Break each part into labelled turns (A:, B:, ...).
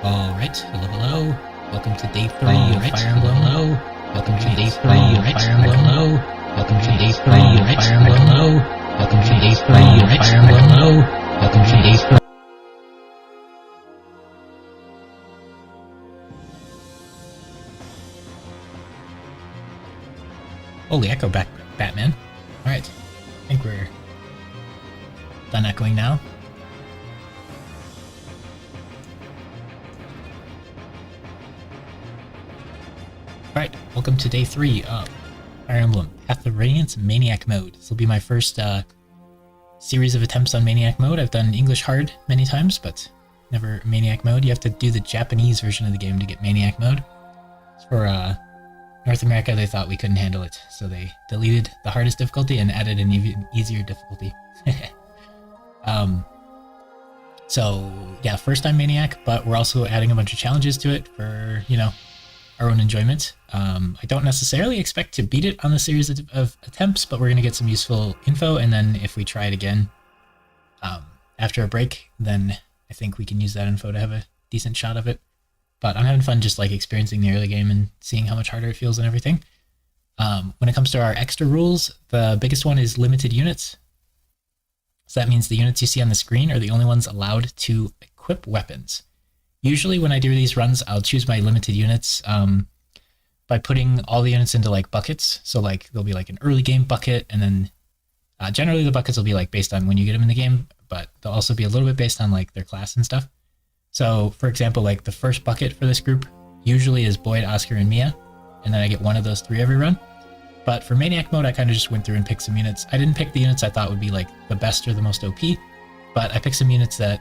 A: Alright, hello. Welcome to day 3 of Fire Emblem. Hello. Welcome to day 3 of Fire Emblem. Hello. Welcome to day 3 of Fire Emblem. Hello. Welcome to day 3 of Fire Emblem. Hello. Welcome to day 3. Holy echo back, Batman. Alright. I think we're done echoing now. Alright, welcome to day 3 of Fire Emblem, Path of Radiance Maniac mode. This will be my first series of attempts on Maniac mode. I've done English hard many times, but never Maniac mode. You have to do the Japanese version of the game to get Maniac mode. For North America, they thought we couldn't handle it, so they deleted the hardest difficulty and added an even easier difficulty. So yeah, first time Maniac, but we're also adding a bunch of challenges to it for, you know, our own enjoyment. I don't necessarily expect to beat it on the series of attempts, but we're going to get some useful info, and then if we try it again after a break, then I think we can use that info to have a decent shot of it. But I'm having fun just like experiencing the early game and seeing how much harder it feels and everything. When it comes to our extra rules, the biggest one is limited units. So that means the units you see on the screen are the only ones allowed to equip weapons. Usually when I do these runs, I'll choose my limited units by putting all the units into like buckets. So like there'll be like an early game bucket, and then generally the buckets will be like based on when you get them in the game, but they'll also be a little bit based on like their class and stuff. So for example, like the first bucket for this group usually is Boyd, Oscar, and Mia, and then I get one of those 3 every run. But for Maniac mode, I kind of just went through and picked some units. I didn't pick the units I thought would be like the best or the most OP, but I picked some units that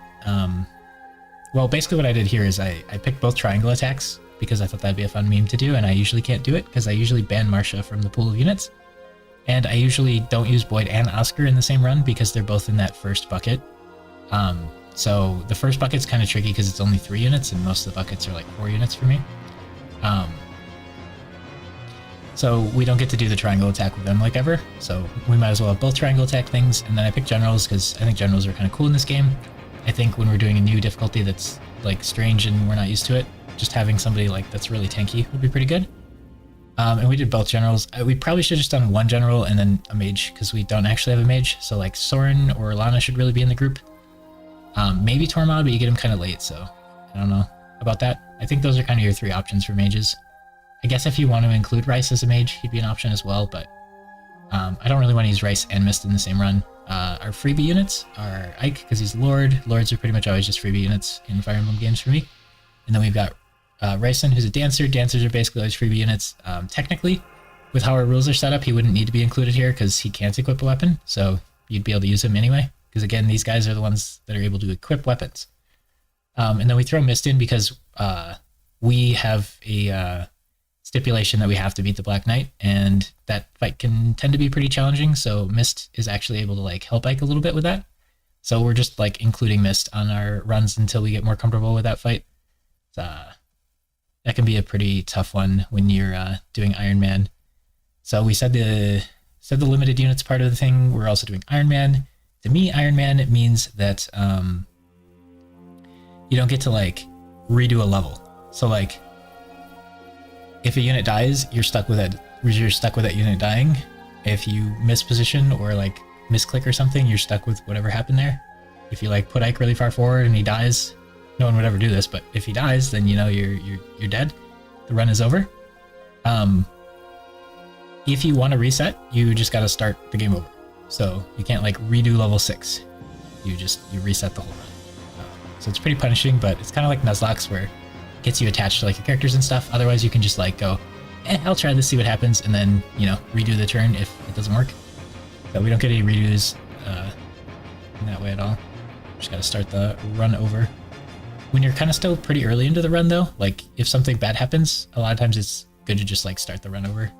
A: well, basically what I did here is I picked both triangle attacks because I thought that'd be a fun meme to do, and I usually can't do it because I usually ban Marcia from the pool of units. And I usually don't use Boyd and Oscar in the same run because they're both in that first bucket. So the first bucket's kind of tricky because it's only 3 units, and most of the buckets are like 4 units for me. So we don't get to do the triangle attack with them like ever, so we might as well have both triangle attack things. And then I picked generals because I think generals are kind of cool in this game. I think when we're doing a new difficulty that's like strange and we're not used to it, just having somebody like that's really tanky would be pretty good. And we did both generals. We probably should have just done one general and then a mage because we don't actually have a mage. So like Soren or Lana should really be in the group. Maybe Tormod, but you get him kind of late, so I don't know about that. I think those are kind of your 3 options for mages. I guess if you want to include Rice as a mage, he'd be an option as well, but I don't really want to use Rice and Mist in the same run. Our freebie units are Ike, because he's Lord. Lords are pretty much always just freebie units in Fire Emblem games for me. And then we've got Ryson, who's a Dancer. Dancers are basically always freebie units. Technically, with how our rules are set up, he wouldn't need to be included here because he can't equip a weapon, so you'd be able to use him anyway. Because again, these guys are the ones that are able to equip weapons. And then we throw Mist in because we have a stipulation that we have to beat the Black Knight, and that fight can tend to be pretty challenging, so Mist is actually able to like help Ike a little bit with that. So we're just like including Mist on our runs until we get more comfortable with that fight. That can be a pretty tough one when you're doing Ironman. So we said the limited units part of the thing. We're also doing Ironman. To me, Ironman means that you don't get to like redo a level. So like if a unit dies, you're stuck with that unit dying. If you miss position or like misclick or something, you're stuck with whatever happened there. If you like put Ike really far forward and he dies, no one would ever do this, but if he dies, then you know you're dead. The run is over. If you want to reset, you just got to start the game over. So you can't like redo level 6. You reset the whole run. So it's pretty punishing, but it's kind of like Nuzlocke where it gets you attached to like your characters and stuff. Otherwise you can just like go, I'll try this, see what happens, and then, you know, redo the turn if it doesn't work. So we don't get any redos in that way at all. Just got to start the run over. When you're kind of still pretty early into the run though, like if something bad happens, a lot of times it's good to just like start the run over.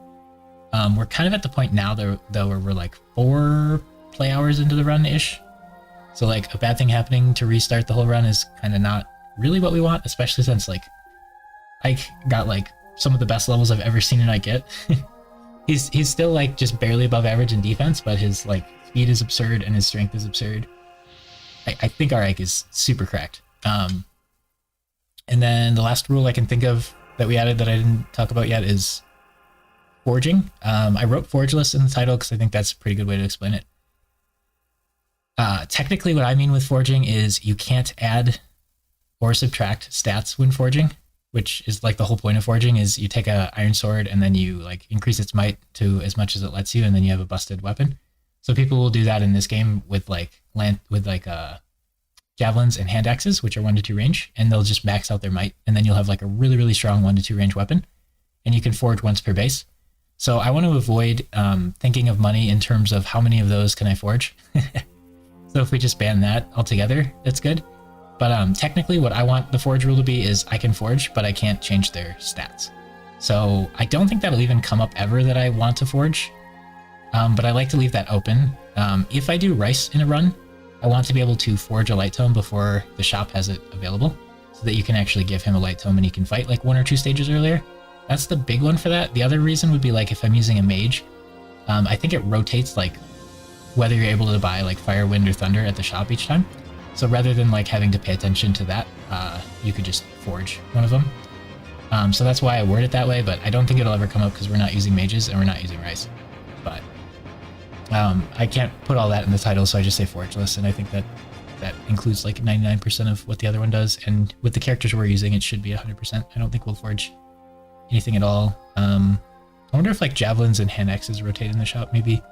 A: We're kind of at the point now though where we're like 4 play hours into the run-ish. So like a bad thing happening to restart the whole run is kind of not really what we want, especially since like Ike got like some of the best levels I've ever seen an Ike get. He's still like just barely above average in defense, but his like speed is absurd and his strength is absurd. I think our Ike is super cracked. And then the last rule I can think of that we added that I didn't talk about yet is forging. I wrote Forgeless in the title because I think that's a pretty good way to explain it. Technically, what I mean with forging is you can't add or subtract stats when forging, which is like the whole point of forging is you take a iron sword and then you like increase its might to as much as it lets you, and then you have a busted weapon. So people will do that in this game with javelins and hand axes, which are 1 to 2 range, and they'll just max out their might, and then you'll have like a really, really strong 1 to 2 range weapon, and you can forge once per base. So I want to avoid thinking of money in terms of how many of those can I forge. So if we just ban that altogether, that's good. But technically what I want the forge rule to be is I can forge, but I can't change their stats. So I don't think that'll even come up ever that I want to forge, but I like to leave that open. If I do rice in a run, I want to be able to forge a light tome before the shop has it available, so that you can actually give him a light tome and he can fight like 1 or 2 stages earlier. That's the big one for that. The other reason would be like if I'm using a mage, I think it rotates like whether you're able to buy like fire, wind, or thunder at the shop each time. So rather than like having to pay attention to that, you could just forge one of them. So that's why I word it that way, but I don't think it'll ever come up because we're not using mages and we're not using rice. But I can't put all that in the title, so I just say Forgeless, and I think that includes like 99% of what the other one does, and with the characters we're using, it should be 100%. I don't think we'll forge anything at all. I wonder if like javelins and hand axes rotate in the shop. Maybe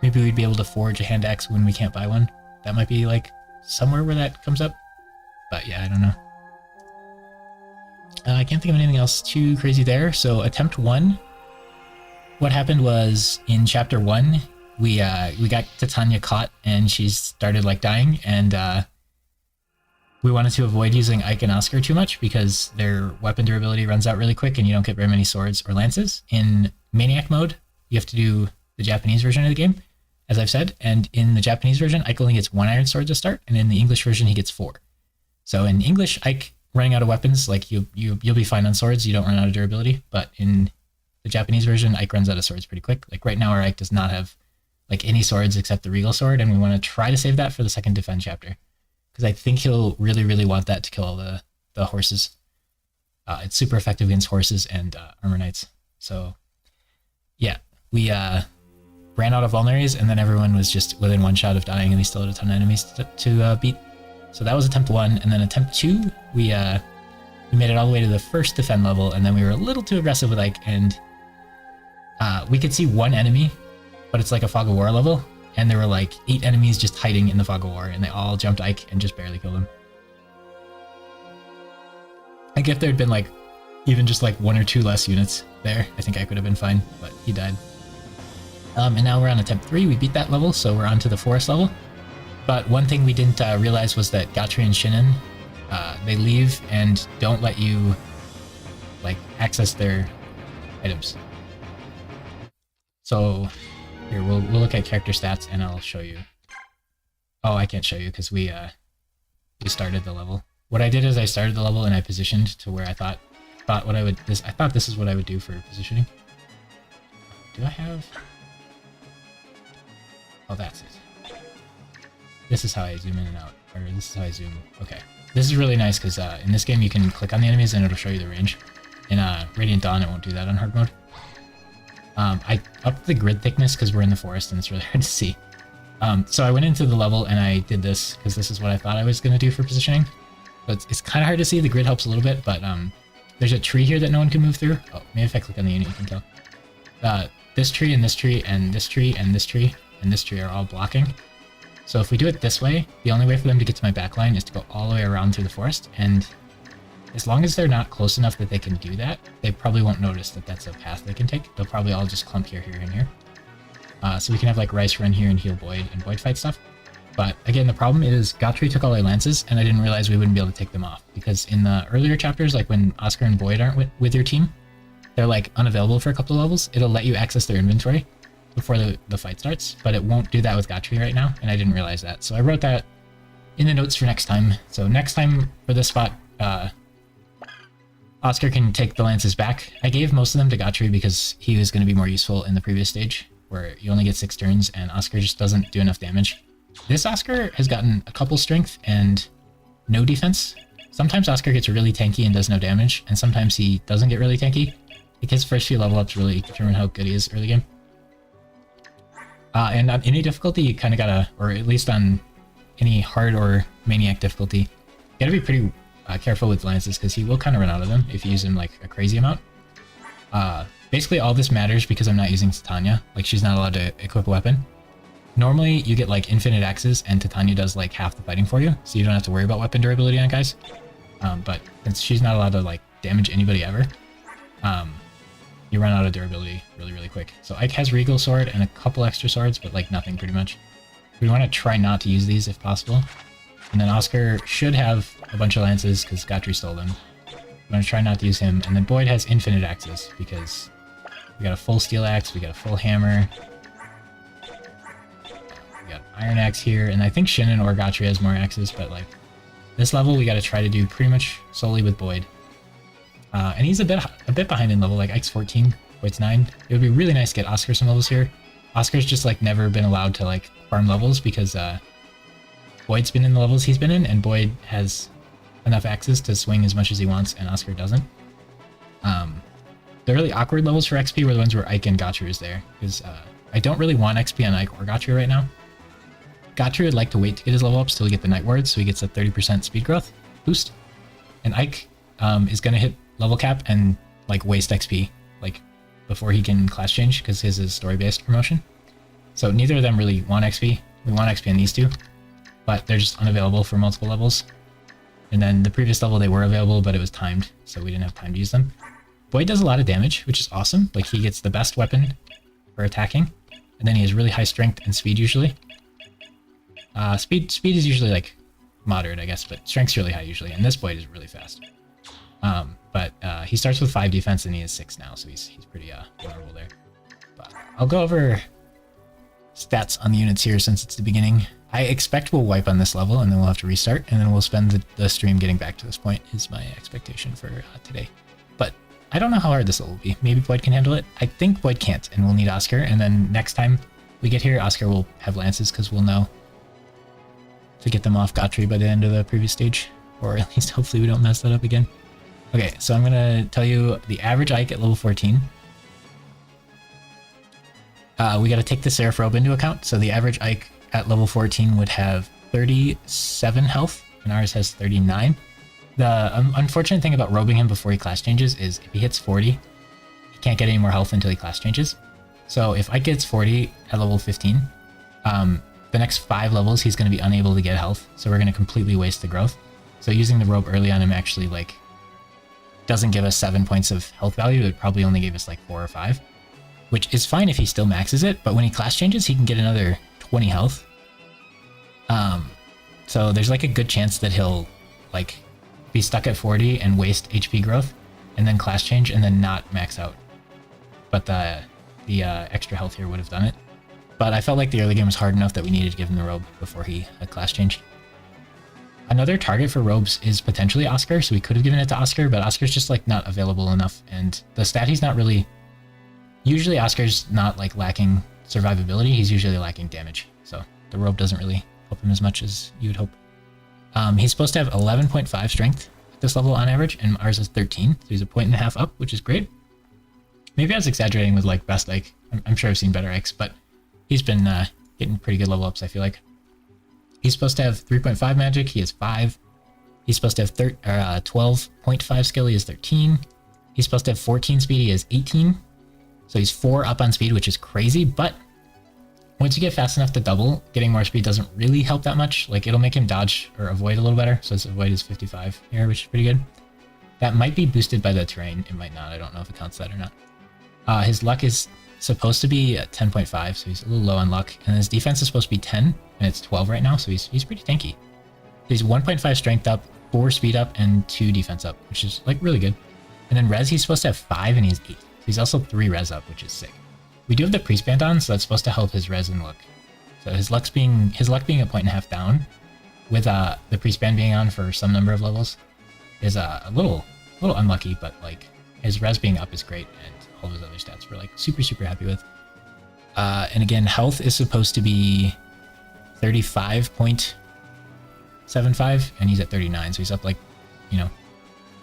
A: we'd be able to forge a hand axe when we can't buy one. That might be like somewhere where that comes up, but yeah, I don't know. I can't think of anything else too crazy there. So attempt 1, what happened was in chapter 1, we got Titania caught and she started like dying, and we wanted to avoid using Ike and Oscar too much because their weapon durability runs out really quick and you don't get very many swords or lances. In Maniac mode, you have to do the Japanese version of the game, as I've said, and in the Japanese version, Ike only gets 1 iron sword to start, and in the English version, he gets 4. So in English, Ike running out of weapons, like you'll be fine on swords, you don't run out of durability, but in the Japanese version, Ike runs out of swords pretty quick. Like right now, our Ike does not have like any swords except the Regal sword, and we want to try to save that for the second defend chapter, because I think he'll really, really want that to kill all the horses. It's super effective against horses and armor knights. So yeah, we ran out of vulneraries, and then everyone was just within 1 shot of dying, and we still had a ton of enemies to beat. So that was attempt 1, and then attempt 2, we made it all the way to the first defend level, and then we were a little too aggressive with Ike, and we could see 1 enemy, but it's like a Fog of War level, and there were like 8 enemies just hiding in the Fog of War, and they all jumped Ike and just barely killed him. I guess if there had been like even just like 1 or 2 less units there, I think I could have been fine, but he died. And now we're on attempt 3, we beat that level, so we're on to the forest level. But one thing we didn't realize was that Gatri and Shinin, they leave and don't let you like access their items. So here, we'll look at character stats and I'll show you. Oh, I can't show you because we started the level. What I did is I started the level and I positioned to where I thought this is what I would do for positioning. Do I have? Oh, that's it. This is how I zoom in and out, or this is how I zoom. Okay, this is really nice because in this game you can click on the enemies and it'll show you the range. In Radiant Dawn, it won't do that on hard mode. I upped the grid thickness because we're in the forest and it's really hard to see. So I went into the level and I did this because this is what I thought I was going to do for positioning. But it's kind of hard to see. The grid helps a little bit, but there's a tree here that no one can move through. Oh, maybe if I click on the unit you can tell. This tree and this tree and this tree and this tree and this tree are all blocking. So if we do it this way, the only way for them to get to my backline is to go all the way around through the forest, and as long as they're not close enough that they can do that, they probably won't notice that that's a path they can take. They'll probably all just clump here, here, and here. So we can have like Rice run here and heal Boyd and Boyd fight stuff. But again, the problem is Gatri took all our lances, and I didn't realize we wouldn't be able to take them off, because in the earlier chapters, like when Oscar and Boyd aren't with your team, they're like unavailable for a couple of levels. It'll let you access their inventory before the fight starts, but it won't do that with Gatri right now, and I didn't realize that. So I wrote that in the notes for next time. So next time for this spot, Oscar can take the lances back. I gave most of them to Gatri because he was going to be more useful in the previous stage, where you only get 6 turns and Oscar just doesn't do enough damage. This Oscar has gotten a couple strength and no defense, sometimes Oscar gets really tanky and does no damage, and sometimes he doesn't get really tanky. Like his first few level ups really determine how good he is early game. And on any difficulty, you kind of gotta, or at least on any hard or Maniac difficulty, you gotta be pretty careful with Lances because he will kind of run out of them if you use him like a crazy amount. Basically all this matters because I'm not using Titania, like she's not allowed to equip a weapon. Normally you get like infinite axes and Titania does like half the fighting for you, so you don't have to worry about weapon durability on guys. But since she's not allowed to like damage anybody ever, you run out of durability really, really quick. So Ike has Regal Sword and a couple extra swords, but like nothing pretty much. We want to try not to use these if possible. And then Oscar should have a bunch of lances because Gotri stole them. I'm going to try not to use him. And then Boyd has infinite axes because we got a full steel axe, we got a full hammer. We got iron axe here, and I think Shinnon or Gotri has more axes, but like this level we got to try to do pretty much solely with Boyd. And he's a bit behind in level, like Ike's 14, Boyd's 9. It would be really nice to get Oscar some levels here. Oscar's just like never been allowed to like farm levels because Boyd's been in the levels he's been in, and Boyd has enough axes to swing as much as he wants, and Oscar doesn't. The really awkward levels for XP were the ones where Ike and Gotri is there, because I don't really want XP on Ike or Gotri right now. Gotri would like to wait to get his level ups till he get the Night Ward, so he gets a 30% speed growth boost. And Ike is going to hit level cap and like waste XP like before he can class change because his is story-based promotion. So neither of them really want XP. We want XP on these two, but they're just unavailable for multiple levels. And then the previous level they were available, but it was timed, so we didn't have time to use them. Boyd does a lot of damage, which is awesome. Like he gets the best weapon for attacking, and then he has really high strength and speed usually. Speed is usually like moderate, I guess, but strength's really high usually, and this Boyd is really fast. But he starts with 5 defense and he has 6 now, so he's pretty vulnerable there. But I'll go over stats on the units here since it's the beginning. I expect we'll wipe on this level and then we'll have to restart, and then we'll spend the stream getting back to this point is my expectation for today. But I don't know how hard this level will be. Maybe Boyd can handle it. I think Boyd can't, and we'll need Oscar, and then next time we get here, Oscar will have lances because we'll know to get them off Gotri by the end of the previous stage, or at least hopefully we don't mess that up again. Okay, so I'm gonna tell you the average Ike at level 14. We gotta take the Seraph Robe into account, so the average Ike at level 14 would have 37 health, and ours has 39. The unfortunate thing about robing him before he class changes is if he hits 40, he can't get any more health until he class changes. So if Ike gets 40 at level 15, the next 5 levels he's going to be unable to get health, so we're going to completely waste the growth. So using the robe early on him actually like doesn't give us 7 points of health value. It probably only gave us like 4 or 5, which is fine if he still maxes it, but when he class changes he can get another 20 health. So there's like a good chance that he'll like be stuck at 40 and waste HP growth and then class change and then not max out. But the extra health here would have done it. But I felt like the early game was hard enough that we needed to give him the robe before he had class changed. Another target for robes is potentially Oscar, so we could have given it to Oscar, but Oscar's just like not available enough, and the stat he's not really... Usually Oscar's not like lacking survivability, he's usually lacking damage, so the robe doesn't really help him as much as you would hope. He's supposed to have 11.5 strength at this level on average, and ours is 13, so he's a 1.5 point up, which is great. Maybe I was exaggerating with like best Ike. I'm sure I've seen better Ikes, but he's been getting pretty good level ups, I feel like. He's supposed to have 3.5 magic, he has 5. He's supposed to have 12.5 skill, he has 13. He's supposed to have 14 speed, he has 18. So he's 4 up on speed, which is crazy, but once you get fast enough to double, getting more speed doesn't really help that much. Like it'll make him dodge or avoid a little better, so his avoid is 55 here, which is pretty good. That might be boosted by the terrain, it might not, I don't know if it counts that or not. His luck is supposed to be at 10.5, so he's a little low on luck, and his defense is supposed to be 10, and it's 12 right now, so he's pretty tanky. He's 1.5 strength up, 4 speed up, and 2 defense up, which is like really good. And then res, he's supposed to have 5, and he has 8. So he's also 3 res up, which is sick. We do have the priest band on, so that's supposed to help his res and luck. So his luck being a 1.5 point down, with the priest band being on for some number of levels, is a little unlucky, but like his res being up is great, and all of his other stats we're like super happy with. And again, health is supposed to be 35.75, and he's at 39, so he's up like you know,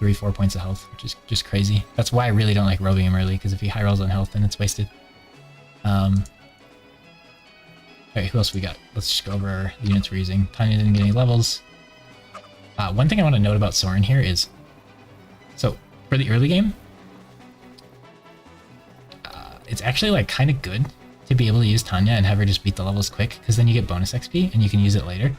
A: 3-4 points of health, which is just crazy. That's why I really don't like roving him early, because if he high rolls on health, then it's wasted. Alright, who else we got? Let's just go over the units we're using. Tanya didn't get any levels. One thing I want to note about Soren here is, so for the early game, it's actually like kind of good to be able to use Tanya and have her just beat the levels quick, because then you get bonus XP and you can use it later.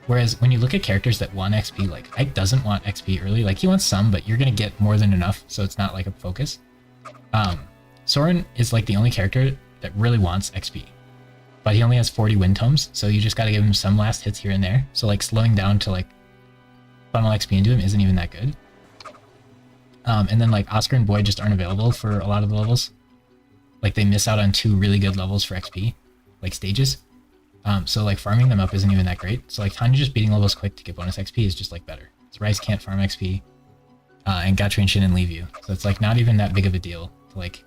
A: Whereas when you look at characters that want XP, like Ike doesn't want XP early. Like he wants some, but you're going to get more than enough, so it's not like a focus. Soren is like the only character that really wants XP, but he only has 40 wind tomes, so you just got to give him some last hits here and there. So like slowing down to like funnel XP into him isn't even that good. And then like Oscar and Boyd just aren't available for a lot of the levels. Like they miss out on 2 really good levels for XP, like stages. So like farming them up isn't even that great. So like Tanya just beating levels quick to get bonus XP is just like better. So Rice can't farm XP, and Gatrin shouldn't leave you. So it's like not even that big of a deal to like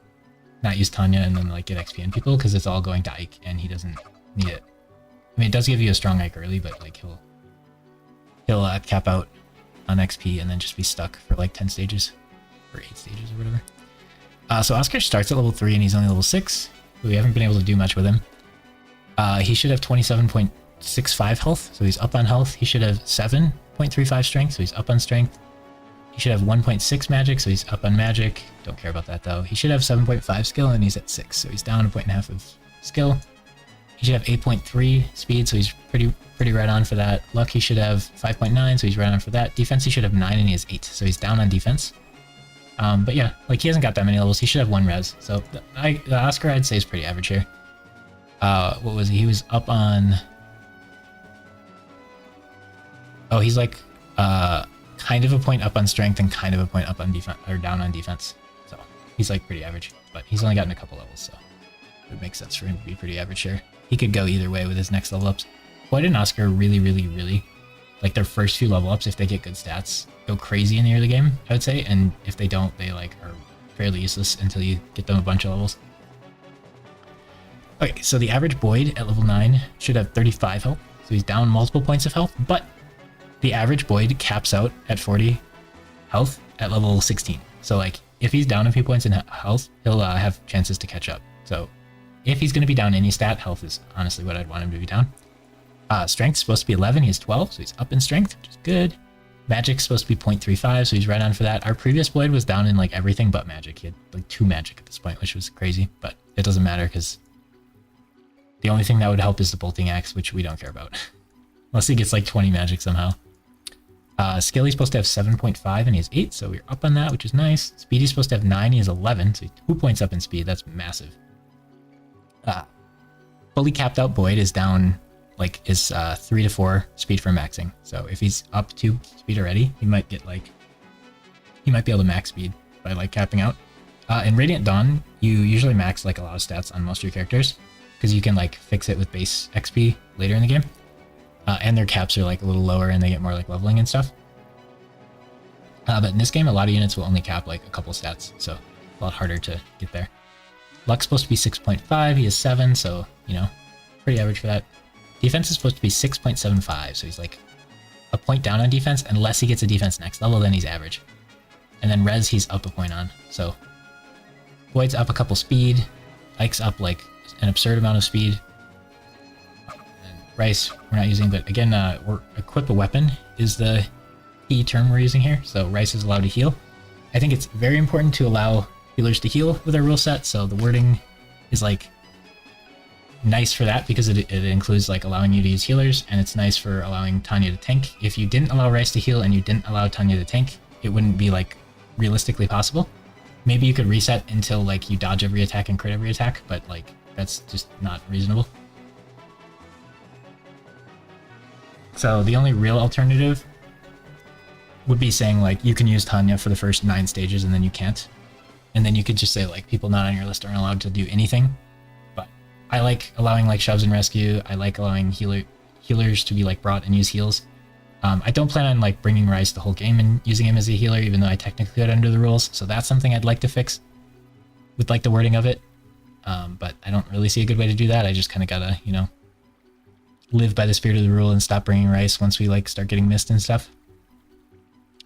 A: not use Tanya and then like get XP on people, because it's all going to Ike and he doesn't need it. I mean, it does give you a strong Ike early, but like he'll cap out on XP and then just be stuck for like 10 stages or 8 stages or whatever. So Oscar starts at level 3 and he's only level 6. We haven't been able to do much with him. He should have 27.65 health, so he's up on health. He should have 7.35 strength, so he's up on strength. He should have 1.6 magic, so he's up on magic. Don't care about that though. He should have 7.5 skill and he's at 6, so he's down 1.5 points of skill. He should have 8.3 speed, so he's pretty right on for that. Luck, he should have 5.9, so he's right on for that. Defense, he should have 9 and he has 8, so he's down on defense. But yeah, like he hasn't got that many levels. He should have 1 res. So the Oscar, I'd say, is pretty average here. What was he? He was up on... Oh, he's like kind of a point up on strength and kind of a point up on defense, or down on defense. So he's like pretty average, but he's only gotten a couple levels, so it would make sense for him to be pretty average here. He could go either way with his next level ups. Boyd and Oscar really, like their first few level ups, if they get good stats, go crazy in the early game, I would say, and if they don't, they like are fairly useless until you get them a bunch of levels. Okay, so the average Boyd at level 9 should have 35 health, so he's down multiple points of health, but the average Boyd caps out at 40 health at level 16. So like, if he's down a few points in health, he'll have chances to catch up. So if he's going to be down any stat, health is honestly what I'd want him to be down. Strength's supposed to be 11, he has 12, so he's up in strength, which is good. Magic's supposed to be 0.35, so he's right on for that. Our previous Boyd was down in like everything but magic. He had like 2 magic at this point, which was crazy, but it doesn't matter because the only thing that would help is the bolting axe, which we don't care about. Unless he gets like 20 magic somehow. Skill, he's supposed to have 7.5 and he has 8, so we're up on that, which is nice. Speed, he's supposed to have 9, he has 11, so he's 2 points up in speed. That's massive. Fully capped out Boyd is down, like, is 3 to 4 speed for maxing. So if he's up 2 speed already, he might get like, he might be able to max speed by like capping out. In Radiant Dawn, you usually max like a lot of stats on most of your characters, because you can like fix it with base XP later in the game. And their caps are like a little lower and they get more like leveling and stuff. But in this game, a lot of units will only cap like a couple stats, so a lot harder to get there. Luck's supposed to be 6.5, he has 7, so, you know, pretty average for that. Defense is supposed to be 6.75, so he's like a point down on defense. Unless he gets a defense next level, then he's average. And then res, he's up a point on. So Boyd's up a couple speed, Ike's up like an absurd amount of speed. Rice, we're not using, but again, we're equip a weapon is the key term we're using here. So Rice is allowed to heal. I think it's very important to allow healers to heal with our rule set. So the wording is like nice for that, because it includes like allowing you to use healers, and it's nice for allowing Tanya to tank. If you didn't allow Rice to heal and you didn't allow Tanya to tank, it wouldn't be like realistically possible. Maybe you could reset until like you dodge every attack and crit every attack, but like that's just not reasonable. So the only real alternative would be saying like you can use Tanya for the first 9 stages and then you can't. And then you could just say like people not on your list aren't allowed to do anything. But I like allowing like shoves and rescue. I like allowing healers to be like brought and use heals. I don't plan on like bringing Rice the whole game and using him as a healer, even though I technically could under the rules. So that's something I'd like to fix with like the wording of it. But I don't really see a good way to do that. I just kind of gotta, you know, live by the spirit of the rule and stop bringing Rice once we like start getting missed and stuff.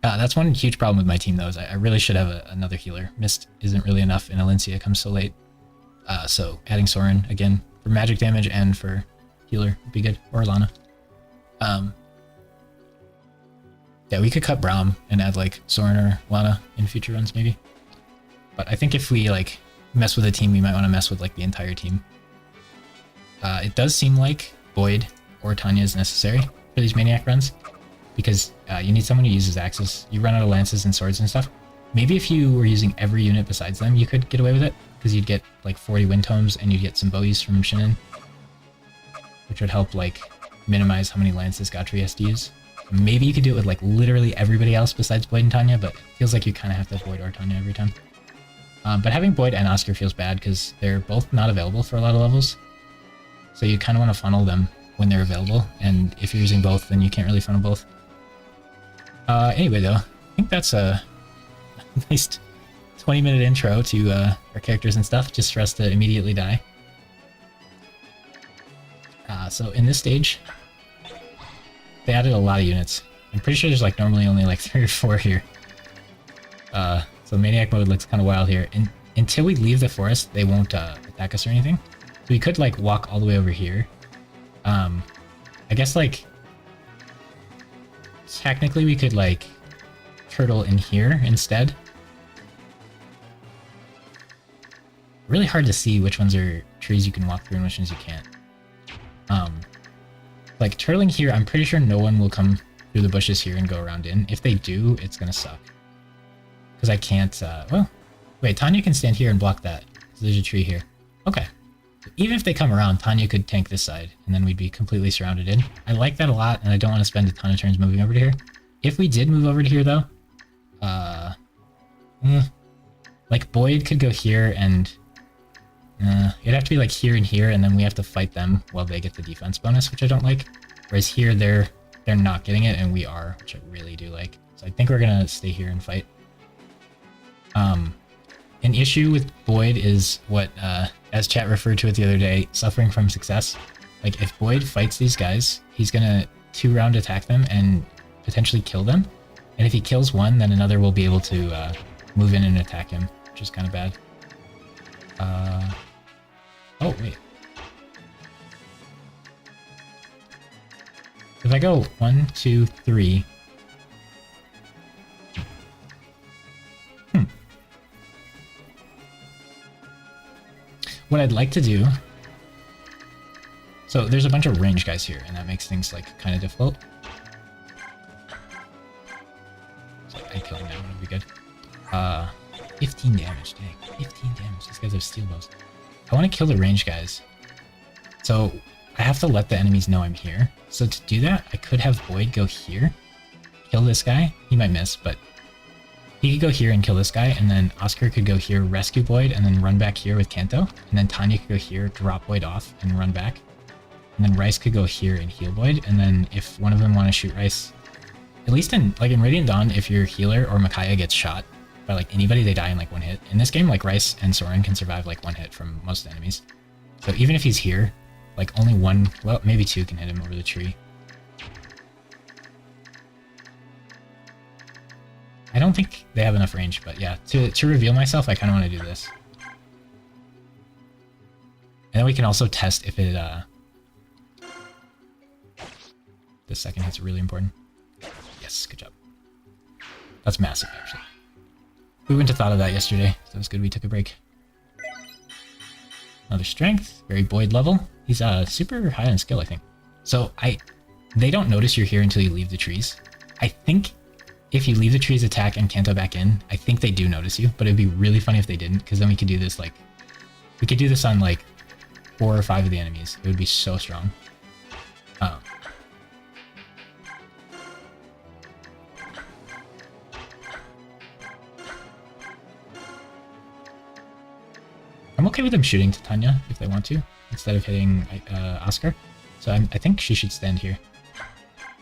A: That's one huge problem with my team, though, is I really should have another healer. Mist isn't really enough, and Alencia comes so late. So adding Soren, again, for magic damage and for healer would be good. Or Lana. Yeah, we could cut Braum and add, like, Soren or Lana in future runs, maybe. But I think if we, like, mess with a team, we might want to mess with, like, the entire team. It does seem like Boyd or Tanya is necessary for these Maniac runs, because you need someone who uses axes. You run out of lances and swords and stuff. Maybe if you were using every unit besides them, you could get away with it, because you'd get, like, 40 wind tomes, and you'd get some bowies from Shinin, which would help, like, minimize how many lances Godfrey has to use. Maybe you could do it with, like, literally everybody else besides Boyd and Tanya, but it feels like you kind of have to have Boyd or Tanya every time. But having Boyd and Oscar feels bad because they're both not available for a lot of levels. So you kind of want to funnel them when they're available, and if you're using both, then you can't really funnel both. Anyway, though, I think that's a nice 20-minute intro to our characters and stuff, just for us to immediately die. So in this stage, they added a lot of units. I'm pretty sure there's, like, normally only, like, 3 or 4 here. So Maniac mode looks kind of wild here. And until we leave the forest, they won't attack us or anything. So we could, like, walk all the way over here. I guess, like, technically we could, like, turtle in here instead. Really hard to see which ones are trees you can walk through and which ones you can't. Like, turtling here, I'm pretty sure no one will come through the bushes here and go around in. If they do, it's gonna suck. Because I can't, well, wait, Tanya can stand here and block that. So there's a tree here. Okay. Even if they come around, Tanya could tank this side, and then we'd be completely surrounded in. I like that a lot, and I don't want to spend a ton of turns moving over to here. If we did move over to here, though, like, Boyd could go here, and it'd have to be, like, here and here, and then we have to fight them while they get the defense bonus, which I don't like. Whereas here, they're not getting it, and we are, which I really do like. So I think we're gonna stay here and fight. An issue with Boyd is what, as chat referred to it the other day, suffering from success. Like, if Boyd fights these guys, he's gonna 2-round attack them and potentially kill them. And if he kills one, then another will be able to move in and attack him, which is kind of bad. Oh, wait. If I go 1, 2, 3... What I'd like to do... So there's a bunch of range guys here, and that makes things, like, kind of difficult. So I kill him now, it'll be good. 15 damage, dang. 15 damage. These guys have steel bows. I want to kill the range guys. So I have to let the enemies know I'm here. So to do that, I could have Boyd go here, kill this guy. He might miss, but he could go here and kill this guy, and then Oscar could go here, rescue Boyd, and then run back here with Kanto. And then Tanya could go here, drop Boyd off, and run back. And then Rice could go here and heal Boyd. And then if one of them want to shoot Rice, at least in Radiant Dawn, if your healer or Micaiah gets shot by, like, anybody, they die in, like, 1 hit. In this game, like, Rice and Soren can survive, like, 1 hit from most enemies. So even if he's here, like, only 1, well, maybe 2 can hit him over the tree. I don't think they have enough range, but yeah, to reveal myself, I kind of want to do this. And then we can also test if it, the second hit's really important. Yes, good job. That's massive, actually. We wouldn't have thought of that yesterday, so it was good we took a break. Another strength, very Boyd level. He's super high on skill, I think. So they don't notice you're here until you leave the trees. I think if you leave the trees, attack, and Kanto back in, I think they do notice you, but it'd be really funny if they didn't, because then we could do this, like, we could do this on, like, 4 or 5 of the enemies. It would be so strong. I'm okay with them shooting to Tanya if they want to, instead of hitting Oscar. So I think she should stand here.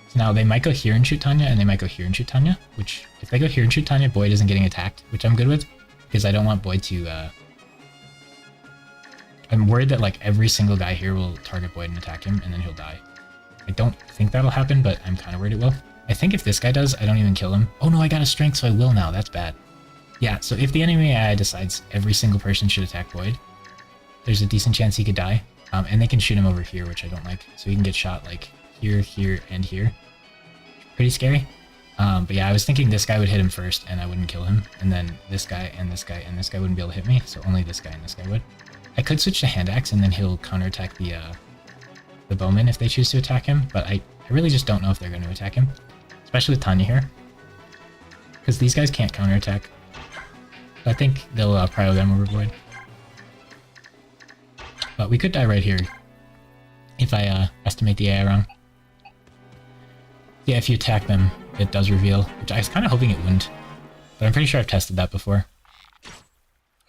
A: So now they might go here and shoot Tanya, and they might go here and shoot Tanya, which, if they go here and shoot Tanya, Boyd isn't getting attacked, which I'm good with, because I don't want Boyd to, I'm worried that, like, every single guy here will target Boyd and attack him, and then he'll die. I don't think that'll happen, but I'm kind of worried it will. I think if this guy does, I don't even kill him. Oh no, I got a strength, so I will now. That's bad. Yeah, so if the enemy AI decides every single person should attack Void, there's a decent chance he could die. And they can shoot him over here, which I don't like. So he can get shot like here, here, and here. Pretty scary. But yeah, I was thinking this guy would hit him first and I wouldn't kill him. And then this guy and this guy and this guy wouldn't be able to hit me. So only this guy and this guy would. I could switch to hand axe and then he'll counterattack the bowman if they choose to attack him. But I really just don't know if they're going to attack him. Especially with Tanya here. Because these guys can't counterattack. I think they'll prio them over Void. But we could die right here if I estimate the AI wrong. Yeah, if you attack them, it does reveal, which I was kind of hoping it wouldn't. But I'm pretty sure I've tested that before.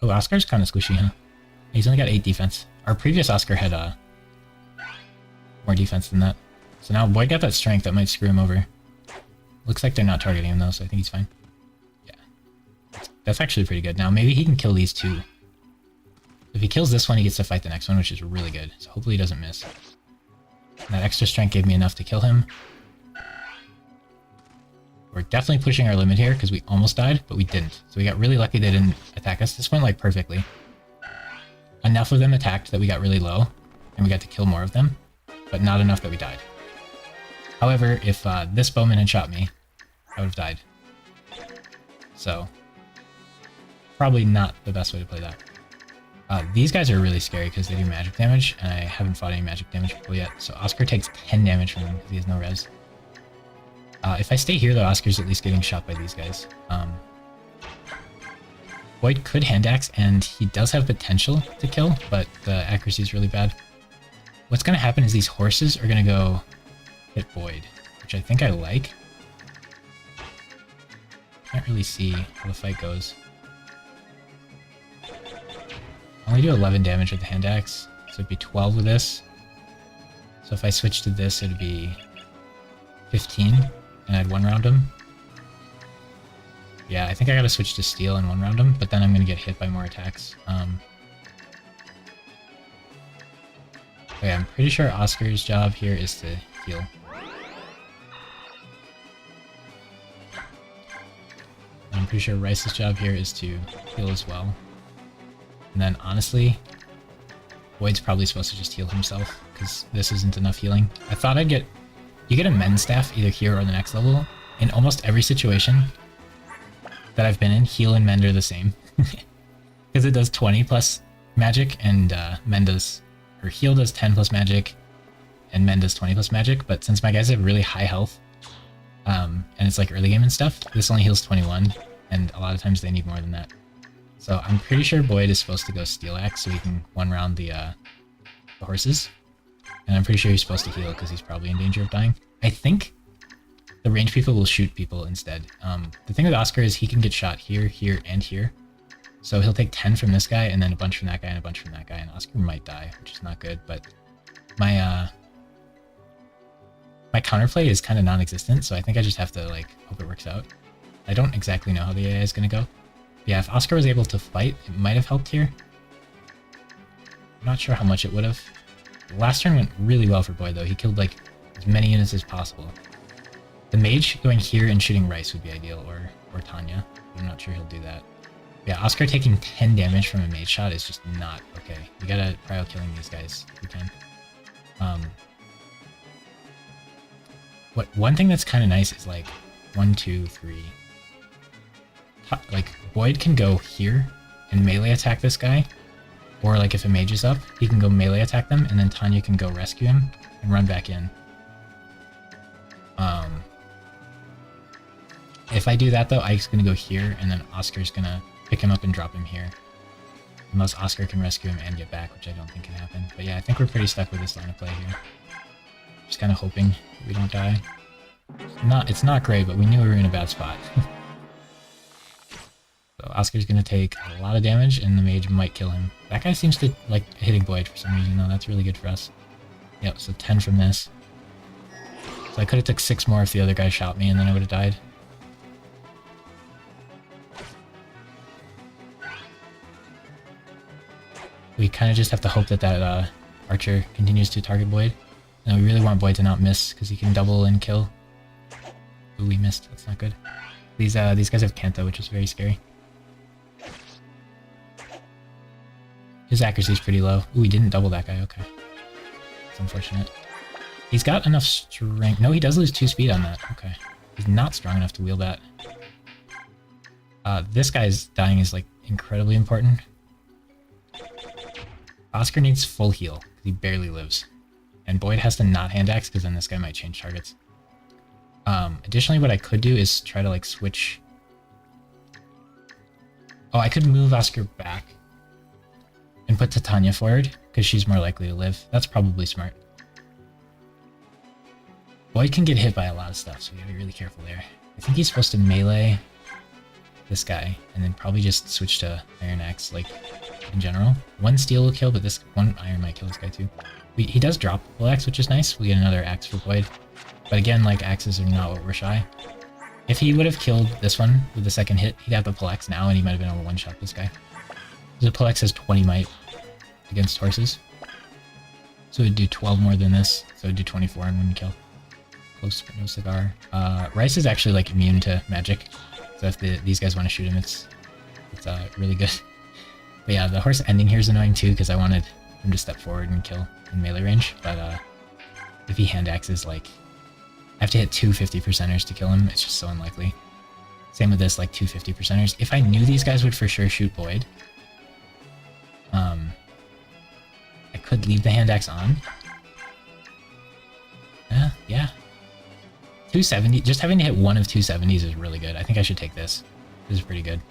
A: Oh, Oscar's kind of squishy, huh? He's only got 8 defense. Our previous Oscar had more defense than that. So now Void got that strength that might screw him over. Looks like they're not targeting him though, so I think he's fine. Yeah. That's actually pretty good. Now maybe he can kill these two. If he kills this one, he gets to fight the next one, which is really good. So hopefully he doesn't miss. And that extra strength gave me enough to kill him. We're definitely pushing our limit here because we almost died, but we didn't. So we got really lucky they didn't attack us. This went like perfectly. Enough of them attacked that we got really low, and we got to kill more of them, but not enough that we died. However, if this bowman had shot me, I would have died. So, probably not the best way to play that. These guys are really scary because they do magic damage, and I haven't fought any magic damage people yet. So Oscar takes 10 damage from them because he has no res. If I stay here though, Oscar's at least getting shot by these guys. Void could hand axe, and he does have potential to kill, but the accuracy is really bad. What's going to happen is these horses are going to go hit Void, which I think I like. Can't really see how the fight goes. I only do 11 damage with the hand axe, so it'd be 12 with this. So if I switch to this, it'd be 15, and I'd one-round him. Yeah, I think I gotta switch to steel and one-round him, but then I'm gonna get hit by more attacks. Okay, I'm pretty sure Oscar's job here is to heal. And I'm pretty sure Rice's job here is to heal as well. And then, honestly, Void's probably supposed to just heal himself, because this isn't enough healing. I thought I'd get... You get a Mend Staff either here or the next level. In almost every situation that I've been in, heal and Mend are the same. Because it does 20 plus magic, and Mend does... Or heal does 10 plus magic, and Mend does 20 plus magic, but since my guys have really high health, and it's like early game and stuff, this only heals 21, and a lot of times they need more than that. So I'm pretty sure Void is supposed to go Steel Axe so he can one-round the horses. And I'm pretty sure he's supposed to heal because he's probably in danger of dying. I think the range people will shoot people instead. The thing with Oscar is he can get shot here, here, and here. So he'll take 10 from this guy, and then a bunch from that guy, and a bunch from that guy, and Oscar might die, which is not good. But my my counterplay is kind of non-existent, so I think I just have to like hope it works out. I don't exactly know how the AI is going to go. Yeah, if Oscar was able to fight, it might have helped here. I'm not sure how much it would have. The last turn went really well for Void though. He killed like as many units as possible. The mage going here and shooting Rice would be ideal, or Tanya. I'm not sure he'll do that. Yeah, Oscar taking 10 damage from a mage shot is just not okay. You gotta prio killing these guys if you can. One thing that's kind of nice is like 1, 2, 3. Like Void can go here and melee attack this guy, or like if a mage is up, he can go melee attack them, and then Tanya can go rescue him and run back in. If I do that though, Ike's gonna go here, and then Oscar's gonna pick him up and drop him here. Unless Oscar can rescue him and get back, which I don't think can happen. But yeah, I think we're pretty stuck with this line of play here. Just kind of hoping that we don't die. It's not great, but we knew we were in a bad spot. So Oscar's gonna take a lot of damage, and the mage might kill him. That guy seems to like hitting Void for some reason though. That's really good for us. Yep, so 10 from this. So I could have took 6 more if the other guy shot me, and then I would have died. We kind of just have to hope that Archer continues to target Void. And we really want Void to not miss, because he can double and kill. Ooh, we missed. That's not good. These guys have Kanto, which is very scary. His accuracy is pretty low. Ooh, he didn't double that guy. Okay. It's unfortunate. He's got enough strength. No, he does lose 2 speed on that. Okay. He's not strong enough to wield that. This guy's dying is, like, incredibly important. Oscar needs full heal, because he barely lives. And Boyd has to not hand axe, because then this guy might change targets. Additionally, what I could do is try to, like, switch... Oh, I could move Oscar back and put Titania forward, because she's more likely to live. That's probably smart. Boyd can get hit by a lot of stuff, so we gotta be really careful there. I think he's supposed to melee this guy, and then probably just switch to Iron Axe, like, in general. 1 steel will kill, but this 1 iron might kill this guy too. He does drop full axe, which is nice. We get another axe for Boyd. But again, like, axes are not what we're shy. If he would have killed this one with the second hit, he'd have the pull axe now, and he might have been able to one-shot this guy. The pull axe has 20 might against horses. So it'd do 12 more than this, so it'd do 24 in 1 kill. Close, but no cigar. Rice is actually, like, immune to magic. So if these guys want to shoot him, it's really good. But yeah, the horse ending here is annoying too, because I wanted him to step forward and kill in melee range. But if he hand axes, like, I have to hit 2 50%ers to kill him. It's just so unlikely. Same with this, like, 2 50%ers. If I knew these guys would for sure shoot Boyd, I could leave the hand axe on. Yeah. 270, just having to hit 1 of 270s is really good. I think I should take this. This is pretty good.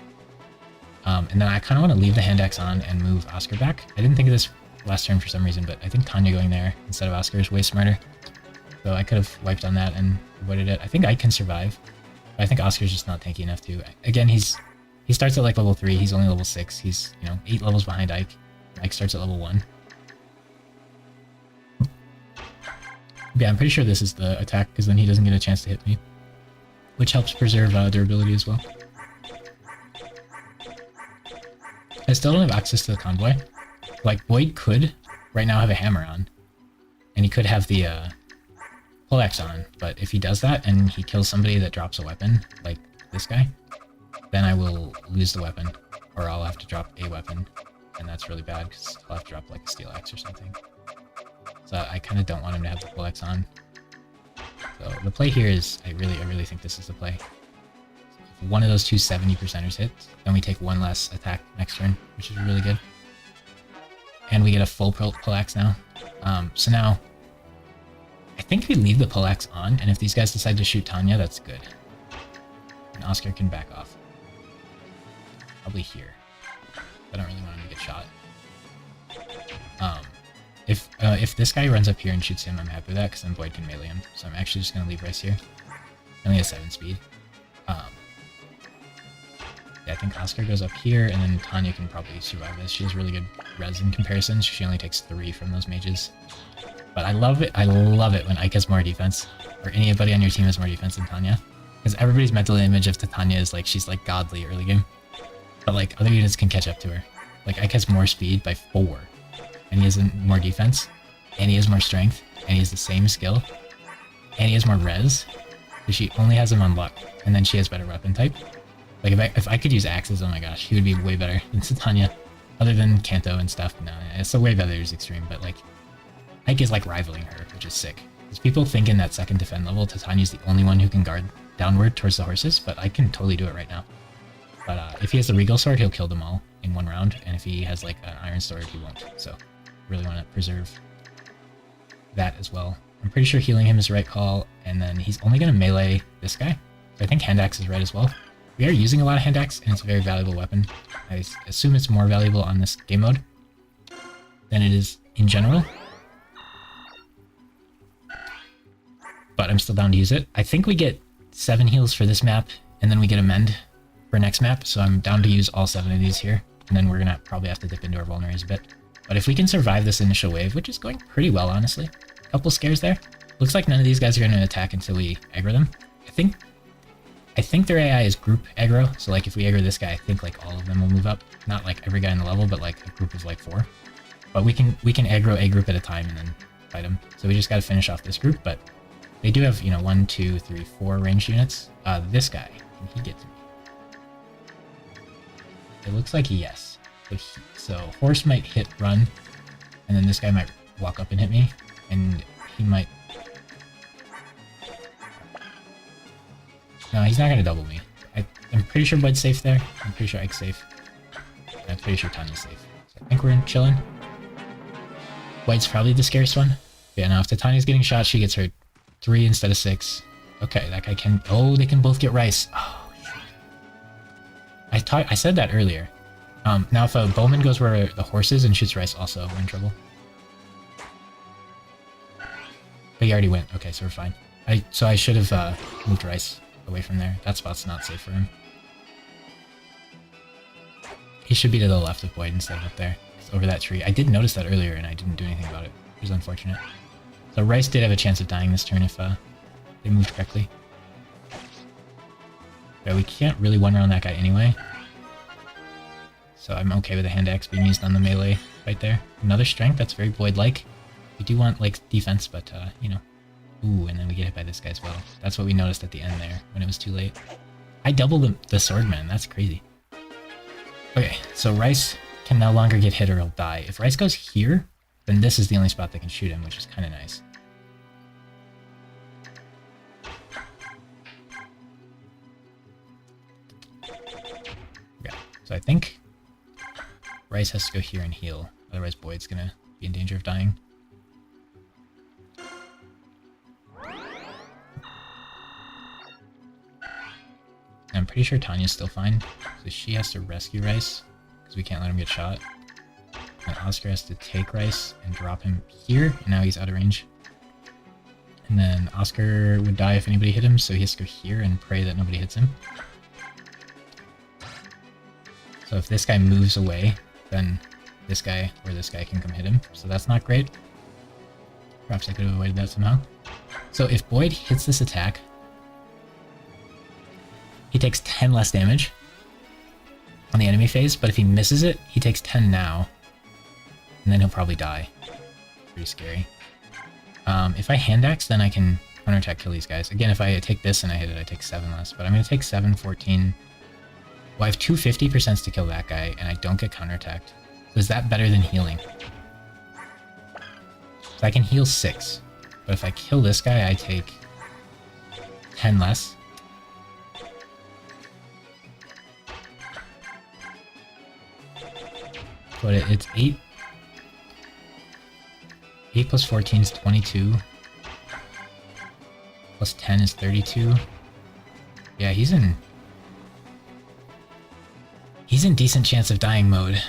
A: And then I kind of want to leave the hand axe on and move Oscar back. I didn't think of this last turn for some reason, but I think Tanya going there instead of Oscar is way smarter. So I could have wiped on that and avoided it. I think I can survive, but I think Oscar's just not tanky enough to. Again, he starts at like level 3. He's only level 6. He's, 8 levels behind Ike. Ike starts at level 1. Yeah, I'm pretty sure this is the attack, because then he doesn't get a chance to hit me, which helps preserve durability as well. I still don't have access to the convoy. Like, Boyd could right now have a hammer on, and he could have the pull axe on, but if he does that and he kills somebody that drops a weapon, like this guy, then I will lose the weapon, or I'll have to drop a weapon, and that's really bad, because I'll have to drop like a steel axe or something. So I kind of don't want him to have the pull axe on. So the play here is, I really think this is the play. If one of those 2 70%ers hits, then we take 1 less attack next turn, which is really good. And we get a full pull axe now. So now, I think we leave the pull axe on, and if these guys decide to shoot Tanya, that's good. And Oscar can back off. Probably here. I don't really want him to get shot. If this guy runs up here and shoots him, I'm happy with that, because then Boyd can melee him. So I'm actually just going to leave Rice here. He only has 7 speed. Yeah, I think Oscar goes up here, and then Tanya can probably survive this. She has really good res in comparison. She only takes 3 from those mages. But I love it when Ike has more defense, or anybody on your team has more defense than Tanya. Because everybody's mental image of Titania is like, she's like godly early game. But like, other units can catch up to her. Like, Ike has more speed by 4. And he has more defense, and he has more strength, and he has the same skill, and he has more res, because she only has him on luck, and then she has better weapon type. Like, if I could use axes, oh my gosh, he would be way better than Titania, other than Kanto and stuff. No, it's a way better extreme, but like, Ike is like rivaling her, which is sick. Because people think in that second defend level, Titania's the only one who can guard downward towards the horses, but I can totally do it right now. But if he has the Regal Sword, he'll kill them all in 1 round, and if he has like an Iron Sword, he won't, so really want to preserve that as well. I'm pretty sure healing him is the right call, and then he's only going to melee this guy. So I think hand axe is right as well. We are using a lot of hand axe, and it's a very valuable weapon. I assume it's more valuable on this game mode than it is in general. But I'm still down to use it. I think we get 7 heals for this map, and then we get a mend for next map, so I'm down to use all 7 of these here, and then we're going to probably have to dip into our vulneraries a bit. But if we can survive this initial wave, which is going pretty well, honestly. A couple scares there. Looks like none of these guys are going to attack until we aggro them. I think their AI is group aggro, so like if we aggro this guy, I think like all of them will move up. Not like every guy in the level, but like a group of like 4. But we can aggro a group at a time and then fight them. So we just got to finish off this group, but They do have, you know, 1, 2, 3, 4 ranged units. This guy, can he get through? It looks like yes. So horse might hit run, and then this guy might walk up and hit me, and he might... No, he's not gonna double me. I'm pretty sure Bud's safe there. I'm pretty sure Ike's safe. I'm pretty sure Tanya's safe. So I think we're chilling. White's probably the scariest one. Yeah, now if the Tanya's getting shot, she gets hurt 3 instead of 6. Okay, that guy can... Oh, they can both get rice. Oh, shoot. I said that earlier. Now if a bowman goes where the horse is and shoots rice, also we're in trouble. But he already went. Okay, so we're fine. So I should have moved rice away from there. That spot's not safe for him. He should be to the left of Boyd instead of up there. It's over that tree. I did notice that earlier and I didn't do anything about it. It was unfortunate. So rice did have a chance of dying this turn if they moved correctly. But we can't really one round that guy anyway. So I'm okay with the hand axe being used on the melee right there. Another strength, that's very Boyd-like. We do want, like, defense, but, you know. Ooh, and then we get hit by this guy as well. That's what we noticed at the end there, when it was too late. I doubled the swordman, that's crazy. Okay, so Rice can no longer get hit or he'll die. If Rice goes here, then this is the only spot that can shoot him, which is kind of nice. Okay, so I think Rice has to go here and heal, otherwise Boyd's gonna be in danger of dying. I'm pretty sure Tanya's still fine, so she has to rescue Rice, because we can't let him get shot. And Oscar has to take Rice and drop him here, and now he's out of range. And then Oscar would die if anybody hit him, so he has to go here and pray that nobody hits him. So if this guy moves away, then this guy or this guy can come hit him, so that's not great. Perhaps I could have avoided that somehow. So if Boyd hits this attack, he takes 10 less damage on the enemy phase, but if he misses it, he takes 10 now. And then he'll probably die. Pretty scary. If I hand axe, then I can counterattack kill these guys. Again, if I take this and I hit it, I take 7 less. But I'm going to take 7, 14. Well, I have 250% to kill that guy, and I don't get counterattacked. So is that better than healing? So I can heal 6. But if I kill this guy, I take 10 less. But it's 8. 8 plus 14 is 22. Plus 10 is 32. Yeah, he's in decent chance of dying mode.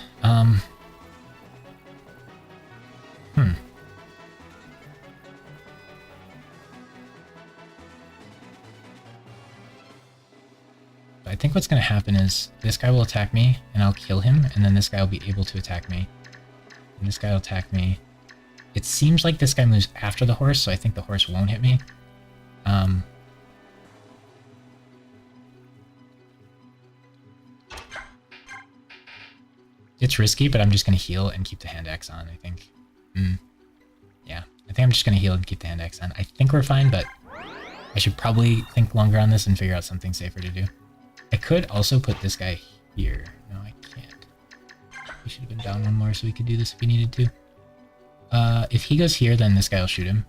A: I think what's going to happen is this guy will attack me, and I'll kill him, and then this guy will be able to attack me. And this guy will attack me. It seems like this guy moves after the horse, so I think the horse won't hit me. It's risky, but I'm just going to heal and keep the hand axe on, I think. Yeah, I think I'm just going to heal and keep the hand axe on. I think we're fine, but I should probably think longer on this and figure out something safer to do. I could also put this guy here. No, I can't. We should have been down one more so we could do this if we needed to. If he goes here, then this guy will shoot him.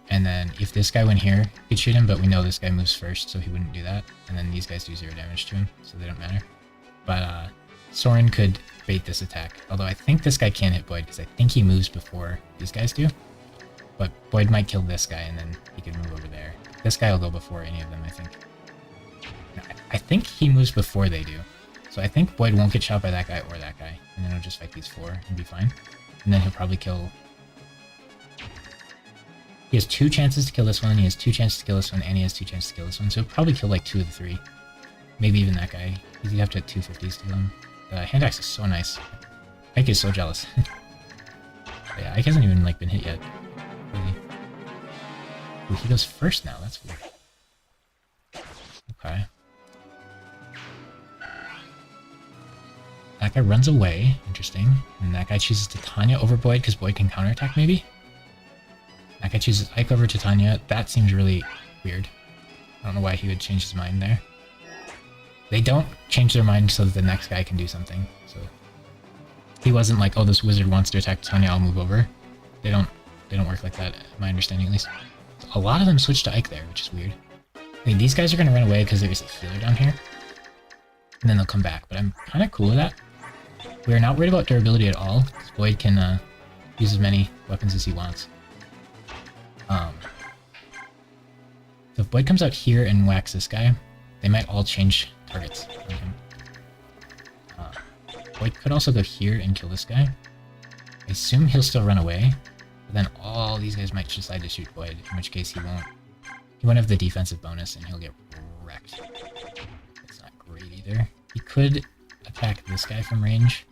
A: And then if this guy went here, he could shoot him, but we know this guy moves first, so he wouldn't do that. And then these guys do 0 damage to him, so they don't matter. But Soren could bait this attack. Although I think this guy can hit Boyd, because I think he moves before these guys do. But Boyd might kill this guy, and then he could move over there. This guy will go before any of them, I think. I think he moves before they do. So I think Boyd won't get shot by that guy or that guy. And then he'll just fight these 4 and be fine. And then he'll probably kill... He has 2 chances to kill this one, he has 2 chances to kill this one, and he has 2 chances to kill this one. So he'll probably kill like 2 of the 3. Maybe even that guy. Because you have to hit 250s to kill him. The hand axe is so nice. Ike is so jealous. Yeah, Ike hasn't even like been hit yet. Really. Ooh, he goes first now, that's weird. Okay. That guy runs away, interesting. And that guy chooses to Tanya over Boyd because Boyd can counterattack maybe? That That guy chooses Ike over Titania. That seems really weird. I don't know why he would change his mind there. They don't change their mind so that the next guy can do something. So he wasn't like, oh, this wizard wants to attack Titania, I'll move over. They don't work like that, my understanding at least. So a lot of them switched to Ike there, which is weird. I mean, these guys are gonna run away because there's a healer down here. And then they'll come back, but I'm kind of cool with that. We're not worried about durability at all, because Void can use as many weapons as he wants. So if Void comes out here and whacks this guy, they might all change targets on him. Void could also go here and kill this guy. I assume he'll still run away, but then all these guys might decide to shoot Void, in which case he won't have the defensive bonus and he'll get wrecked. That's not great either. He could attack this guy from range.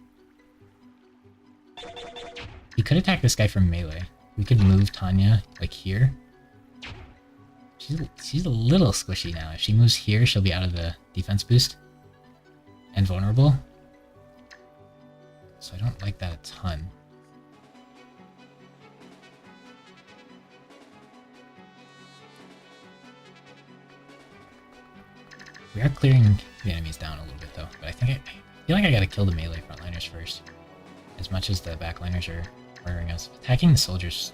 A: He could attack this guy from melee. We could move Tanya, like, here. She's a little squishy now. If she moves here, she'll be out of the defense boost. And vulnerable. So I don't like that a ton. We are clearing the enemies down a little bit, though. But I feel like I gotta kill the melee frontliners first. As much as the backliners are murdering us. Attacking the soldiers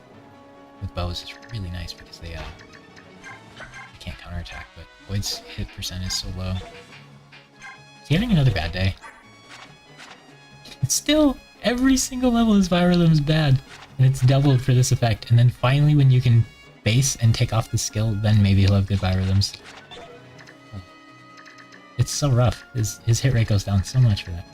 A: with bows is really nice because they can't counterattack, but Void's hit percent is so low. Is he having another bad day? It's still, every single level his Virulum is bad, and it's doubled for this effect, and then finally when you can base and take off the skill, then maybe he'll have good Virulums. It's so rough. His hit rate goes down so much for that.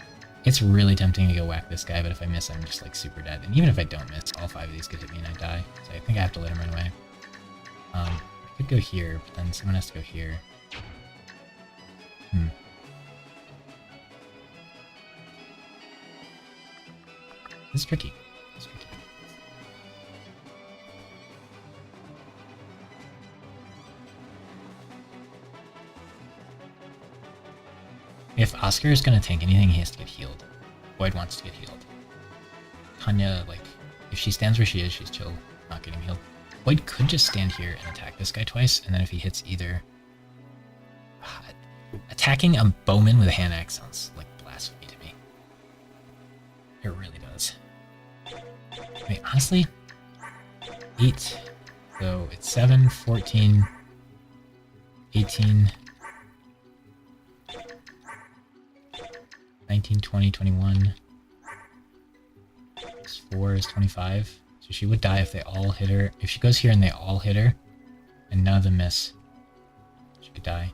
A: It's really tempting to go whack this guy, but if I miss, I'm just like super dead. And even if I don't miss, all 5 of these could hit me and I die. So I think I have to let him run away. I could go here, but then someone has to go here. This is tricky. If Oscar is going to tank anything, he has to get healed. Void wants to get healed. Tanya, like, if she stands where she is, she's chill, not getting healed. Void could just stand here and attack this guy twice, and then if he hits either... attacking a bowman with a hand axe sounds like blasphemy to me. It really does. Wait, honestly? 8. So it's 7, 14, 18... 19, 20, 21. Plus 4 is 25. So she would die if they all hit her. If she goes here and they all hit her, and none of them miss, she could die.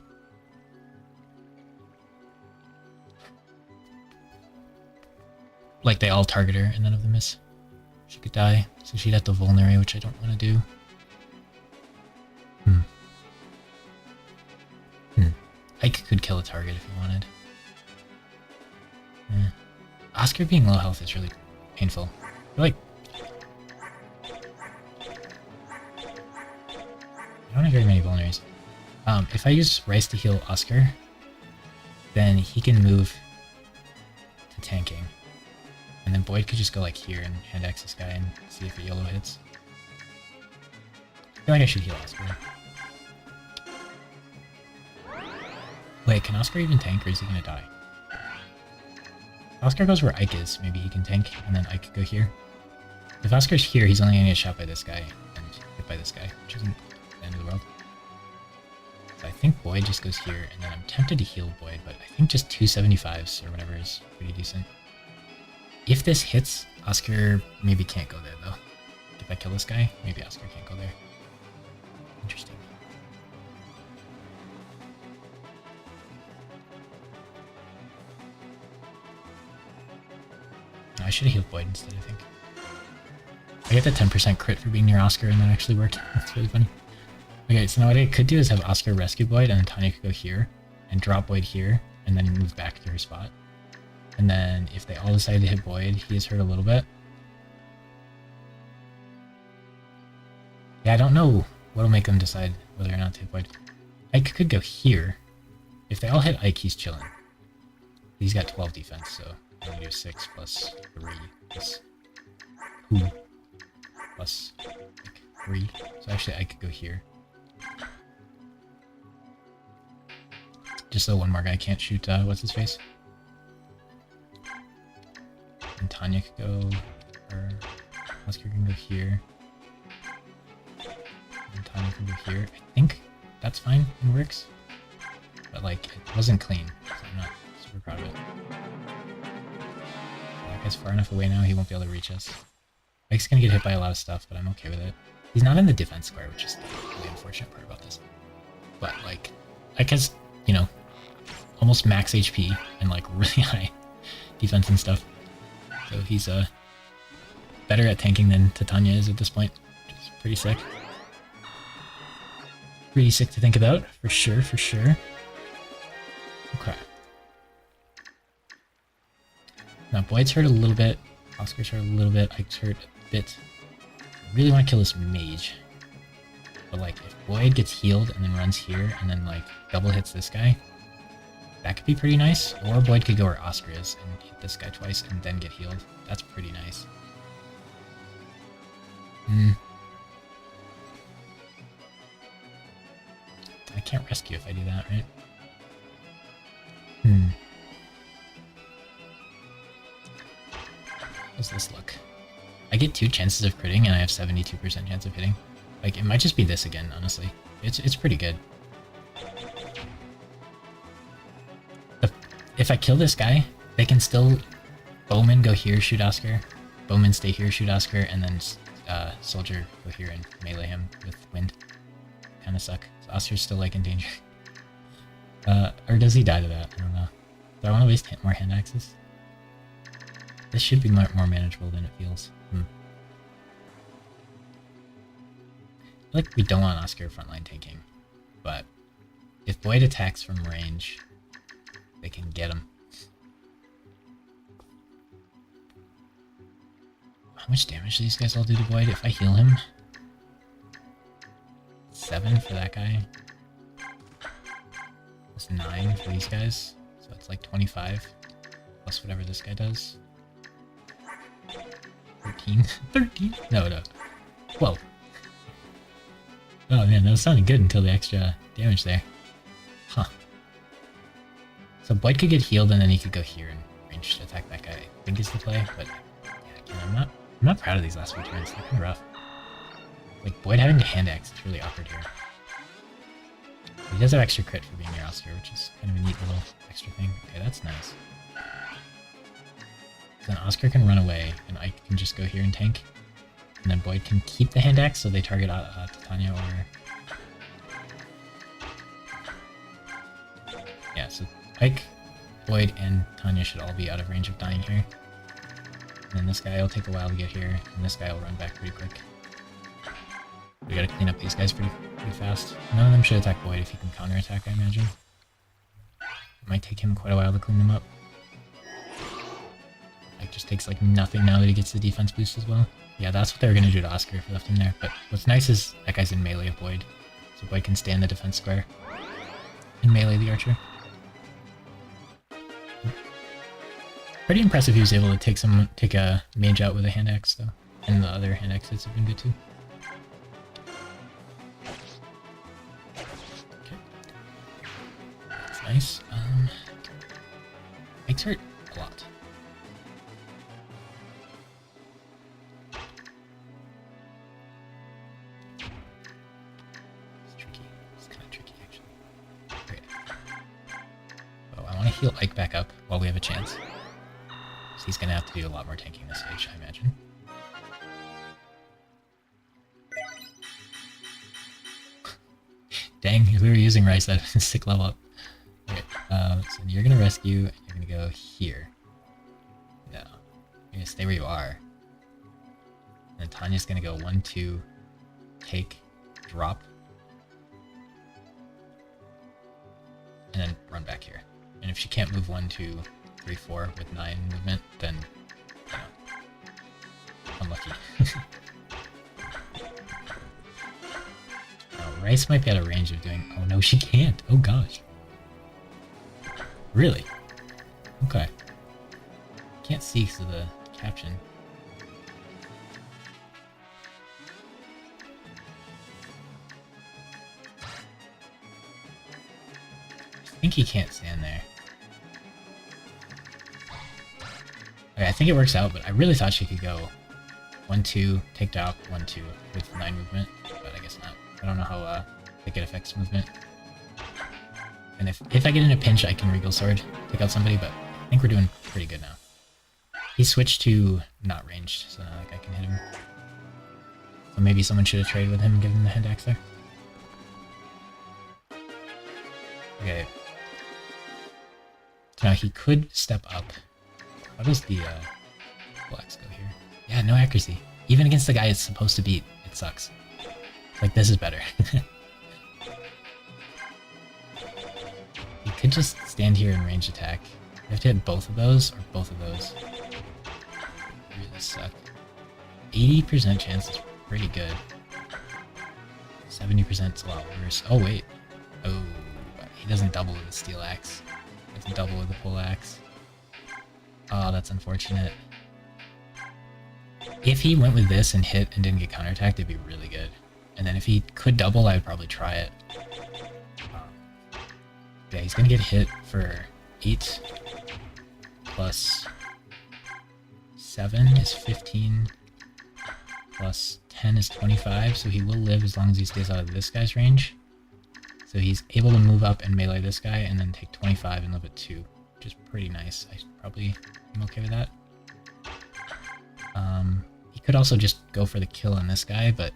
A: Like they all target her and none of them miss, she could die. So she'd have to vulnerate, which I don't want to do. Ike could kill a target if he wanted. Oscar being low health is really painful. I feel like I don't have very many vulneraries. If I use Rice to heal Oscar, then he can move to tanking. And then Void could just go like here and hand axe this guy and see if a yellow hits. I feel like I should heal Oscar. Wait, can Oscar even tank or is he gonna die? Oscar goes where Ike is, maybe he can tank, and then Ike could go here. If Oscar's here, he's only gonna get shot by this guy, and hit by this guy, which isn't the end of the world. So I think Void just goes here, and then I'm tempted to heal Void, but I think just 275s or whatever is pretty decent. If this hits, Oscar maybe can't go there, though. If I kill this guy, maybe Oscar can't go there. Interesting. I should have healed Void instead, I think. I get the 10% crit for being near Oscar, and that actually worked. That's really funny. Okay, so now what I could do is have Oscar rescue Void, and then Tanya could go here, and drop Void here, and then move back to her spot. And then if they all decide to hit Void, he is hurt a little bit. Yeah, I don't know what'll make them decide whether or not to hit Void. Ike could go here. If they all hit Ike, he's chilling. He's got 12 defense, so I'm gonna do 6 plus 3 plus 2 plus Ike. 3. So actually I could go here. Just so one more guy can't shoot, what's his face? And Tanya could go, or Oscar can go here. And Tanya can go here. I think that's fine and works. But like, it wasn't clean, so I'm not super proud of it. That guy's far enough away now, he won't be able to reach us. Mike's gonna get hit by a lot of stuff, but I'm okay with it. He's not in the defense square, which is the really unfortunate part about this. But like, Ike has, you know, almost max HP and like really high defense and stuff. So he's better at tanking than Titania is at this point, which is pretty sick. Pretty sick to think about, for sure, for sure. Okay. Now Boyd's hurt a little bit, Oscar's hurt a little bit, Ike's hurt a bit. I really want to kill this mage. But like, if Boyd gets healed and then runs here and then like double hits this guy, that could be pretty nice. Or Boyd could go where Oscar is and hit this guy twice and then get healed. That's pretty nice. I can't rescue if I do that, right? How's this look? I get 2 chances of critting and I have 72% chance of hitting. Like, it might just be this again, honestly. It's pretty good. If I kill this guy, they can still Bowman go here, shoot Oscar. Bowman stay here, shoot Oscar, and then Soldier go here and melee him with wind. Kinda suck. So Oscar's still like in danger. Or does he die to that? I don't know. Do I want to waste more hand axes? This should be more manageable than it feels. I feel like we don't want Oscar frontline tanking, but if Boyd attacks from range, they can get him. How much damage do these guys all do to Boyd if I heal him? 7 for that guy. That's 9 for these guys. So it's like 25. Plus whatever this guy does. 13? 13? No. Whoa. Oh man, that was sounding good until the extra damage there. Huh. So Boyd could get healed and then he could go here and range to attack that guy. I think is the play, but yeah, again, I'm not proud of these last few turns. They're kind of rough. Like Boyd having to hand axe is really awkward here. He does have extra crit for being near Oscar, which is kind of a neat little extra thing. Okay, that's nice. Then Oscar can run away, and Ike can just go here and tank. And then Boyd can keep the hand axe, so they target Titania or... Yeah, so Ike, Boyd, and Tanya should all be out of range of dying here. And then this guy will take a while to get here, and this guy will run back pretty quick. We gotta clean up these guys pretty fast. None of them should attack Boyd if he can counterattack, I imagine. It might take him quite a while to clean them up. Like, just takes like nothing now that he gets the defense boost as well. Yeah, that's what they were gonna do to Oscar if we left him there. But what's nice is that guy's in melee of Boyd. So Boyd can stay in the defense square and melee the archer. Pretty impressive he was able to take a mage out with a hand axe though. And the other hand axes have been good too. Okay. That's nice. Ike's hurt a lot. Heal Ike back up while we have a chance. So he's gonna have to do a lot more tanking this stage, I imagine. Dang, if we were using Rice, that'd be a sick level up. Okay, so you're gonna rescue, and you're gonna go here. No. You're gonna stay where you are. And then Tanya's gonna go 1, 2, take, drop. And then run back here. And if she can't move 1, 2, 3, 4 with 9 movement, then, you know, unlucky. Rice might be out of range of doing... Oh no, she can't! Oh gosh. Really? Okay. Can't see because of the caption. think he can't stand there. Okay, I think it works out, but I really thought she could go 1-2, take drop, 1-2 with 9 movement, but I guess not. I don't know how thick it affects movement. And if I get in a pinch, I can Regal Sword, take out somebody, but I think we're doing pretty good now. He switched to not ranged, so now like I can hit him. So maybe someone should have traded with him and given him the hand axe there. Okay. So now he could step up. How does the blacks go here? Yeah, no accuracy. Even against the guy it's supposed to beat, it sucks. Like, this is better. He could just stand here and range attack. You have to hit both of those, or both of those. Really suck. 80% chance is pretty good. 70% is a lot worse. Oh, wait. Oh, he doesn't double with the steel axe. He doesn't double with the pole axe. Oh, that's unfortunate. If he went with this and hit and didn't get counterattacked, it'd be really good. And then if he could double, I'd probably try it. Yeah, he's gonna get hit for 8 plus 7 is 15 plus 10 is 25, so he will live as long as he stays out of this guy's range. So he's able to move up and melee this guy and then take 25 and live at 2, which is pretty nice. I probably am okay with that. He could also just go for the kill on this guy, but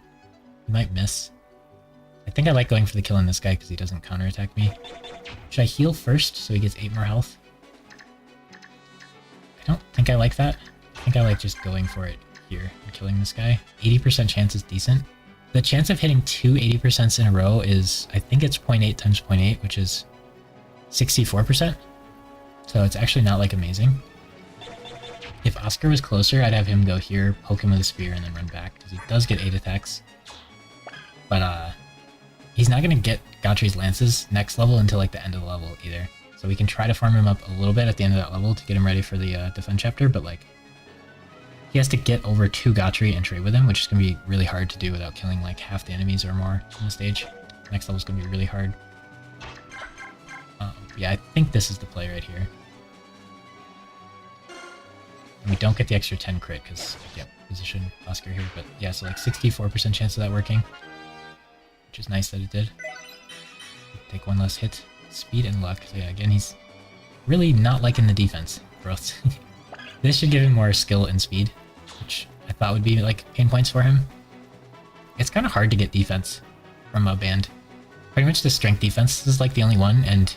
A: he might miss. I think I like going for the kill on this guy because he doesn't counterattack me. Should I heal first so he gets 8 more health? I don't think I like that. I think I like just going for it here and killing this guy. 80% chance is decent. The chance of hitting 2 80% in a row is, I think it's 0.8 times 0.8, which is 64%. So it's actually not like amazing. If Oscar was closer, I'd have him go here, poke him with a spear, and then run back, because he does get 8 attacks. But he's not going to get Gautri's lances next level until like the end of the level either. So we can try to farm him up a little bit at the end of that level to get him ready for the defend chapter, but like he has to get over 2 Gautri and trade with him, which is going to be really hard to do without killing like half the enemies or more on the stage. Next level is going to be really hard. Yeah, I think this is the play right here. And we don't get the extra 10 crit because, yeah, position Oscar here, but yeah, so like 64% chance of that working, which is nice that it did. Take 1 less hit, speed and luck. So yeah, again, he's really not liking the defense growth. This should give him more skill and speed, which I thought would be like pain points for him. It's kind of hard to get defense from a band. Pretty much the strength defense is like the only one, and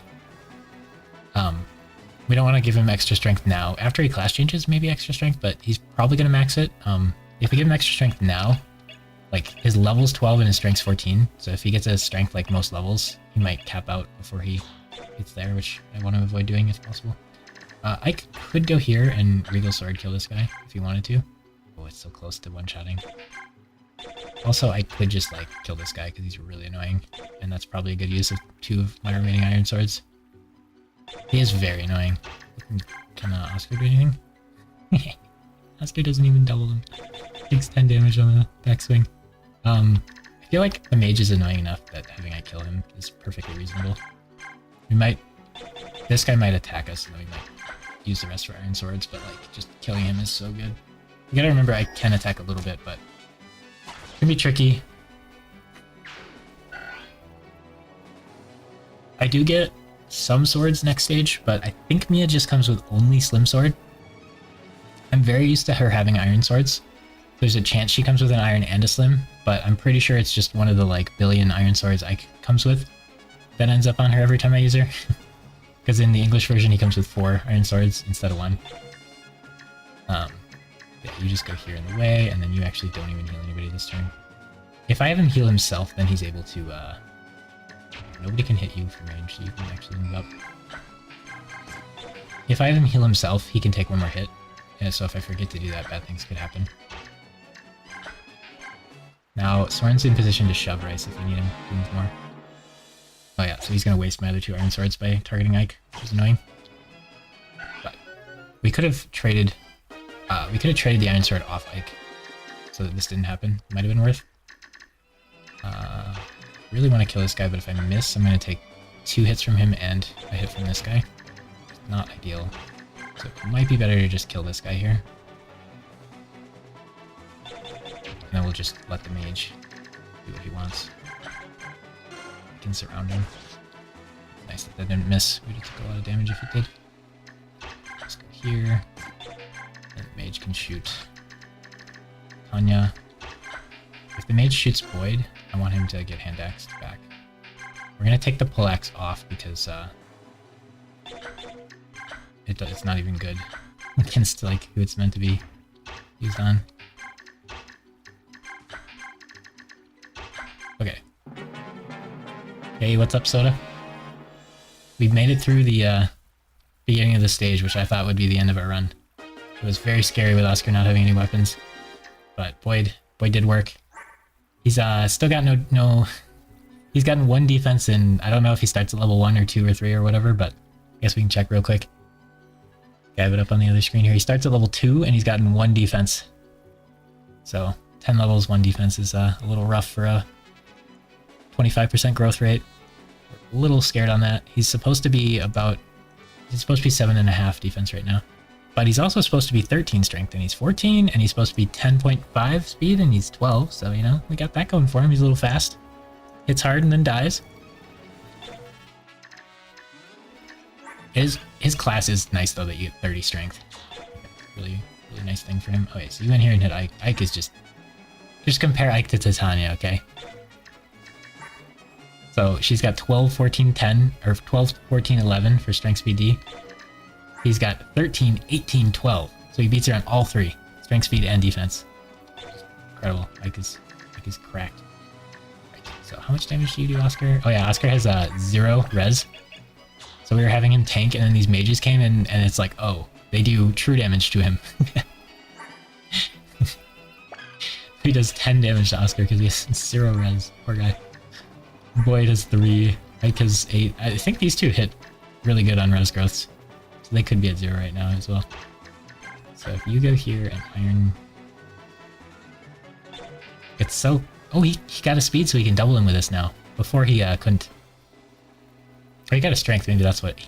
A: we don't want to give him extra strength now. After he class changes, maybe extra strength, but he's probably going to max it. If we give him extra strength now, like his level's 12 and his strength's 14, so if he gets a strength like most levels, he might cap out before he gets there, which I want to avoid doing if possible. I could go here and Regal Sword kill this guy if he wanted to. Oh, it's so close to one-shotting. Also, I could just like kill this guy because he's really annoying, and that's probably a good use of 2 of my remaining Iron Swords. He is very annoying. Can Oscar do anything? Oscar doesn't even double them. Takes 10 damage on the backswing. I feel like the mage is annoying enough that having I kill him is perfectly reasonable. We might... This guy might attack us and then we might use the rest for Iron Swords, but like just killing him is so good. You gotta remember I can attack a little bit, but it can be tricky. I do get some swords next stage, but I think Mia just comes with only Slim Sword. I'm very used to her having Iron Swords. There's a chance she comes with an Iron and a Slim, but I'm pretty sure it's just one of the like billion Iron Swords Ike comes with that ends up on her every time I use her. Because in the English version he comes with 4 Iron Swords instead of 1. Yeah, you just go here in the way, and then you actually don't even heal anybody this turn. If I have him heal himself, then he's able to, nobody can hit you from range, so you can actually move up. If I have him heal himself, he can take 1 more hit. And so if I forget to do that, bad things could happen. Now, Soren's in position to shove Rice if we need him to move more. Oh yeah, so he's going to waste my other 2 Iron Swords by targeting Ike, which is annoying. But we could have traded the Iron Sword off Ike so that this didn't happen. Might have been worth. Really want to kill this guy, but if I miss, I'm going to take 2 hits from him and a hit from this guy. Not ideal. So it might be better to just kill this guy here. And then we'll just let the mage do what he wants. We can surround him. Nice that didn't miss. We just took a lot of damage if it did. Let's go here. And the mage can shoot Tanya. If the mage shoots Boyd, I want him to get hand axed back. We're gonna take the pull axe off because it's not even good against like who it's meant to be used on. Okay. Hey, what's up, Soda? We made it through the beginning of the stage, which I thought would be the end of our run. It was very scary with Oscar not having any weapons, but Boyd did work. He's still got no. He's gotten 1 defense, and I don't know if he starts at level 1 or 2 or 3 or whatever, but I guess we can check real quick. I have it up on the other screen here. He starts at level 2, and he's gotten 1 defense. So 10 levels, 1 defense is a little rough for a 25% growth rate. We're a little scared on that. He's supposed to be 7.5 defense right now. But he's also supposed to be 13 strength, and he's 14, and he's supposed to be 10.5 speed, and he's 12. So, you know, we got that going for him. He's a little fast. Hits hard and then dies. His class is nice, though, that you get 30 strength. Really nice thing for him. Okay, so you went here and hit Ike. Ike is just compare Ike to Titania, okay? So she's got 12, 14, 10, or 12, 14, 11 for strength, speed, D. He's got 13, 18, 12. So he beats her on all 3. Strength, speed, and defense. Incredible. Ike is cracked. So how much damage do you do, Oscar? Oh yeah, Oscar has 0 res. So we were having him tank, and then these mages came in, and it's like, oh, they do true damage to him. He does 10 damage to Oscar because he has 0 res. Poor guy. Boyd has 3. Ike has 8. I think these two hit really good on res growths. So they could be at 0 right now as well. So if you go here and iron... It's so... Oh, he got a speed so he can double him with this now. Before he couldn't. Or he got a strength, maybe that's what... Did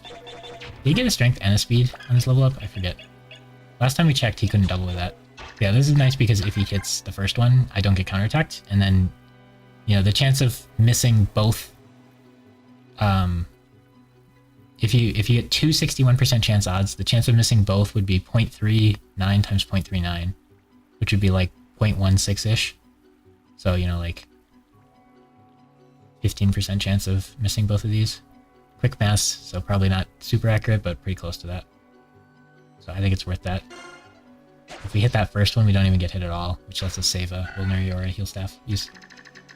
A: he get a strength and a speed on his level up? I forget. Last time we checked, he couldn't double with that. Yeah, this is nice because if he hits the first one, I don't get counterattacked. And then, you know, the chance of missing both... If you get 2 61% chance odds, the chance of missing both would be 0.39 times 0.39, which would be like 0.16-ish. So, you know, like 15% chance of missing both of these. Quick mass, so probably not super accurate, but pretty close to that. So I think it's worth that. If we hit that first one, we don't even get hit at all, which lets us save a Wilnary or a heal staff use.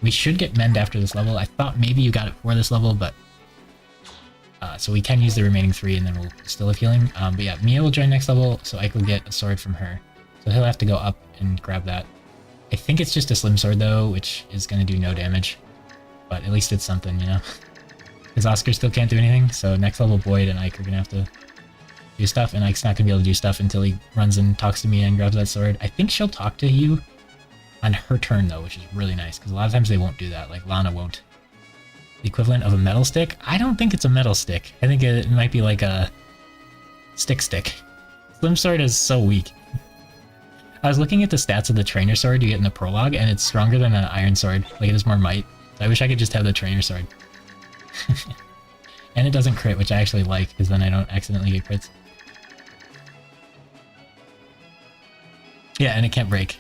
A: We should get mend after this level. I thought maybe you got it for this level, but... so we can use the remaining 3 and then we'll still have healing. But yeah, Mia will join next level, so Ike will get a sword from her. So he'll have to go up and grab that. I think it's just a slim sword though, which is going to do no damage. But at least it's something, you know? Because Oscar still can't do anything, so next level Boyd and Ike are going to have to do stuff, and Ike's not going to be able to do stuff until he runs and talks to Mia and grabs that sword. I think she'll talk to you on her turn though, which is really nice, because a lot of times they won't do that, like Lana won't. The equivalent of a metal stick? I don't think it's a metal stick. I think it might be like a stick. Slim sword is so weak. I was looking at the stats of the trainer sword you get in the prologue, and it's stronger than an iron sword. Like, it has more might. So I wish I could just have the trainer sword. And it doesn't crit, which I actually like, because then I don't accidentally get crits. Yeah, and it can't break.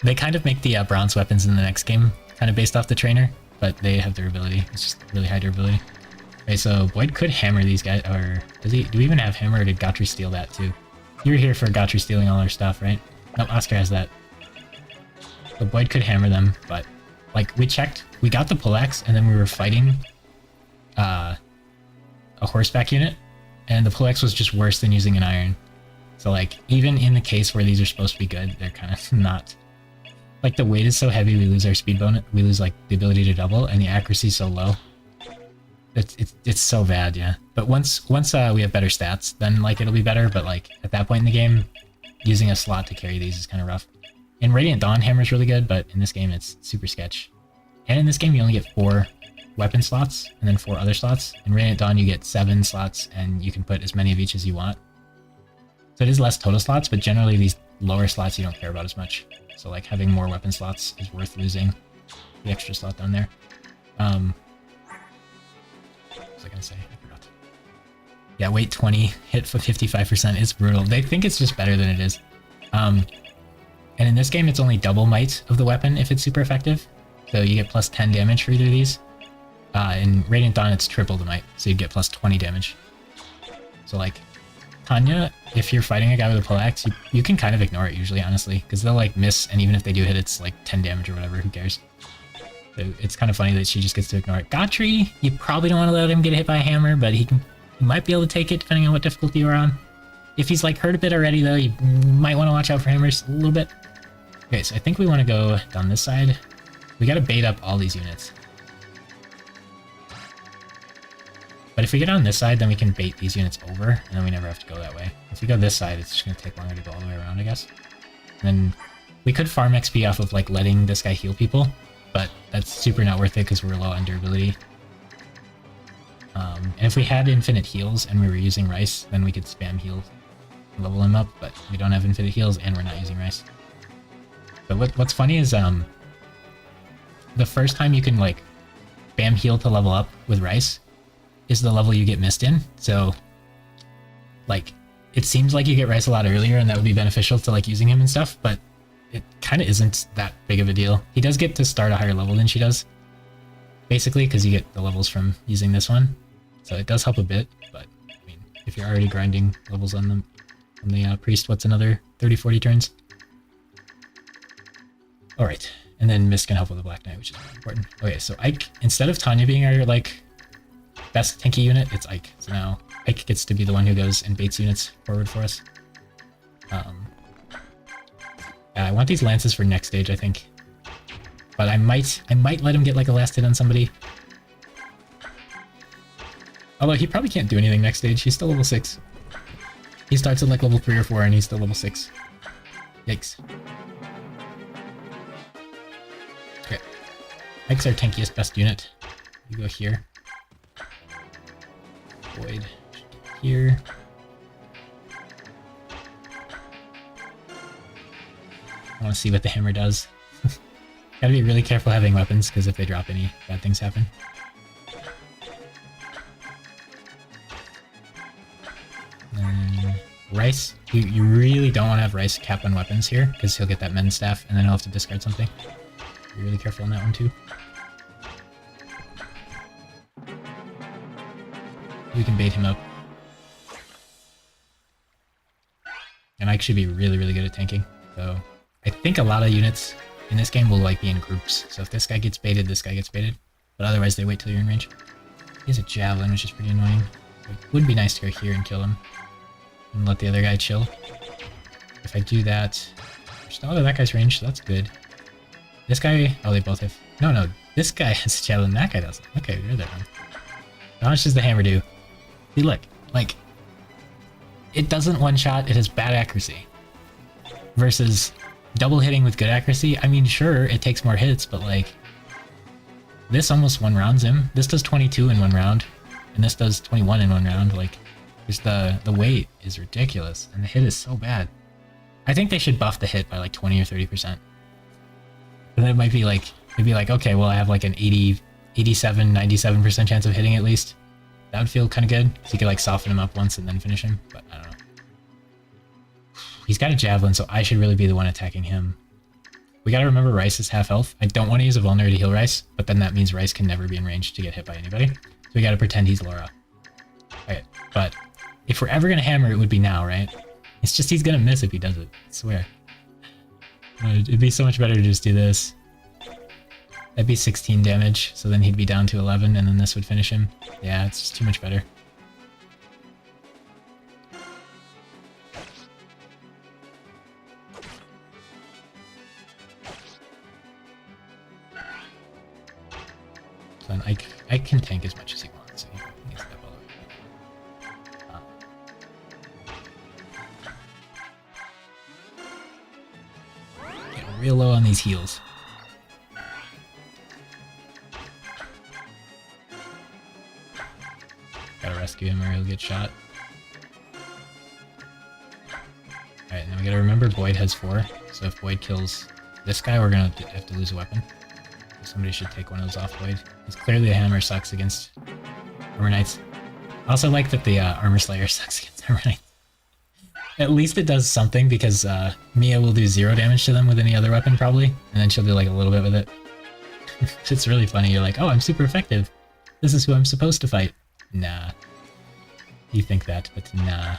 A: They kind of make the bronze weapons in the next game kind of based off the trainer, but they have durability. It's just really high durability. Okay, so Boyd could hammer these guys, or does he? Do we even have hammer, or did Gautry steal that too? You're here for Gautry stealing all our stuff, right? Nope, Oscar has that. So Boyd could hammer them, but like we checked, we got the pull axe, and then we were fighting a horseback unit, and the pull axe was just worse than using an iron. So like even in the case where these are supposed to be good, they're kind of not. Like the weight is so heavy, we lose our speed bonus. We lose like the ability to double, and the accuracy is so low. It's so bad, yeah. But once we have better stats, then like it'll be better. But like at that point in the game, using a slot to carry these is kind of rough. In Radiant Dawn, hammer's really good, but in this game it's super sketch. And in this game, you only get 4 weapon slots and then 4 other slots. In Radiant Dawn, you get 7 slots, and you can put as many of each as you want. So it is less total slots, but generally these lower slots you don't care about as much. So like having more weapon slots is worth losing the extra slot down there. What was I gonna say? I forgot. Yeah, weight 20, hit for 55% is brutal. They think it's just better than it is. And in this game, it's only double might of the weapon if it's super effective. So you get plus 10 damage for either of these. In Radiant Dawn, it's triple the might, so you'd get plus 20 damage. So like, Tanya, if you're fighting a guy with a poleaxe, you can kind of ignore it usually, honestly, because they'll like miss, and even if they do hit, it's like 10 damage or whatever, who cares? So it's kind of funny that she just gets to ignore it. Gotri, you probably don't want to let him get hit by a hammer, but he might be able to take it depending on what difficulty you're on. If he's like hurt a bit already though, you might want to watch out for hammers a little bit. Okay, so I think we want to go down this side. We got to bait up all these units. But if we get on this side, then we can bait these units over, and then we never have to go that way. If we go this side, it's just going to take longer to go all the way around, I guess. And then we could farm XP off of like letting this guy heal people, but that's super not worth it because we're low on durability. And if we had infinite heals and we were using rice, then we could spam heal and level him up, but we don't have infinite heals and we're not using rice. But what's funny is the first time you can like spam heal to level up with rice is the level you get missed in. So like it seems like you get rice a lot earlier and that would be beneficial to like using him and stuff, but it kind of isn't that big of a deal. He does get to start a higher level than she does, basically, because you get the levels from using this one. So it does help a bit, but I mean, if you're already grinding levels on the priest, what's another 30-40 turns? All right, and then Mist can help with the Black Knight, which is really important. Okay, so Ike, instead of Tanya being our like best tanky unit, it's Ike. So now Ike gets to be the one who goes and baits units forward for us. I want these lances for next stage, I think. But I might let him get like a last hit on somebody. Although he probably can't do anything next stage. He's still level 6. He starts at like level 3 or 4 and he's still level 6. Yikes. Okay. Ike's our tankiest best unit. You go here. Void here. I want to see what the hammer does. Gotta be really careful having weapons, because if they drop any, bad things happen. And Rice. You really don't want to have Rice cap on weapons here, because he'll get that Men's Staff, and then he'll have to discard something. Be really careful on that one, too. We can bait him up. And Ike should be really, really good at tanking, so I think a lot of units in this game will like be in groups. So if this guy gets baited, this guy gets baited. But otherwise they wait till you're in range. He has a javelin, which is pretty annoying. It would be nice to go here and kill him. And let the other guy chill. If I do that... We're still out of that guy's range, so that's good. This guy... Oh, they both have... No. This guy has a javelin, that guy doesn't. Okay, you're there then. How much does the hammer do? See, look. Like... It doesn't one-shot, it has bad accuracy. Versus... double hitting with good accuracy, I mean, sure, it takes more hits, but like... This almost one rounds him. This does 22 in one round, and this does 21 in one round. Like, just the weight is ridiculous, and the hit is so bad. I think they should buff the hit by like 20 or 30%. And it might be like, it'd be like, okay, well, I have like an 80, 87, 97% chance of hitting at least. That would feel kind of good, so you could like soften him up once and then finish him, but I don't know. He's got a javelin, so I should really be the one attacking him. We gotta remember Rice is half health. I don't want to use a vulner to heal Rice, but then that means Rice can never be in range to get hit by anybody. So we gotta pretend he's Laura. Okay, but if we're ever gonna hammer, it would be now, right? It's just he's gonna miss if he does it, I swear. It'd be so much better to just do this. That'd be 16 damage, so then he'd be down to 11, and then this would finish him. Yeah, it's just too much better. So I can tank as much as he wants, so he can step all the way. Getting real low on these heals. rescue him or he'll get shot. Alright, now we gotta remember Boyd has 4, so if Boyd kills this guy, we're gonna have to lose a weapon. So somebody should take one of those off Boyd. Because clearly a hammer sucks against Armor Knights. I also like that the Armor Slayer sucks against Armor Knights. At least it does something, because Mia will do 0 damage to them with any other weapon, probably. And then she'll do like a little bit with it. It's really funny, you're like, oh, I'm super effective. This is who I'm supposed to fight. Nah. You think that, but nah.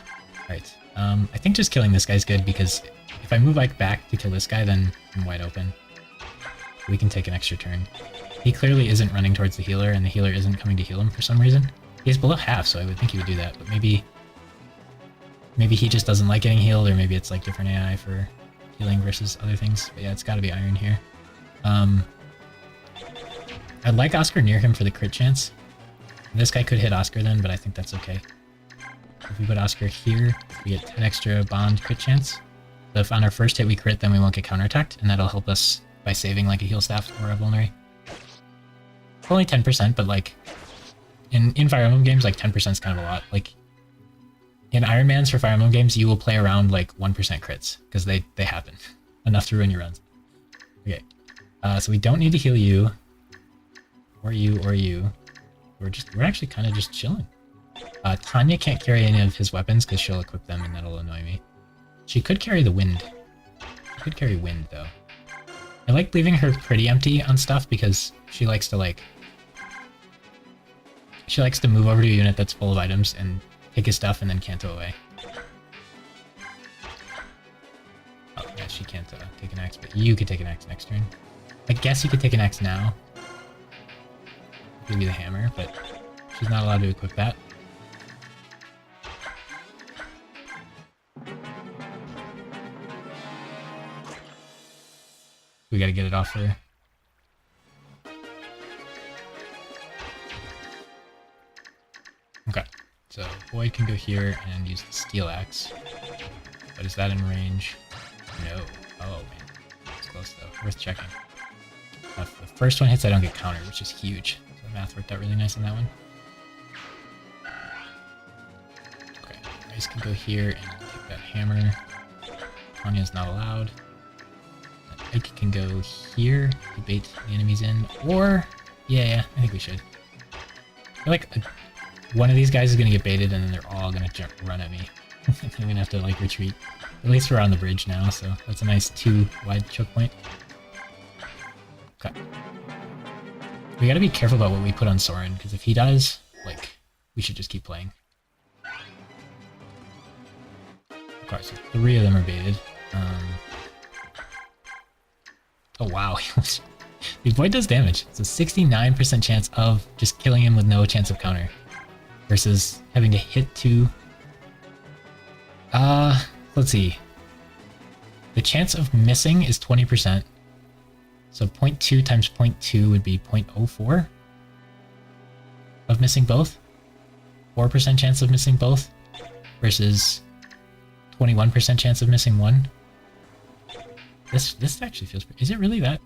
A: Right. I think just killing this guy's good, because if I move like back to kill this guy, then I'm wide open. We can take an extra turn. He clearly isn't running towards the healer, and the healer isn't coming to heal him for some reason. He's below half, so I would think he would do that, but maybe he just doesn't like getting healed, or maybe it's like different AI for healing versus other things. But yeah, it's gotta be Iron here. I'd like Oscar near him for the crit chance. This guy could hit Oscar then, but I think that's okay. If we put Oscar here, we get 10 extra bond crit chance. So if on our first hit we crit, then we won't get counterattacked, and that'll help us by saving like a heal staff or a vulnerary. It's only 10%, but like in Fire Emblem games, like 10% is kind of a lot. Like in Ironmans for Fire Emblem games, you will play around like 1% crits because they happen enough to ruin your runs. Okay, so we don't need to heal you, or you, or you. We're actually kind of just chilling. Tanya can't carry any of his weapons because she'll equip them and that'll annoy me. She could carry the wind. She could carry wind though. I like leaving her pretty empty on stuff because she likes to move over to a unit that's full of items and take his stuff and then canto away. Oh yeah, she can't take an axe, but you could take an axe next turn. I guess you could take an axe now. Give you the hammer, but she's not allowed to equip that. We gotta get it off her. Okay, so Boyd can go here and use the steel axe. But is that in range? No. Oh man, it's close though. Worth checking. If the first one hits, I don't get countered, which is huge. So the math worked out really nice on that one. Okay, Ice can go here and take that hammer. Tanya's not allowed. Ike can go here to bait the enemies in, or yeah, I think we should. I feel like one of these guys is gonna get baited, and then they're all gonna run at me. I'm gonna have to like retreat. At least we're on the bridge now, so that's a nice 2-wide choke point. Okay. We gotta be careful about what we put on Soren, because if he dies, like, we should just keep playing. Okay, so 3 of them are baited. Oh wow, dude, Void does damage. It's a 69% chance of just killing him with no chance of counter. Versus having to hit 2. Let's see. The chance of missing is 20%. So 0.2 times 0.2 would be 0.04 of missing both. 4% chance of missing both versus 21% chance of missing 1. This actually feels... Is it really that?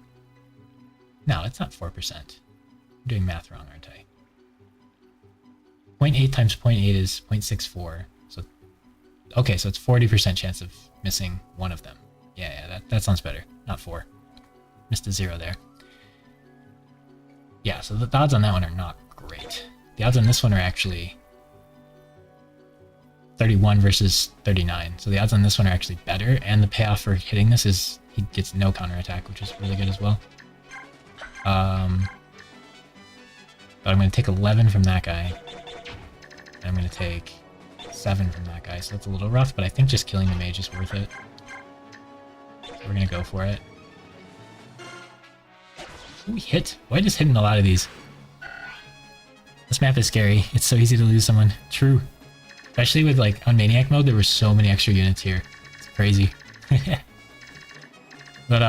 A: No, it's not 4%. I'm doing math wrong, aren't I? 0.8 times 0.8 is 0.64. So, okay, so it's 40% chance of missing 1 of them. Yeah, that sounds better. Not 4. Missed a 0 there. Yeah, so the odds on that one are not great. The odds on this one are actually 31 versus 39. So the odds on this one are actually better, and the payoff for hitting this is he gets no counterattack, which is really good as well. But I'm going to take 11 from that guy. And I'm going to take 7 from that guy, so that's a little rough, but I think just killing the mage is worth it. So we're going to go for it. Ooh, we hit. Why just hitting a lot of these? This map is scary. It's so easy to lose someone. True. Especially with, like, on Maniac mode, there were so many extra units here. It's crazy. But,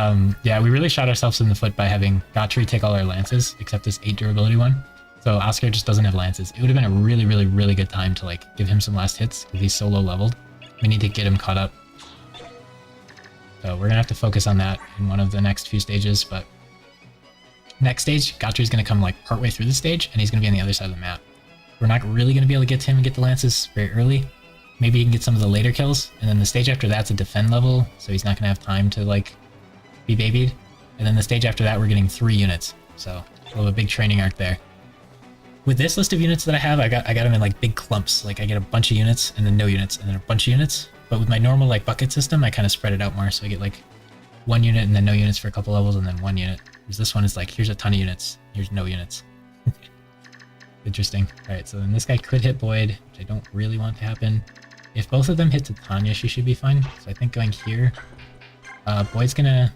A: yeah, we really shot ourselves in the foot by having Gotri take all our lances, except this 8 durability one. So Oscar just doesn't have lances. It would have been a really, really, really good time to, like, give him some last hits, because he's so low leveled. We need to get him caught up. So we're gonna have to focus on that in one of the next few stages, but next stage, Gotri's gonna come, like, partway through the stage, and he's gonna be on the other side of the map. We're not really going to be able to get to him and get the lances very early. Maybe he can get some of the later kills, and then the stage after that's a defend level, so he's not going to have time to like be babied. And then the stage after that, we're getting 3 units, so we'll have a big training arc there. With this list of units that I have, I got them in like big clumps. Like I get a bunch of units and then no units and then a bunch of units. But with my normal like bucket system, I kind of spread it out more. So I get like 1 unit and then no units for a couple levels and then 1 unit. Whereas this one is like, here's a ton of units, here's no units. Interesting. All right, so then this guy could hit Boyd, which I don't really want to happen. If both of them hit Titania, she should be fine. So I think going here, Boyd's gonna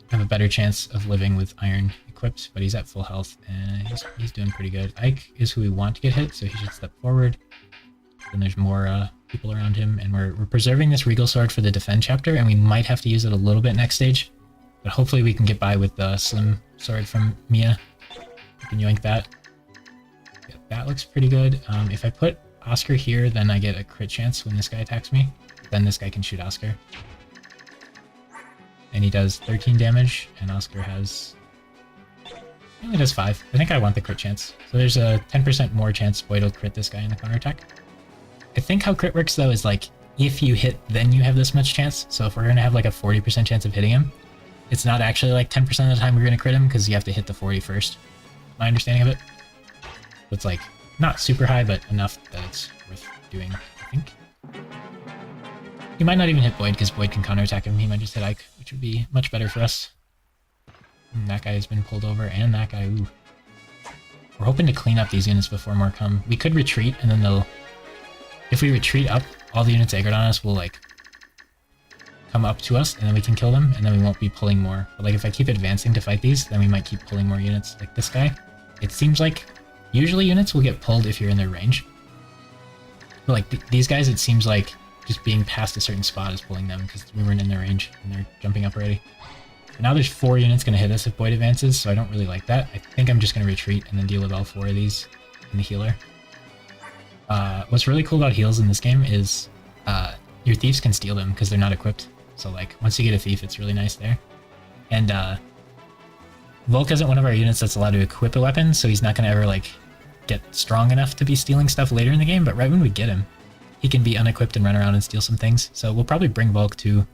A: have a better chance of living with iron equipped, but he's at full health and he's doing pretty good. Ike is who we want to get hit, so he should step forward. Then there's more people around him, and we're preserving this Regal Sword for the defend chapter, and we might have to use it a little bit next stage, but hopefully we can get by with the Slim Sword from Mia. We can yoink that. Yeah, that looks pretty good. If I put Oscar here, then I get a crit chance when this guy attacks me. Then this guy can shoot Oscar. And he does 13 damage, and Oscar has... he only does 5. I think I want the crit chance. So there's a 10% more chance Boyd will crit this guy in the counterattack. I think how crit works though is like, if you hit, then you have this much chance. So if we're going to have like a 40% chance of hitting him, it's not actually like 10% of the time we're going to crit him, because you have to hit the 40 first. My understanding of it. So it's like, not super high, but enough that it's worth doing, I think. He might not even hit Boyd, because Boyd can counterattack him. He might just hit Ike, which would be much better for us. And that guy has been pulled over, and that guy, ooh. We're hoping to clean up these units before more come. We could retreat, and then they'll... if we retreat up, all the units aggroed on us will, like, come up to us, and then we can kill them, and then we won't be pulling more. But, like, if I keep advancing to fight these, then we might keep pulling more units. Like this guy, it seems like usually units will get pulled if you're in their range. But, like, these guys, it seems like just being past a certain spot is pulling them, because we weren't in their range, and they're jumping up already. Now there's 4 units going to hit us if Boyd advances, so I don't really like that. I think I'm just going to retreat and then deal with all 4 of these in the healer. What's really cool about heals in this game is your thieves can steal them because they're not equipped. So like once you get a thief, it's really nice there. And Volk isn't one of our units that's allowed to equip a weapon, so he's not going to ever like get strong enough to be stealing stuff later in the game, but right when we get him, he can be unequipped and run around and steal some things. So we'll probably bring Volk to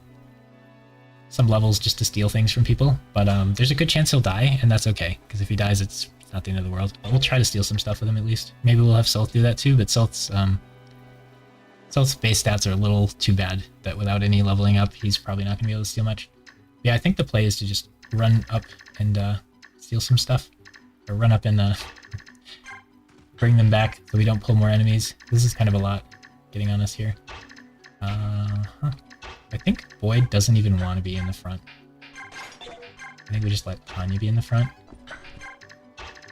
A: some levels just to steal things from people, but there's a good chance he'll die, and that's okay, because if he dies, it's not the end of the world. But we'll try to steal some stuff with him at least. Maybe we'll have Sulth do that too, but Sulth's base stats are a little too bad that without any leveling up, he's probably not going to be able to steal much. Yeah, I think the play is to just run up and steal some stuff, or run up and bring them back so we don't pull more enemies. This is kind of a lot getting on us here. I think Boyd doesn't even want to be in the front. I think we just let Tanya be in the front.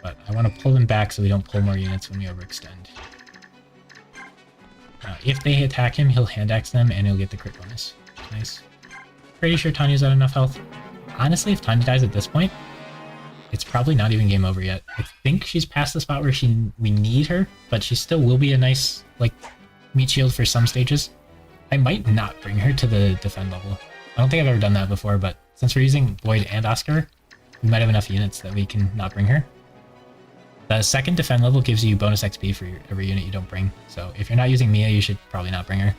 A: But I want to pull them back so we don't pull more units when we overextend. If they attack him, he'll hand axe them and he'll get the crit bonus. Nice. Pretty sure Tanya's at enough health. Honestly, if Tanya dies at this point, it's probably not even game over yet. I think she's past the spot where we need her, but she still will be a nice like meat shield for some stages. I might not bring her to the defend level. I don't think I've ever done that before, but since we're using Boyd and Oscar, we might have enough units that we can not bring her. The second defend level gives you bonus XP for every unit you don't bring, so if you're not using Mia, you should probably not bring her.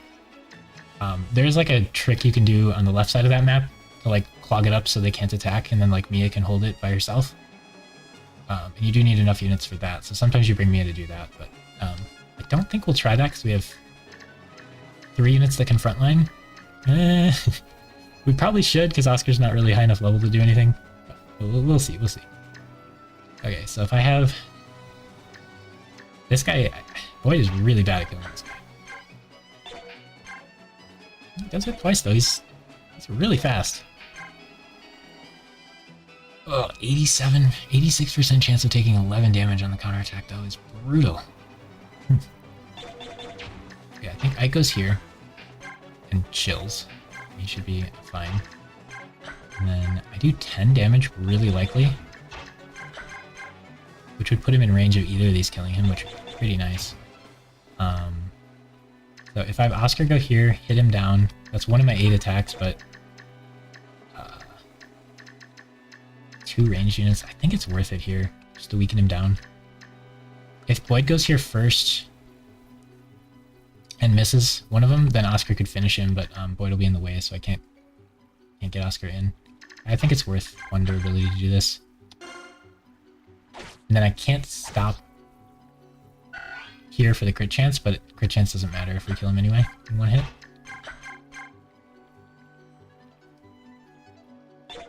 A: There's like a trick you can do on the left side of that map to like clog it up so they can't attack, and then like Mia can hold it by herself. And you do need enough units for that, so sometimes you bring Mia to do that, but I don't think we'll try that because we have 3 units that can frontline. We probably should because Oscar's not really high enough level to do anything. But we'll see, we'll see. Okay, so if I have... this guy... Boyd is really bad at killing this guy. He does it twice though, he's really fast. Oh, 86% chance of taking 11 damage on the counterattack though is brutal. Yeah, I think Ike goes here and chills. He should be fine. And then I do 10 damage, really likely. Which would put him in range of either of these killing him, which would be pretty nice. So if I have Oscar go here, hit him down, that's one of my 8 attacks, but 2 ranged units, I think it's worth it here, just to weaken him down. If Boyd goes here first and misses one of them, then Oscar could finish him, but Boyd will be in the way, so I can't get Oscar in. I think it's worth one durability to do this. And then I can't stop here for the crit chance, but crit chance doesn't matter if we kill him anyway in one hit.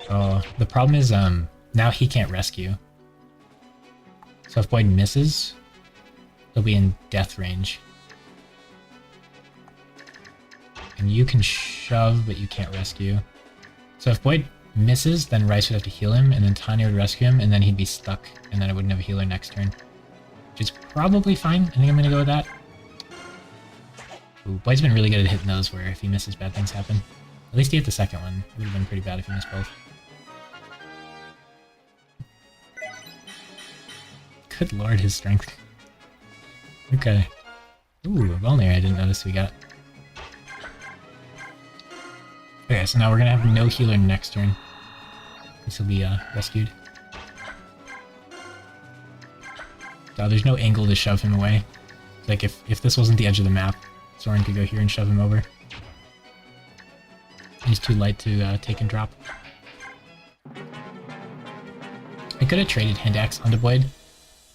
A: Oh, the problem is now he can't rescue. So if Boyd misses, he'll be in death range. And you can shove, but you can't rescue. So if Boyd misses, then Rice would have to heal him, and then Tanya would rescue him, and then he'd be stuck, and then I wouldn't have a healer next turn. Which is probably fine. I think I'm gonna go with that. Ooh, Boyd's been really good at hitting those, where if he misses, bad things happen. At least he hit the second one. It would have been pretty bad if he missed both. Good lord, his strength. Okay. Ooh, a Volnir I didn't notice we got. Okay, so now we're gonna have no healer next turn. This will be rescued. There's no angle to shove him away. Like if this wasn't the edge of the map, Soren could go here and shove him over. He's too light to take and drop. I could have traded Hand Axe onto Boyd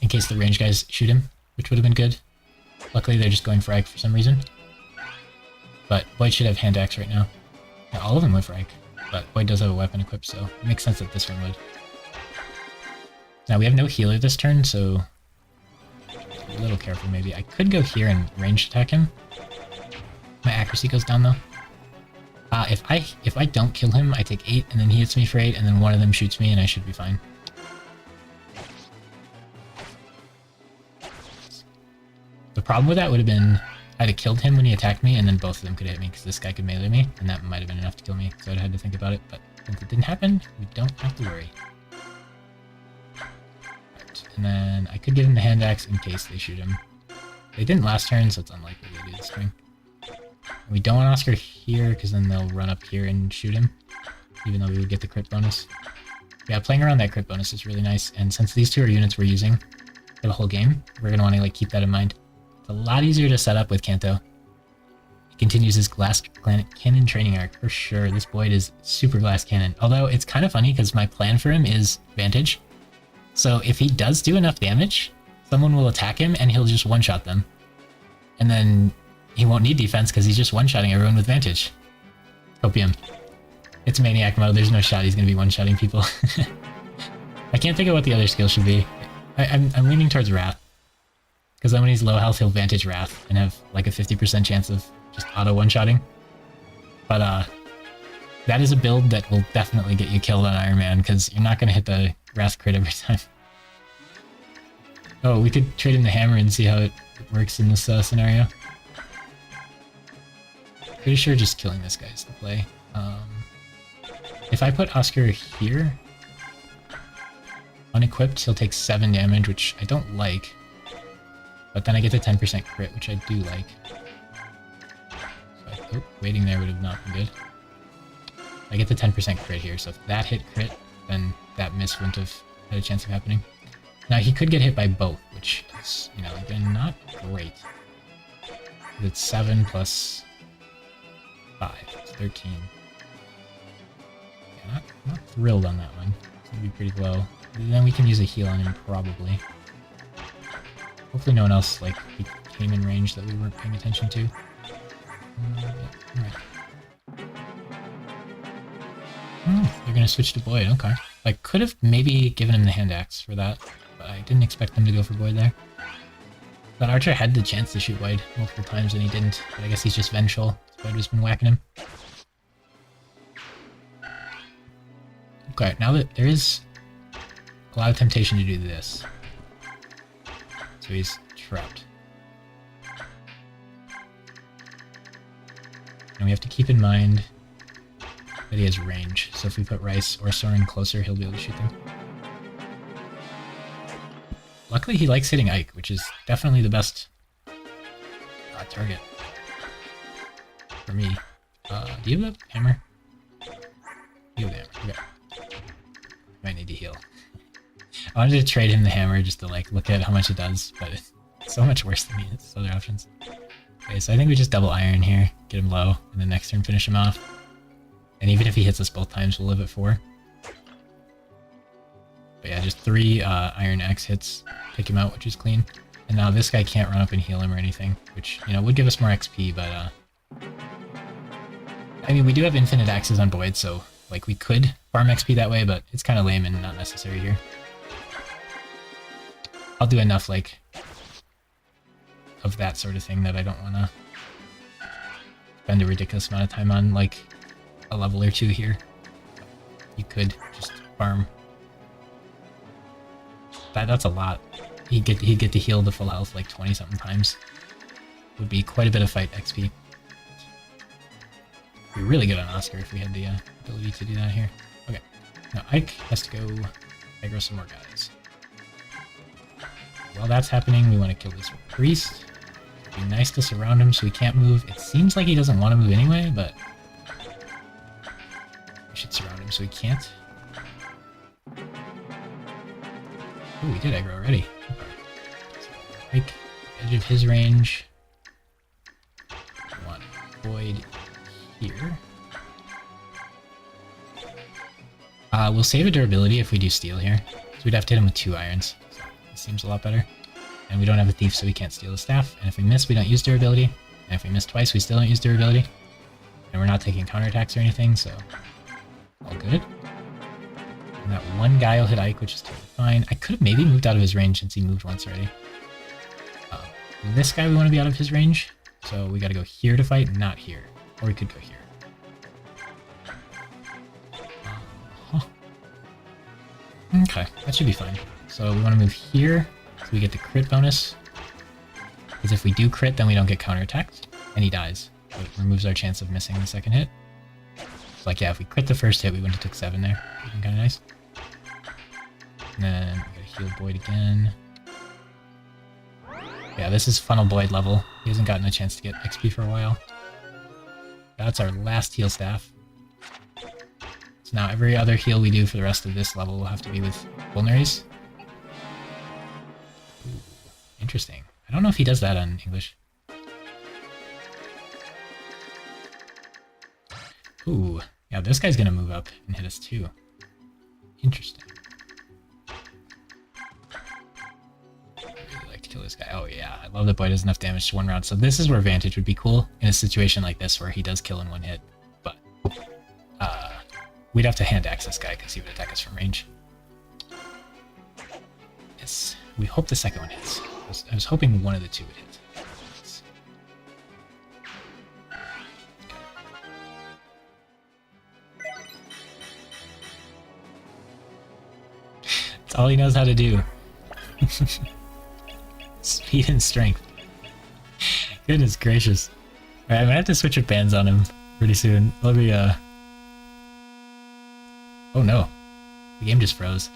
A: in case the range guys shoot him, which would have been good. Luckily they're just going for Ike for some reason. But Boyd should have Hand Axe right now. Yeah, all of them went for Ike, but Boyd does have a weapon equipped, so it makes sense that this one would. Now we have no healer this turn, so a little careful maybe. I could go here and range attack him. My accuracy goes down though. If I don't kill him, I take 8, and then he hits me for 8, and then one of them shoots me, and I should be fine. The problem with that would have been I'd have killed him when he attacked me, and then both of them could hit me, because this guy could melee me, and that might have been enough to kill me, so I'd had to think about it, but since it didn't happen, we don't have to worry. Right, and then I could give him the Hand Axe in case they shoot him. They didn't last turn, so it's unlikely they do this turn. We don't want Oscar here, because then they'll run up here and shoot him, even though we would get the crit bonus. Yeah, playing around that crit bonus is really nice, and since these two are units we're using for the whole game, we're going to want to keep that in mind. It's a lot easier to set up with Kanto. He continues his glass cannon training arc, for sure. This Boyd is super glass cannon. Although, it's kind of funny, because my plan for him is Vantage. So if he does do enough damage, someone will attack him, and he'll just one-shot them. And then he won't need defense because he's just one-shotting everyone with Vantage. Copium. It's Maniac mode, there's no shot he's going to be one-shotting people. I can't think of what the other skill should be. I'm leaning towards Wrath. Because then when he's low health, he'll Vantage Wrath and have like a 50% chance of just auto one-shotting. But that is a build that will definitely get you killed on Ironman because you're not going to hit the Wrath crit every time. Oh, we could trade him the hammer and see how it works in this scenario. Pretty sure just killing this guy is the play. If I put Oscar here, unequipped, he'll take 7 damage, which I don't like. But then I get the 10% crit, which I do like. So waiting there would have not been good. I get the 10% crit here, so if that hit crit, then that miss wouldn't have had a chance of happening. Now he could get hit by both, which is, you know, again, not great. It's 7 plus 5, it's 13. Yeah, not thrilled on that one. It's gonna be pretty low. Then we can use a heal on him, probably. Hopefully no one else, like, came in range that we weren't paying attention to. Yeah, alright. They're gonna switch to Boyd, okay. I could have maybe given him the Hand Axe for that, but I didn't expect them to go for Boyd there. That Archer had the chance to shoot Boyd multiple times and he didn't, but I guess he's just vengeful. Boyd has been whacking him. Okay, now that there is a lot of temptation to do this. So he's trapped. And we have to keep in mind that he has range. So if we put Rice or Soren closer, he'll be able to shoot them. Luckily he likes hitting Ike, which is definitely the best target for me. Do you have the hammer? You have the hammer, okay. Might need to heal. I wanted to trade him the hammer just to like look at how much it does, but so much worse than his other options. Okay, so I think we just double iron here, get him low, and then next turn finish him off. And even if he hits us both times, we'll live at 4. But yeah, just 3 iron axe hits, take him out, which is clean. And now this guy can't run up and heal him or anything, which, you know, would give us more XP, but I mean, we do have infinite axes on Boyd, so like we could farm XP that way, but it's kind of lame and not necessary here. I'll do enough, like, of that sort of thing that I don't want to spend a ridiculous amount of time on, like, a level or 2 here. You could just farm. That's a lot. He'd get to heal the full health like 20-something times. Would be quite a bit of fight XP. Be really good on Oscar if we had the ability to do that here. Okay, now Ike has to go aggro some more guys. While that's happening, we want to kill this priest. It'd be nice to surround him so he can't move. It seems like he doesn't want to move anyway, but we should surround him so he can't. Oh, we did aggro already. Okay. So, Ike, edge of his range. We want Void here. We'll save a durability if we do steal here. So we'd have to hit him with 2 irons. So it seems a lot better. And we don't have a thief, so we can't steal the staff. And if we miss, we don't use durability. And if we miss twice, we still don't use durability. And we're not taking counterattacks or anything, so all good. And that one guy will hit Ike, which is totally fine. I could have maybe moved out of his range since he moved once already. This guy we want to be out of his range, so we got to go here to fight, not here. Or we could go here. Okay, that should be fine. So we want to move here, so we get the crit bonus. Because if we do crit, then we don't get counterattacked, and he dies. So it removes our chance of missing the second hit. So like, yeah, if we crit the first hit, we wouldn't have took 7 there. Kind of nice. And then we gotta heal Boyd again. Yeah, this is Funnel Boyd level. He hasn't gotten a chance to get XP for a while. That's our last heal staff. So now every other heal we do for the rest of this level will have to be with vulneraries. Ooh, interesting. I don't know if he does that on English. Ooh, yeah, this guy's gonna move up and hit us too. Interesting. Kill this guy. Oh yeah, I love that Boyd does enough damage to 1 round. So this is where Vantage would be cool in a situation like this where he does kill in 1 hit. But we'd have to hand axe this guy because he would attack us from range. Yes, we hope the second one hits. I was hoping one of the 2 would hit. That's all he knows how to do. Speed and strength. Goodness gracious. Alright, I'm gonna have to switch up bands on him pretty soon. Let me, oh no. The game just froze.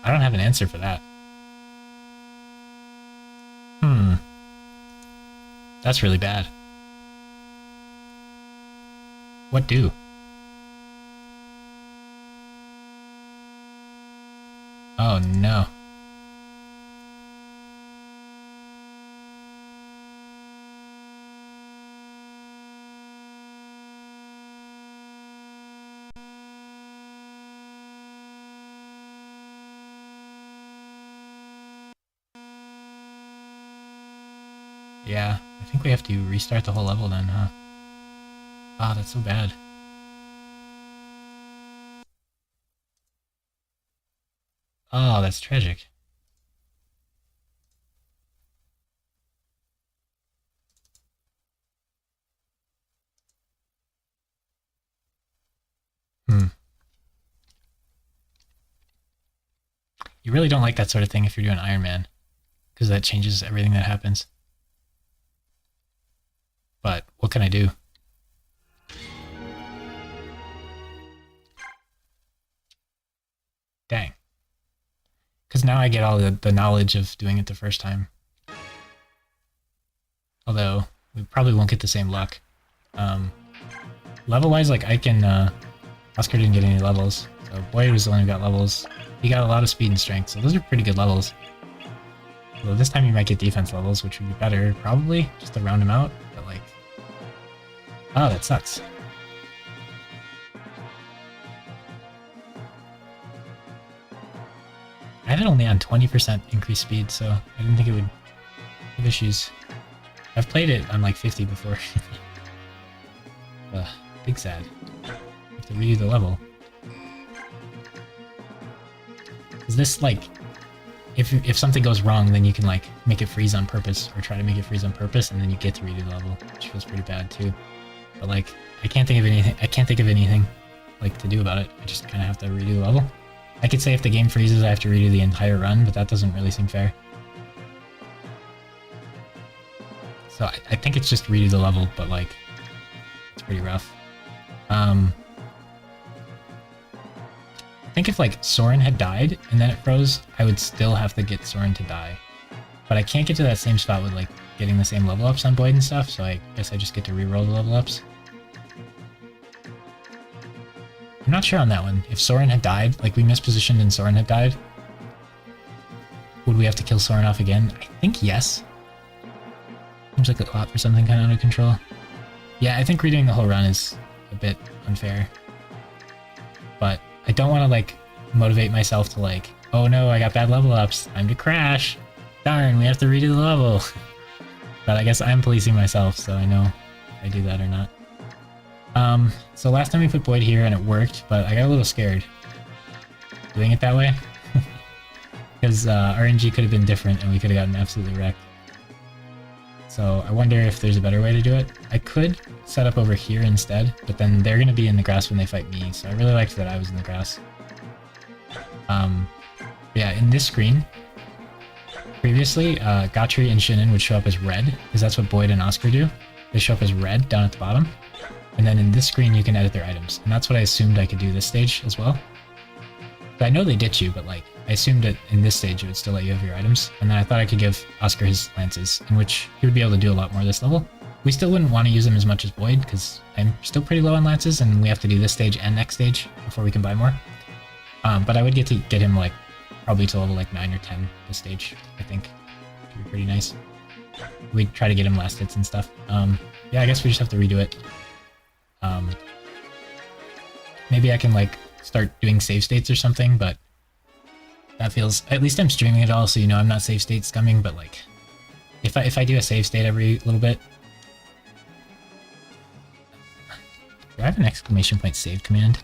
A: I don't have an answer for that. That's really bad. What do? Oh no. Yeah, I think we have to restart the whole level then, huh? Ah, that's so bad. Oh, that's tragic. You really don't like that sort of thing if you're doing Ironman, because that changes everything that happens. But what can I do? Dang. Because now I get all the knowledge of doing it the first time. Although, we probably won't get the same luck. Level-wise, like, I can... Oscar didn't get any levels, so Boyd was the one who got levels. He got a lot of speed and strength, so those are pretty good levels. Well, this time you might get defense levels, which would be better, probably, just to round him out, but like... Oh, that sucks. I have it only on 20% increased speed, so I didn't think it would have issues. I've played it on like 50 before. Big sad. You have to redo the level. Is this like... If something goes wrong, then you can like make it freeze on purpose, or try to make it freeze on purpose, and then you get to redo the level, which feels pretty bad too. But like, I can't think of anything like to do about it. I just kind of have to redo the level. I could say if the game freezes, I have to redo the entire run, but that doesn't really seem fair. So I think it's just redo the level, but like, it's pretty rough. I think if like Soren had died and then it froze, I would still have to get Soren to die. But I can't get to that same spot with like getting the same level ups on Boyd and stuff, so I guess I just get to reroll the level ups. I'm not sure on that one. If Soren had died, like we mispositioned and Soren had died, would we have to kill Soren off again? I think yes. Seems like a lot for something kind of out of control. Yeah, I think redoing the whole run is a bit unfair. But I don't want to like motivate myself to like, oh no, I got bad level ups, time to crash. Darn, we have to redo the level. But I guess I'm policing myself, so I know if I do that or not. So last time we put Boyd here and it worked, but I got a little scared doing it that way. Because RNG could have been different and we could have gotten absolutely wrecked. So I wonder if there's a better way to do it. I could set up over here instead, but then they're going to be in the grass when they fight me, so I really liked that I was in the grass. Yeah, in this screen, previously, Gotri and Shinin would show up as red, because that's what Boyd and Oscar do. They show up as red down at the bottom. And then in this screen, you can edit their items. And that's what I assumed I could do this stage as well. But I know they ditch you, but like, I assumed that in this stage it would still let you have your items. And then I thought I could give Oscar his lances, in which he would be able to do a lot more this level. We still wouldn't want to use them as much as Boyd, because I'm still pretty low on lances, and we have to do this stage and next stage before we can buy more. But I would get to get him like, probably to level like 9 or 10 this stage, I think. Would be pretty nice. We'd try to get him last hits and stuff. Yeah, I guess we just have to redo it. Maybe I can like start doing save states or something, but that feels, at least I'm streaming it all, so you know I'm not save state scumming, but like if I do a save state every little bit. Do I have an exclamation point save command?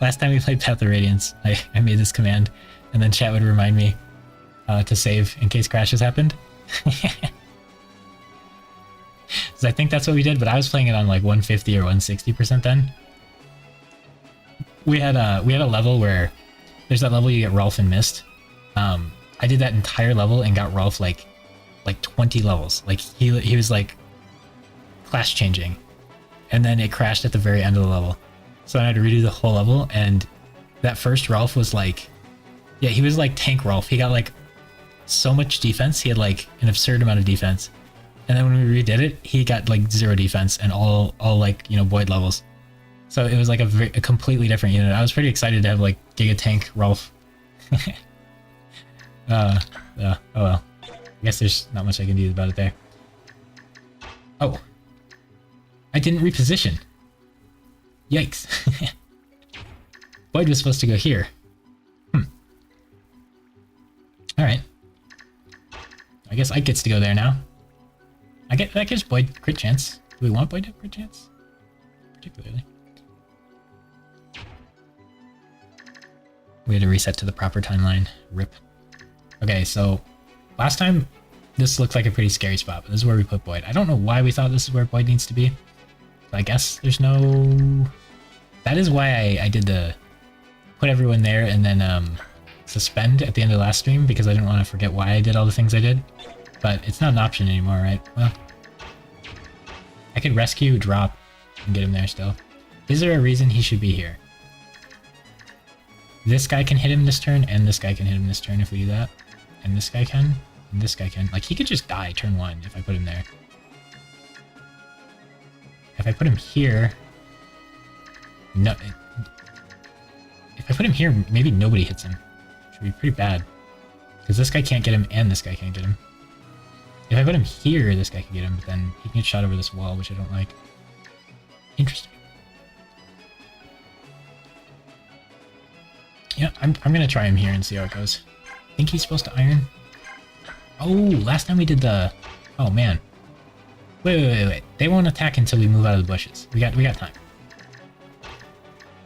A: Last time we played Path of Radiance, I made this command, and then chat would remind me to save in case crashes happened. So I think that's what we did, but I was playing it on like 150 or 160% then. We had a level where there's that level you get Rolf and Mist. I did that entire level and got Rolf like 20 levels. Like he was like class changing, and then it crashed at the very end of the level. So I had to redo the whole level, and that first Rolf was like, yeah, he was like tank Rolf. He got like so much defense. He had like an absurd amount of defense. And then when we redid it, he got like 0 defense and all like, you know, Boyd levels. So it was like a completely different unit. I was pretty excited to have like Giga Tank Rolf. Oh well. I guess there's not much I can do about it there. Oh. I didn't reposition. Yikes. Boyd was supposed to go here. Alright. I guess Ike gets to go there now. That gives Boyd crit chance. Do we want Boyd to have crit chance? Particularly. We had to reset to the proper timeline. RIP. Okay, so last time this looked like a pretty scary spot, but this is where we put Boyd. I don't know why we thought this is where Boyd needs to be. So I guess there's no... That is why I did the... Put everyone there and then suspend at the end of the last stream, because I didn't want to forget why I did all the things I did. But it's not an option anymore, right? Well, I could rescue, drop, and get him there still. Is there a reason he should be here? This guy can hit him this turn, and this guy can hit him this turn if we do that. And this guy can, and this guy can. Like, he could just die turn 1 if I put him there. If I put him here... No, If I put him here, maybe nobody hits him. Should be pretty bad. Because this guy can't get him, and this guy can't get him. If I put him here, this guy can get him, but then he can get shot over this wall, which I don't like. Interesting. Yeah, I'm gonna try him here and see how it goes. I think he's supposed to iron. Oh, last time we did the... Oh, man. Wait. They won't attack until we move out of the bushes. We got time.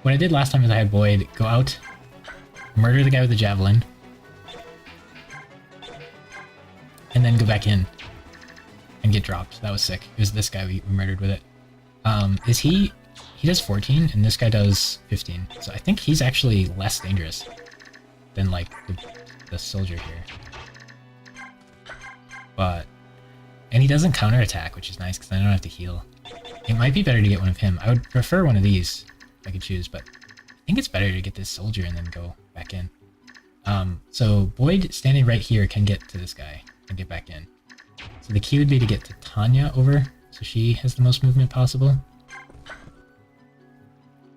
A: What I did last time is I had Boyd go out, murder the guy with the javelin, and then go back in and get dropped. That was sick. It was this guy we murdered with it. Is he... He does 14, and this guy does 15. So I think he's actually less dangerous than, like, the soldier here. But... And he doesn't counterattack, which is nice, because I don't have to heal. It might be better to get one of him. I would prefer one of these, if I could choose, but I think it's better to get this soldier and then go back in. So Boyd, standing right here, can get to this guy and get back in. So the key would be to get to Tanya over, so she has the most movement possible.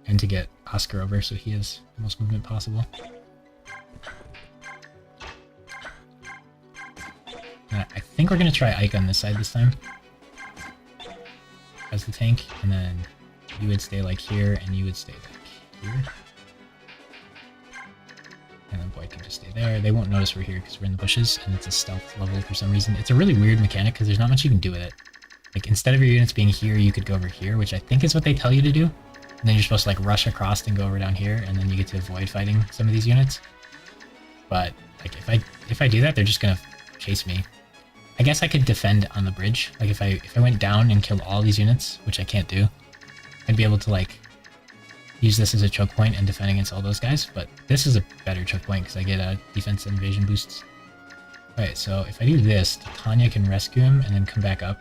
A: And to get Oscar over, so he has the most movement possible. And I think we're going to try Ike on this side this time. As the tank, and then you would stay like here, and you would stay like here. And then Boyd can just stay there. They won't notice we're here because we're in the bushes, and it's a stealth level for some reason. It's a really weird mechanic because there's not much you can do with it. Like, instead of your units being here, you could go over here, which I think is what they tell you to do. And then you're supposed to, like, rush across and go over down here, and then you get to avoid fighting some of these units. But, like, if I do that, they're just gonna chase me. I guess I could defend on the bridge. Like, if I went down and killed all these units, which I can't do, I'd be able to, like, use this as a choke point and defend against all those guys. But this is a better choke point because I get defense and evasion boosts. Alright, so if I do this, Tanya can rescue him and then come back up.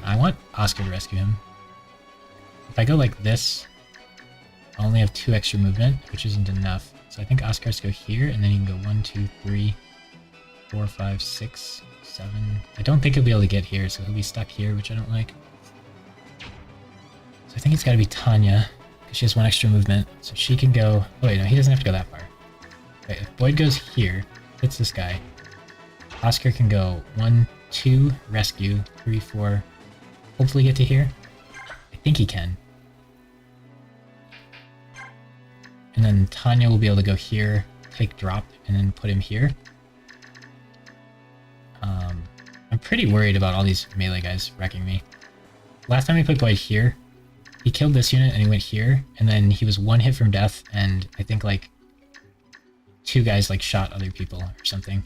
A: I want Oscar to rescue him. If I go like this, I only have 2 extra movement, which isn't enough. So I think Oscar has to go here, and then he can go 1, 2, 3, 4, 5, 6, 7. I don't think he'll be able to get here, so he'll be stuck here, which I don't like. So I think it's got to be Tanya, because she has 1 extra movement. So she can go... Oh wait, no, he doesn't have to go that far. Wait, if Boyd goes here, hits this guy, Oscar can go 1, 2, rescue, 3, 4... Hopefully get to here. I think he can. And then Tanya will be able to go here, take drop, and then put him here. I'm pretty worried about all these melee guys wrecking me. Last time we put Boyd here, he killed this unit and he went here, and then he was 1 hit from death, and I think like 2 guys like shot other people or something.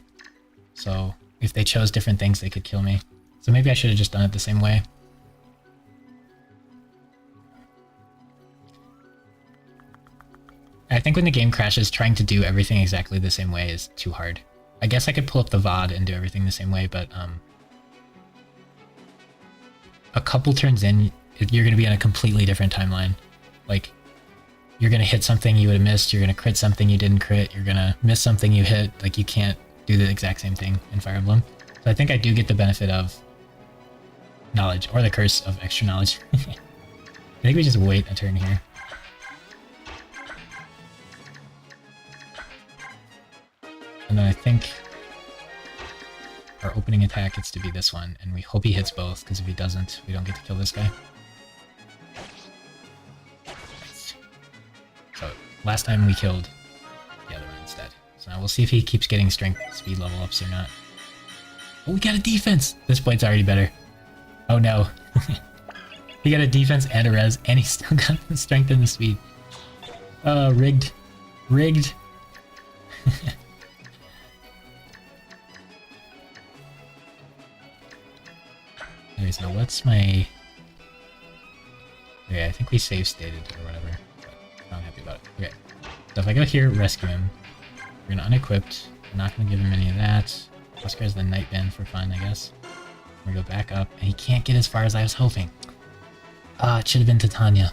A: So if they chose different things, they could kill me. So maybe I should have just done it the same way. I think when the game crashes, trying to do everything exactly the same way is too hard. I guess I could pull up the VOD and do everything the same way, but a couple turns in, you're going to be on a completely different timeline. Like, you're going to hit something you would have missed, you're going to crit something you didn't crit, you're going to miss something you hit. Like, you can't do the exact same thing in Fire Emblem. So I think I do get the benefit of knowledge, or the curse of extra knowledge. I think we just wait a turn here. And then I think our opening attack gets to be this one, and we hope he hits both, because if he doesn't, we don't get to kill this guy. Nice. So, last time we killed the other one instead. So now we'll see if he keeps getting strength speed level ups or not. Oh, we got a defense! This Boyd's already better. Oh no. He got a defense and a res, and he still got the strength and the speed. Rigged. Rigged. Okay, so what's my... Okay, I think we save stated or whatever, but I'm not happy about it. Okay, so if I go here, rescue him, we're gonna unequipped, we're not gonna give him any of that. Oscar has the night band for fun, I guess. We go back up, and he can't get as far as I was hoping. It should have been to Tanya.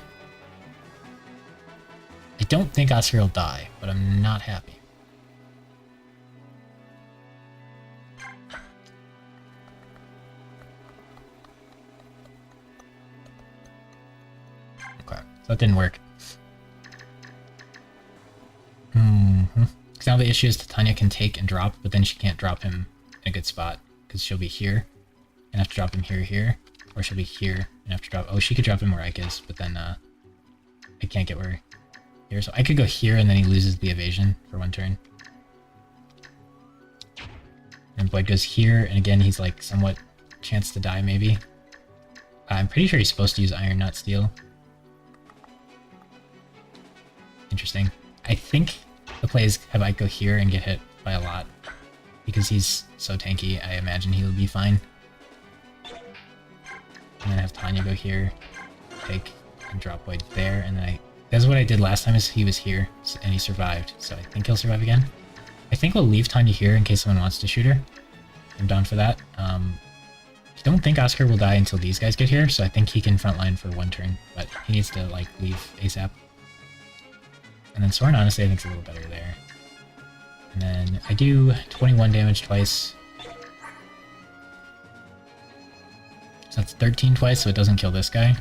A: I don't think Oscar will die, but I'm not happy. that didn't work. Because now the issue is Titania can take and drop, but then she can't drop him in a good spot, because she'll be here, and have to drop him here, or she'll be here, and have to drop... Oh, she could drop him where Ike is, but then, I can't get where... Here, so I could go here, and then he loses the evasion for one turn. And Boyd goes here, and again, he's like somewhat chance to die, maybe. I'm pretty sure he's supposed to use iron, not steel. Interesting. I think the play is have Ike go here and get hit by a lot. Because he's so tanky, I imagine he'll be fine. And then have Tanya go here, take, and drop Boyd there, and then that's what I did last time is he was here, and he survived, so I think he'll survive again. I think we'll leave Tanya here in case someone wants to shoot her. I'm down for that. I don't think Oscar will die until these guys get here, so I think he can frontline for one turn, but he needs to, like, leave ASAP. And then Soren, honestly, I think is a little better there. And then I do 21 damage twice. So that's 13 twice, so it doesn't kill this guy.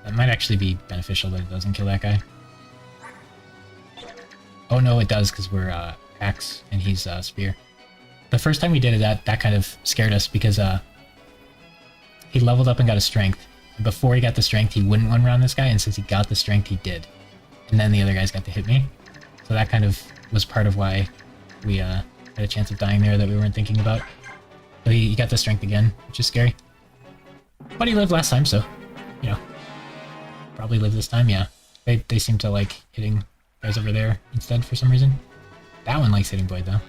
A: That might actually be beneficial that it doesn't kill that guy. Oh no, it does, because we're axe and he's spear. The first time we did it, that kind of scared us because he leveled up and got a strength. And before he got the strength, he wouldn't one round this guy, and since he got the strength, he did. And then the other guys got to hit me. So that kind of was part of why we had a chance of dying there that we weren't thinking about. So he got the strength again, which is scary. But he lived last time, so, you know. Probably live this time, yeah. They seem to like hitting guys over there instead for some reason. That one likes hitting Boyd, though.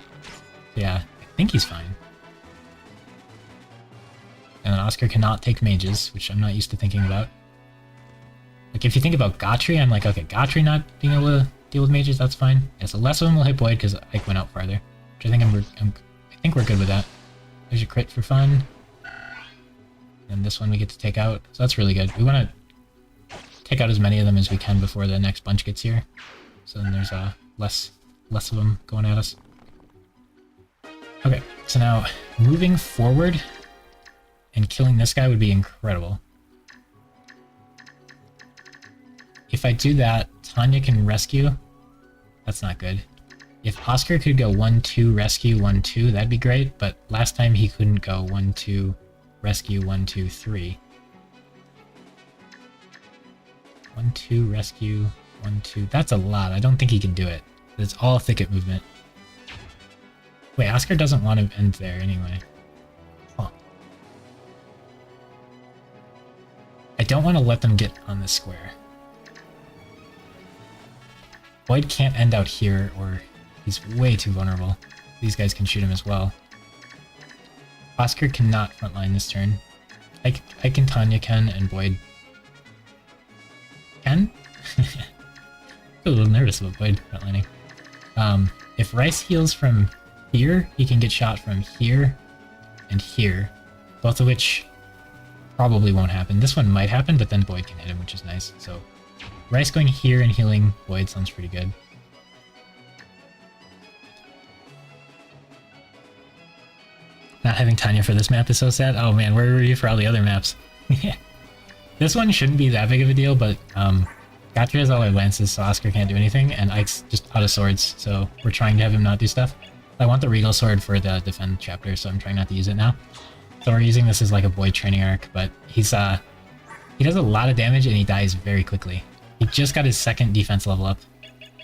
A: So yeah, I think he's fine. And then Oscar cannot take mages, which I'm not used to thinking about. Like, if you think about Gotri, I'm like, okay, Gotri not being able to deal with mages, that's fine. Yeah, so less of them will hit Boyd because Ike went out farther. Which I think I think we're good with that. There's your crit for fun. And this one we get to take out, so that's really good. We want to take out as many of them as we can before the next bunch gets here. So then there's less of them going at us. Okay, so now moving forward and killing this guy would be incredible. If I do that, Tanya can rescue. That's not good. If Oscar could go 1-2 rescue 1-2, that'd be great, but last time he couldn't go 1-2 rescue 1-2-3. 1-2 rescue 1-2. That's a lot. I don't think he can do it. It's all thicket movement. Wait, Oscar doesn't want to end there anyway. Huh. I don't want to let them get on this square. Boyd can't end out here, or he's way too vulnerable. These guys can shoot him as well. Oscar cannot frontline this turn. Ike and Tanya can, and Boyd can? I'm a little nervous about Boyd frontlining. If Rice heals from here, he can get shot from here and here, both of which probably won't happen. This one might happen, but then Boyd can hit him, which is nice. So Rice going here and healing Boyd sounds pretty good. Not having Tanya for this map is so sad. Oh man, where were you for all the other maps? This one shouldn't be that big of a deal, but Gotri has all our lances, so Oscar can't do anything, and Ike's just out of swords, so we're trying to have him not do stuff. I want the Regal Sword for the defend chapter, so I'm trying not to use it now. So we're using this as like a Boyd training arc, but he's he does a lot of damage and he dies very quickly. He just got his second defense level up.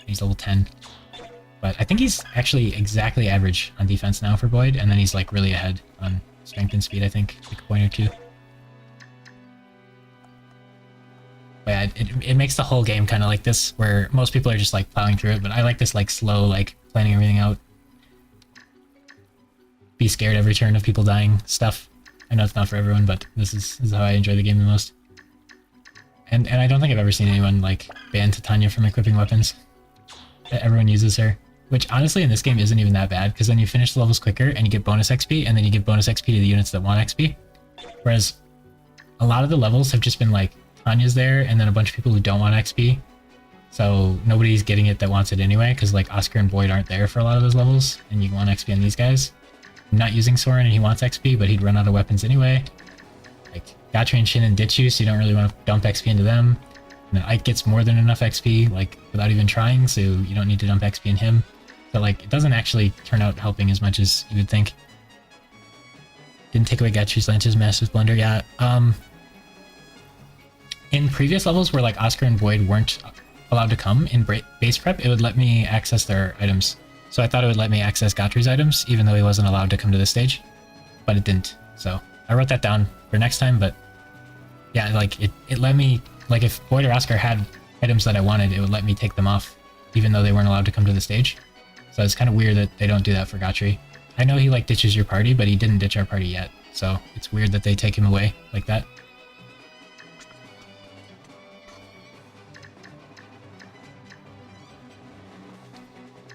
A: He's level 10. But I think he's actually exactly average on defense now for Boyd, and then he's like really ahead on strength and speed, I think, like a point or two. But yeah, it makes the whole game kind of like this, where most people are just like plowing through it, but I like this like slow, like planning everything out. Be scared every turn of people dying stuff. I know it's not for everyone, but this is how I enjoy the game the most. And I don't think I've ever seen anyone like ban Titania from equipping weapons. Everyone uses her. Which honestly in this game isn't even that bad, because then you finish the levels quicker and you get bonus XP, and then you give bonus XP to the units that want XP. Whereas a lot of the levels have just been like, Tanya's there, and then a bunch of people who don't want XP. So nobody's getting it that wants it anyway, because like Oscar and Boyd aren't there for a lot of those levels, and you want XP on these guys. I'm not using Soren and he wants XP, but he'd run out of weapons anyway. Like, Gotri and Shinnon ditch you, so you don't really want to dump XP into them. And then Ike gets more than enough XP, like, without even trying, so you don't need to dump XP in him. But, like, it doesn't actually turn out helping as much as you would think. Didn't take away Gatry's Lance's massive blunder, yeah. In previous levels where, like, Oscar and Boyd weren't allowed to come in base prep, it would let me access their items. So I thought it would let me access Gatry's items, even though he wasn't allowed to come to the stage. But it didn't, so I wrote that down for next time, but yeah, like, it let me, like, if Boyd or Oscar had items that I wanted, it would let me take them off, even though they weren't allowed to come to the stage. So it's kind of weird that they don't do that for Gatry. I know he, like, ditches your party, but he didn't ditch our party yet, so it's weird that they take him away like that.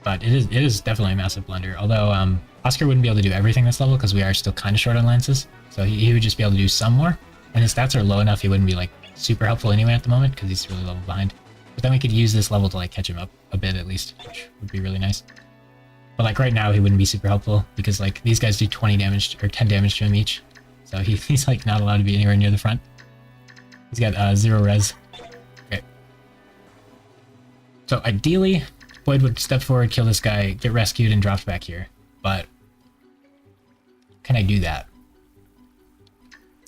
A: But it is definitely a massive blunder, although Oscar wouldn't be able to do everything this level because we are still kind of short on lances, so he would just be able to do some more, and his stats are low enough he wouldn't be, like, super helpful anyway at the moment because he's really level behind. But then we could use this level to, like, catch him up a bit at least, which would be really nice. But, like, right now he wouldn't be super helpful because, like, these guys do 20 damage or 10 damage to him each, so he's like not allowed to be anywhere near the front. He's got 0 res. Okay. So ideally, Boyd would step forward, kill this guy, get rescued, and dropped back here. But can I do that?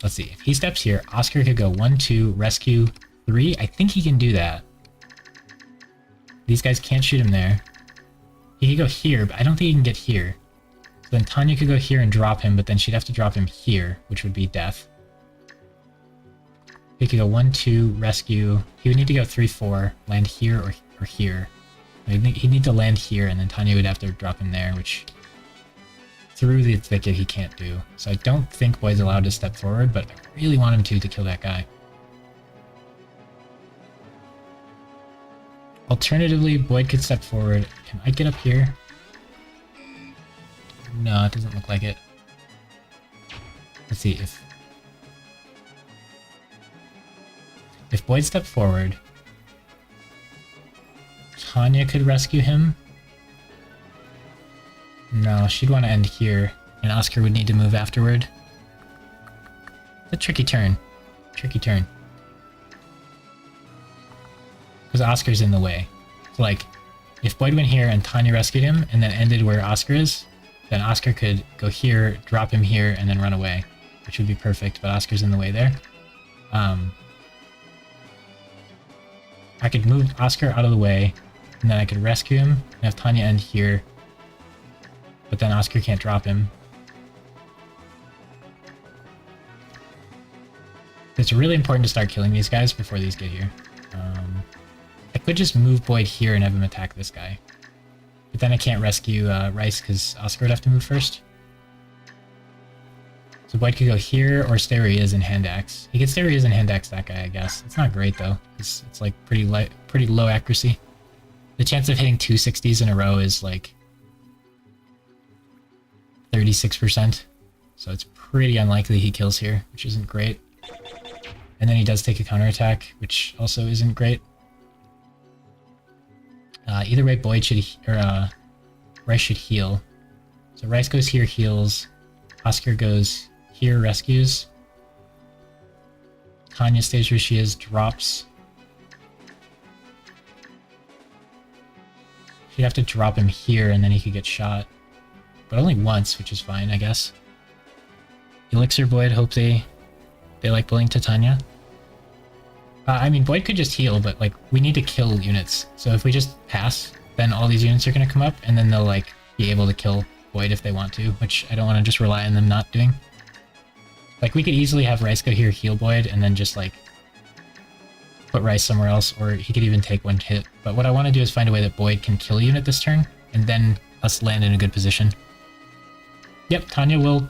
A: Let's see. If he steps here, Oscar could go 1, 2, rescue, 3. I think he can do that. These guys can't shoot him there. He could go here, but I don't think he can get here. So then Tanya could go here and drop him, but then she'd have to drop him here, which would be death. He could go 1, 2, rescue. He would need to go 3, 4, land here or here. He'd need to land here, and then Tanya would have to drop him there, which through the thicket he can't do. So I don't think Boyd's allowed to step forward, but I really want him to kill that guy. Alternatively, Boyd could step forward. Can I get up here? No, it doesn't look like it. Let's see if Boyd stepped forward, Tanya could rescue him. No, she'd want to end here, and Oscar would need to move afterward. It's a tricky turn. Tricky turn. Because Oscar's in the way. So, like, if Boyd went here and Tanya rescued him and then ended where Oscar is, then Oscar could go here, drop him here, and then run away, which would be perfect, but Oscar's in the way there. I could move Oscar out of the way, and then I could rescue him and have Tanya end here, but then Oscar can't drop him. It's really important to start killing these guys before these get here. I could just move Boyd here and have him attack this guy. But then I can't rescue Rice because Oscar would have to move first. So Boyd could go here or stay where he is and hand axe. He could stay where he is and hand axe that guy, I guess. It's not great though. It's like pretty low accuracy. The chance of hitting 260s in a row is like 36%. So it's pretty unlikely he kills here, which isn't great. And then he does take a counterattack, which also isn't great. Either way, Boyd should, Rice should heal. So Rice goes here, heals. Oscar goes here, rescues. Tanya stays where she is, drops. She'd have to drop him here, and then he could get shot. But only once, which is fine, I guess. Elixir Boyd, hope they like bullying to Tanya. I mean, Boyd could just heal, but, like, we need to kill units. So if we just pass, then all these units are going to come up, and then they'll, like, be able to kill Boyd if they want to, which I don't want to just rely on them not doing. Like, we could easily have Rice go here, heal Boyd, and then just, like, put Rice somewhere else, or he could even take one hit. But what I want to do is find a way that Boyd can kill a unit this turn, and then us land in a good position. Yep, Tanya will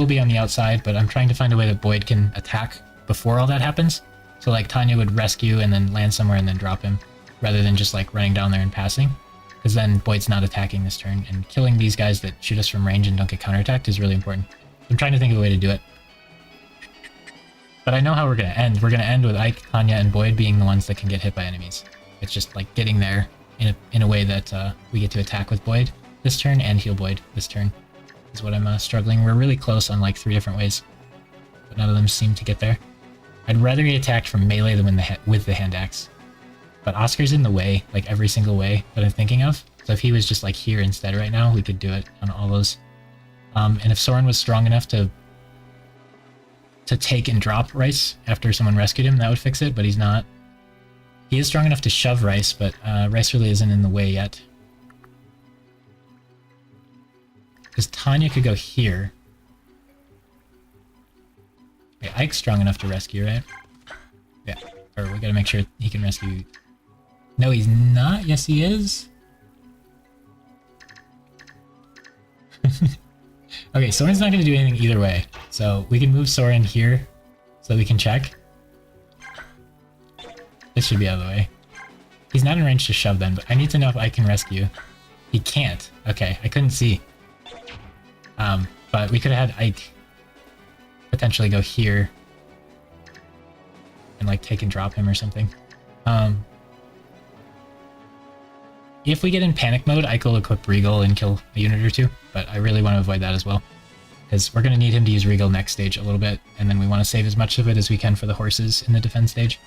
A: be on the outside, but I'm trying to find a way that Boyd can attack before all that happens. So, like, Tanya would rescue and then land somewhere and then drop him, rather than just, like, running down there and passing. Because then Boyd's not attacking this turn, and killing these guys that shoot us from range and don't get counterattacked is really important. I'm trying to think of a way to do it. But I know how we're going to end. We're going to end with Ike, Tanya, and Boyd being the ones that can get hit by enemies. It's just, like, getting there in a way that we get to attack with Boyd this turn and heal Boyd this turn is what I'm struggling. We're really close on, like, 3 different ways, but none of them seem to get there. I'd rather he attacked from melee than with the hand axe. But Oscar's in the way, like every single way that I'm thinking of. So if he was just like here instead right now, we could do it on all those. And if Soren was strong enough to take and drop Rice after someone rescued him, that would fix it, but he's not. He is strong enough to shove Rice, but Rice really isn't in the way yet. Because Tanya could go here. Wait, Ike's strong enough to rescue, right? Yeah. Or we gotta make sure he can rescue. No, he's not. Yes, he is. Okay, Soren's not gonna do anything either way. So we can move Soren here so we can check. This should be out of the way. He's not in range to shove then, but I need to know if I can rescue. He can't. Okay, I couldn't see. But we could have had Ike potentially go here and like take and drop him or something. If we get in panic mode, Ike will equip Regal and kill a unit or two, but I really want to avoid that as well. Because we're going to need him to use Regal next stage a little bit, and then we want to save as much of it as we can for the horses in the defense stage.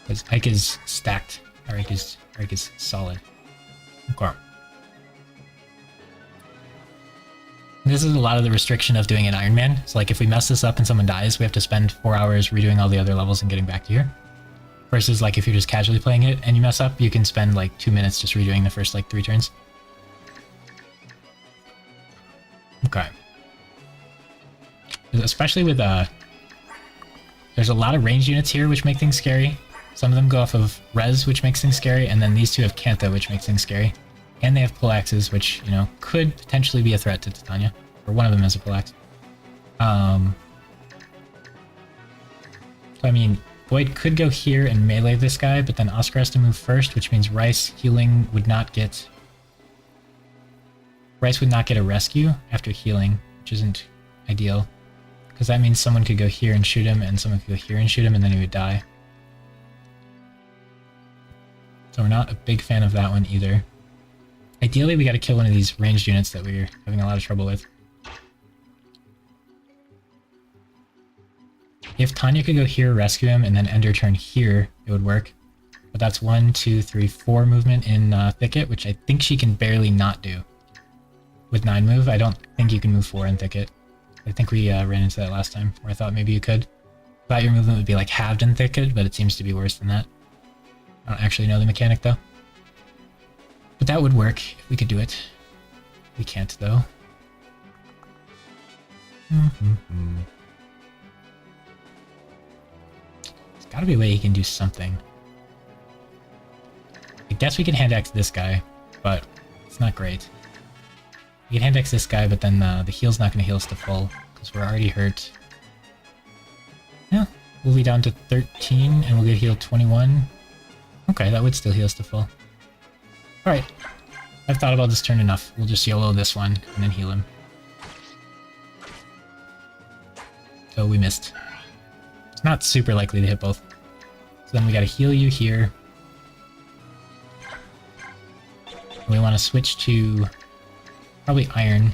A: Because Ike is stacked. Or Ike is solid. Okay. This is a lot of the restriction of doing an Ironman. So like if we mess this up and someone dies, we have to spend 4 hours redoing all the other levels and getting back to here. Versus like if you're just casually playing it and you mess up, you can spend like 2 minutes just redoing the first like 3 turns. Okay. Especially with there's a lot of ranged units here which make things scary. Some of them go off of res, which makes things scary, and then these two have Kantha, which makes things scary. And they have pull axes, which, you know, could potentially be a threat to Titania. Or one of them has a pull axe. So I mean, Void could go here and melee this guy, but then Oscar has to move first, which means Rice healing would not get... Rice would not get a rescue after healing, which isn't ideal. Because that means someone could go here and shoot him, and someone could go here and shoot him, and then he would die. So we're not a big fan of that one either. Ideally, we gotta kill one of these ranged units that we're having a lot of trouble with. If Tanya could go here, rescue him, and then end her turn here, it would work. But that's 1, 2, 3, 4 movement in Thicket, which I think she can barely not do. With 9 move, I don't think you can move 4 in Thicket. I think we ran into that last time, where I thought maybe you could. Thought your movement would be like halved in Thicket, but it seems to be worse than that. I don't actually know the mechanic though. But that would work if we could do it. We can't though. There's gotta be a way he can do something. I guess we can hand axe this guy, but it's not great. We can hand axe this guy, but then the heal's not gonna heal us to full, because we're already hurt. Yeah, we'll be down to 13, and we'll get healed 21. Okay, that would still heal us to full. Alright, I've thought about this turn enough. We'll just YOLO this one, and then heal him. Oh, we missed. It's not super likely to hit both. So then we gotta heal you here. We want to switch to probably Iron.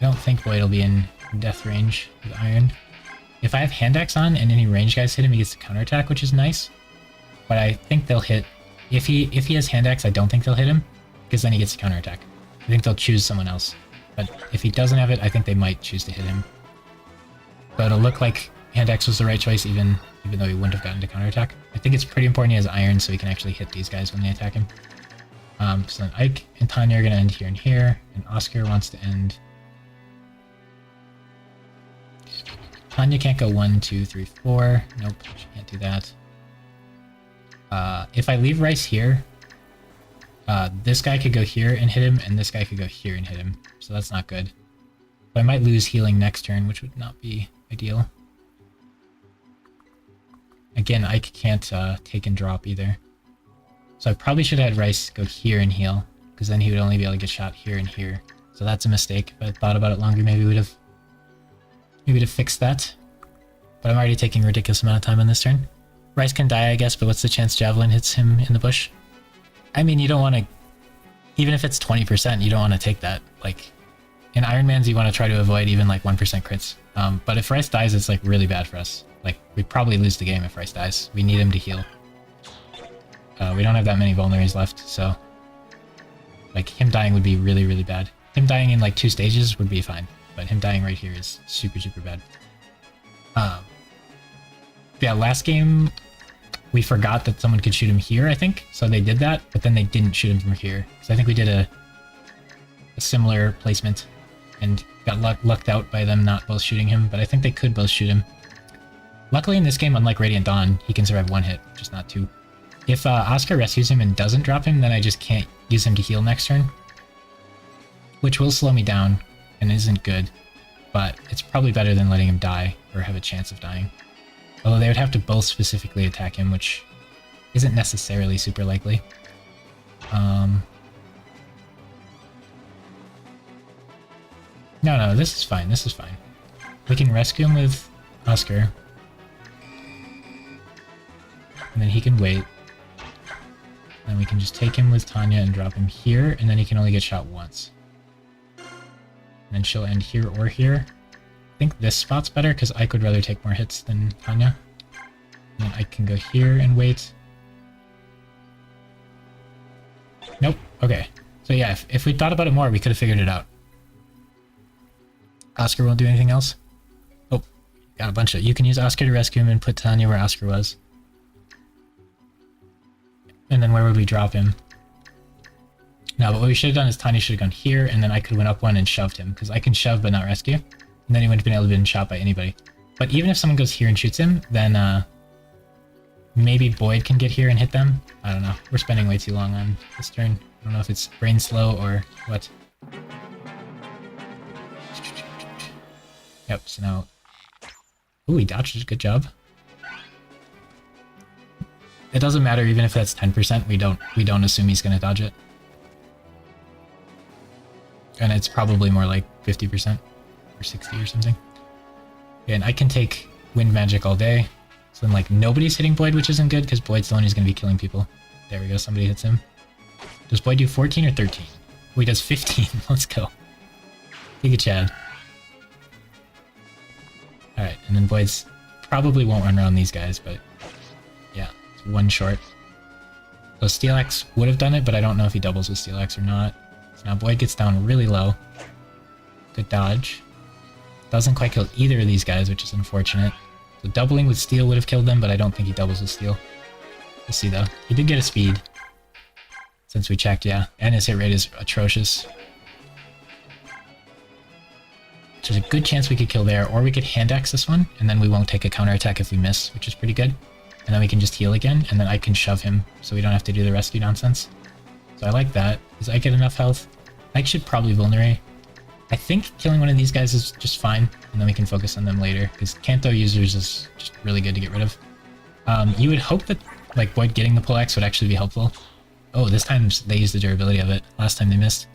A: I don't think Void will be in death range with Iron. If I have Hand Axe on and any range guys hit him, he gets to counterattack, which is nice. But I think they'll hit... If he has Hand Axe, I don't think they'll hit him, because then he gets to counterattack. I think they'll choose someone else. But if he doesn't have it, I think they might choose to hit him. But it'll look like Hand Axe was the right choice, even though he wouldn't have gotten to counterattack. I think it's pretty important he has Iron so he can actually hit these guys when they attack him. So then Ike and Tanya are going to end here and here, and Oscar wants to end... Tanya can't go 1, 2, 3, 4. Nope, she can't do that. If I leave Rice here, this guy could go here and hit him, and this guy could go here and hit him. So that's not good. But I might lose healing next turn, which would not be ideal. Again, Ike can't take and drop either. So I probably should have had Rice go here and heal, because then he would only be able to get shot here and here. So that's a mistake. If I thought about it longer, maybe we'd have fixed that. But I'm already taking a ridiculous amount of time on this turn. Rice can die, I guess, but what's the chance Javelin hits him in the bush? I mean, you don't want to... Even if it's 20%, you don't want to take that. Like, in Ironmans, you want to try to avoid even like 1% crits. But if Rice dies, it's like really bad for us. Like, we'd probably lose the game if Rice dies. We need him to heal. We don't have that many vulneraries left, so like him dying would be really, really bad. Him dying in like 2 stages would be fine, but him dying right here is super, super bad. Yeah, last game we forgot that someone could shoot him here, I think. So they did that, but then they didn't shoot him from here. Because I think we did a similar placement and got lucked out by them not both shooting him, but I think they could both shoot him. Luckily in this game, unlike Radiant Dawn, he can survive 1 hit, just not 2. If Oscar rescues him and doesn't drop him, then I just can't use him to heal next turn. Which will slow me down and isn't good, but it's probably better than letting him die or have a chance of dying. Although they would have to both specifically attack him, which isn't necessarily super likely. No, this is fine, this is fine. We can rescue him with Oscar. And then he can wait. Then we can just take him with Tanya and drop him here, and then he can only get shot once. And then she'll end here or here. I think this spot's better because Ike would rather take more hits than Tanya. And then Ike can go here and wait. Nope. Okay. So yeah, if we thought about it more, we could have figured it out. Oscar won't do anything else. Oh, got a bunch of... You can use Oscar to rescue him and put Tanya where Oscar was. And then where would we drop him? No, but what we should have done is Tanya should have gone here, and then I could have went up 1 and shoved him, because I can shove but not rescue. And then he wouldn't have been able to be shot by anybody. But even if someone goes here and shoots him, then maybe Boyd can get here and hit them? I don't know. We're spending way too long on this turn. I don't know if it's brain slow or what. Yep, so now... Ooh, he dodged it. Good job. It doesn't matter even if that's 10%, we don't assume he's gonna dodge it. And it's probably more like 50% or 60 or something. And I can take wind magic all day. So then like nobody's hitting Boyd, which isn't good because Boyd's the one who's gonna be killing people. There we go, somebody hits him. Does Boyd do 14 or 13? Oh, he does 15. Let's go. Take a Chad. Alright, and then Boyd's probably won't run around these guys, but yeah, it's 1 short. So Steel Axe would have done it, but I don't know if he doubles with Steel Axe or not. So now Boyd gets down really low. Good dodge. Doesn't quite kill either of these guys, which is unfortunate. So doubling with Steel would have killed them, but I don't think he doubles with Steel. We'll see though. He did get a speed. Since we checked, yeah. And his hit rate is atrocious. So there's a good chance we could kill there, or we could hand axe this one, and then we won't take a counterattack if we miss, which is pretty good. And then we can just heal again, and then I can shove him, so we don't have to do the rescue nonsense. So I like that. Does Ike get enough health? Ike should probably vulnerate. I think killing one of these guys is just fine, and then we can focus on them later, because Kanto users is just really good to get rid of. You would hope that like Boyd getting the pull axe would actually be helpful. Oh, this time they used the durability of it. Last time they missed.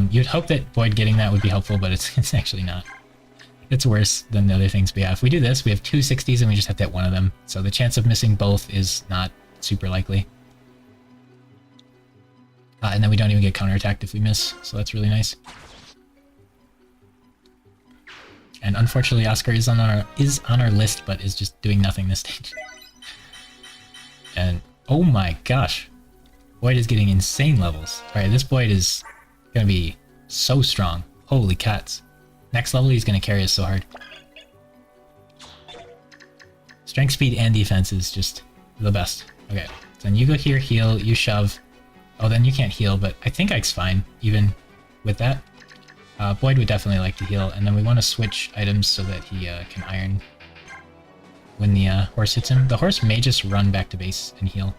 A: You'd hope that Boyd getting that would be helpful, but it's actually not. It's worse than the other things we have. If we do this, we have 2 60s and we just have to hit one of them. So the chance of missing both is not super likely. And then we don't even get counterattacked if we miss, so that's really nice. And unfortunately, Oscar is on our list, but is just doing nothing this stage. And oh my gosh, Boyd is getting insane levels. Alright, this Boyd is gonna be so strong. Holy cats. Next level, he's gonna carry us so hard. Strength, speed, and defense is just the best. Okay, so then you go here, heal, you shove. Oh, then you can't heal, but I think Ike's fine, even with that. Boyd would definitely like to heal, and then we want to switch items so that he can iron when the horse hits him. The horse may just run back to base and heal,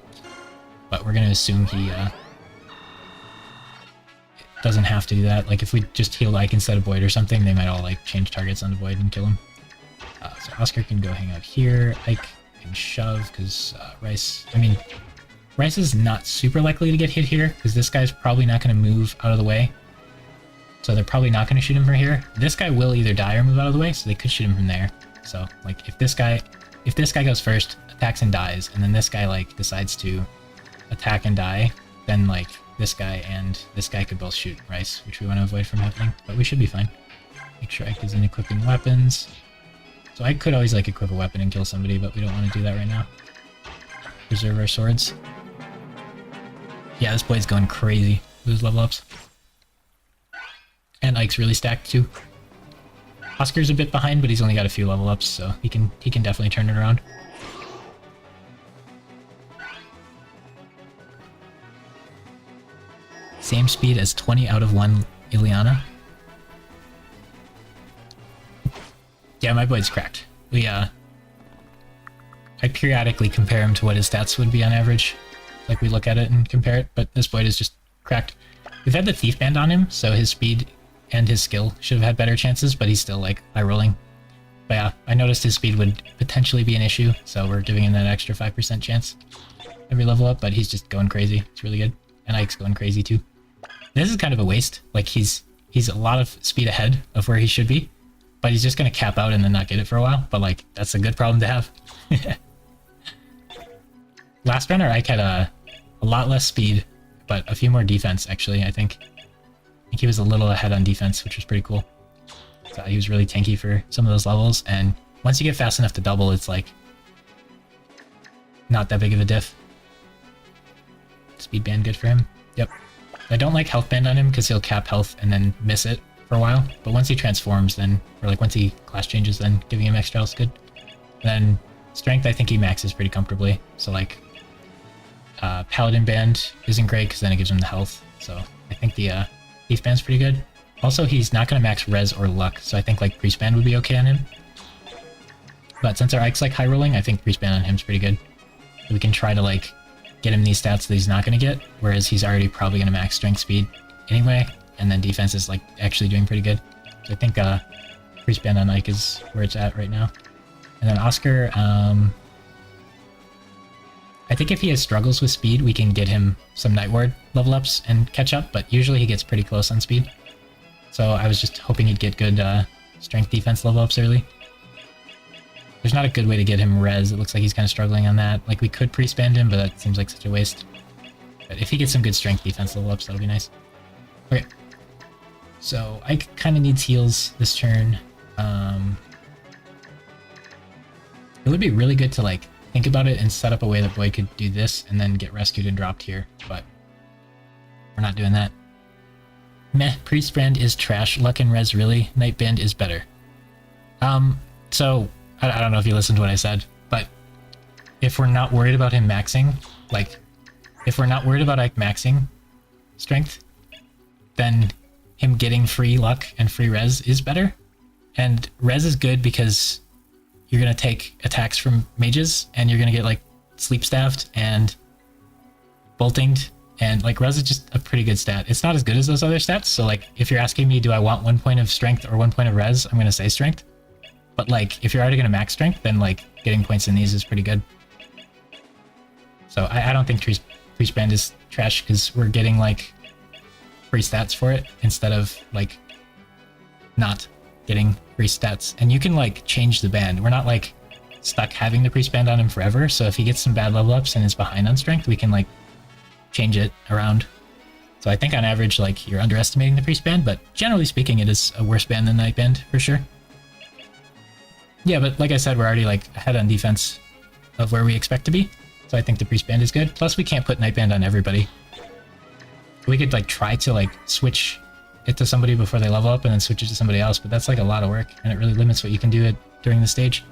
A: but we're going to assume he doesn't have to do that. Like, if we just heal Ike instead of Boyd or something, they might all, like, change targets onto Boyd and kill him. So Oscar can go hang out here. Ike can shove, because Rice is not super likely to get hit here, because this guy's probably not going to move out of the way. So they're probably not going to shoot him from here. This guy will either die or move out of the way, so they could shoot him from there. So, like, if this guy goes first, attacks and dies, and then this guy, like, decides to attack and die, then, like, this guy and this guy could both shoot Rice, which we want to avoid from happening, but we should be fine. Make sure Ike isn't equipping weapons. So I could always like equip a weapon and kill somebody, but we don't want to do that right now. Preserve our swords. Yeah, this boy's going crazy with his level ups. And Ike's really stacked too. Oscar's a bit behind, but he's only got a few level ups, so he can definitely turn it around. Same speed as 20 out of 1 Ileana. Yeah, my boy's cracked. I periodically compare him to what his stats would be on average. Like we look at it and compare it, but this boy is just cracked. We've had the Thief Band on him, so his speed and his skill should have had better chances, but he's still like high rolling. But yeah, I noticed his speed would potentially be an issue, so we're giving him that extra 5% chance every level up, but he's just going crazy. It's really good. And Ike's going crazy too. This is kind of a waste. Like he's a lot of speed ahead of where he should be, but he's just gonna cap out and then not get it for a while. But like that's a good problem to have. Last runner Ike had a lot less speed, but a few more defense actually. I think he was a little ahead on defense, which was pretty cool. So he was really tanky for some of those levels, and once you get fast enough to double, it's like not that big of a diff. Speed band good for him. Yep. I don't like health band on him because he'll cap health and then miss it for a while. But once he transforms, then, or like once he class changes, then giving him extra health is good. Then strength, I think he maxes pretty comfortably. So like paladin band isn't great because then it gives him the health. So I think the thief band's pretty good. Also, he's not going to max res or luck, so I think like priest band would be okay on him. But since our Ike's like high rolling, I think priest band on him's pretty good. So we can try to like get him these stats that he's not going to get, whereas he's already probably going to max strength speed anyway, and then defense is like actually doing pretty good. So I think priest band on Ike is where it's at right now. And then Oscar, I think if he has struggles with speed, we can get him some Night Ward level ups and catch up, but usually he gets pretty close on speed. So I was just hoping he'd get good strength defense level ups early. There's not a good way to get him res. It looks like he's kind of struggling on that. Like we could pre-spend him, but that seems like such a waste. But if he gets some good strength defense level ups, that'll be nice. Okay. So Ike kind of needs heals this turn. It would be really good to like think about it and set up a way that Boy could do this and then get rescued and dropped here, but we're not doing that. Meh, Priest Band is trash. Luck and res really. Night Band is better. So I don't know if you listened to what I said, but if we're not worried about him maxing, like if we're not worried about Ike maxing strength, then him getting free luck and free res is better. And res is good because you're going to take attacks from mages and you're going to get like sleep staffed and boltinged, and like res is just a pretty good stat. It's not as good as those other stats, so like if you're asking me do I want 1 point of strength or 1 point of res, I'm going to say strength. But like if you're already going to max strength, then like getting points in these is pretty good. So I don't think Priest Band is trash because we're getting like free stats for it instead of like not getting free stats. And you can like change the band. We're not like stuck having the Priest Band on him forever, so if he gets some bad level ups and is behind on strength, we can like change it around. So I think on average like you're underestimating the Priest Band, but generally speaking it is a worse band than Night Band for sure. Yeah, but like I said, we're already like ahead on defense of where we expect to be, so I think the Priest Band is good. Plus we can't put Night Band on everybody. We could like try to like switch it to somebody before they level up and then switch it to somebody else, but that's like a lot of work and it really limits what you can do during the stage.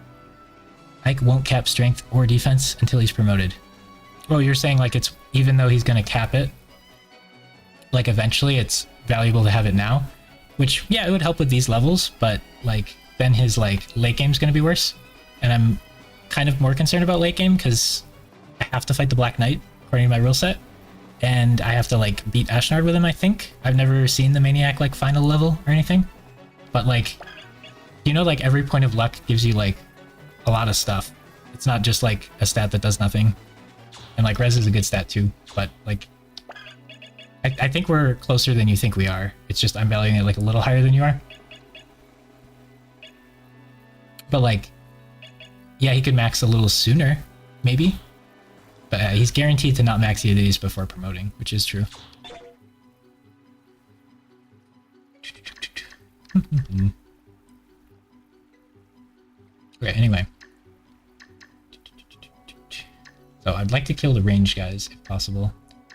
A: Ike won't cap strength or defense until he's promoted. Oh, you're saying like it's, even though he's going to cap it, like eventually it's valuable to have it now, which yeah, it would help with these levels, but like then his like late game's going to be worse. And I'm kind of more concerned about late game because I have to fight the Black Knight according to my rule set. And I have to like beat Ashnard with him, I think. I've never seen the Maniac like final level or anything. But like, you know, like every point of luck gives you like a lot of stuff. It's not just like a stat that does nothing. And like res is a good stat too. But like, I think we're closer than you think we are. It's just I'm valuing it like a little higher than you are. But like, yeah, he could max a little sooner, maybe. But he's guaranteed to not max either of these before promoting, which is true. Okay, anyway. So I'd like to kill the range guys if possible.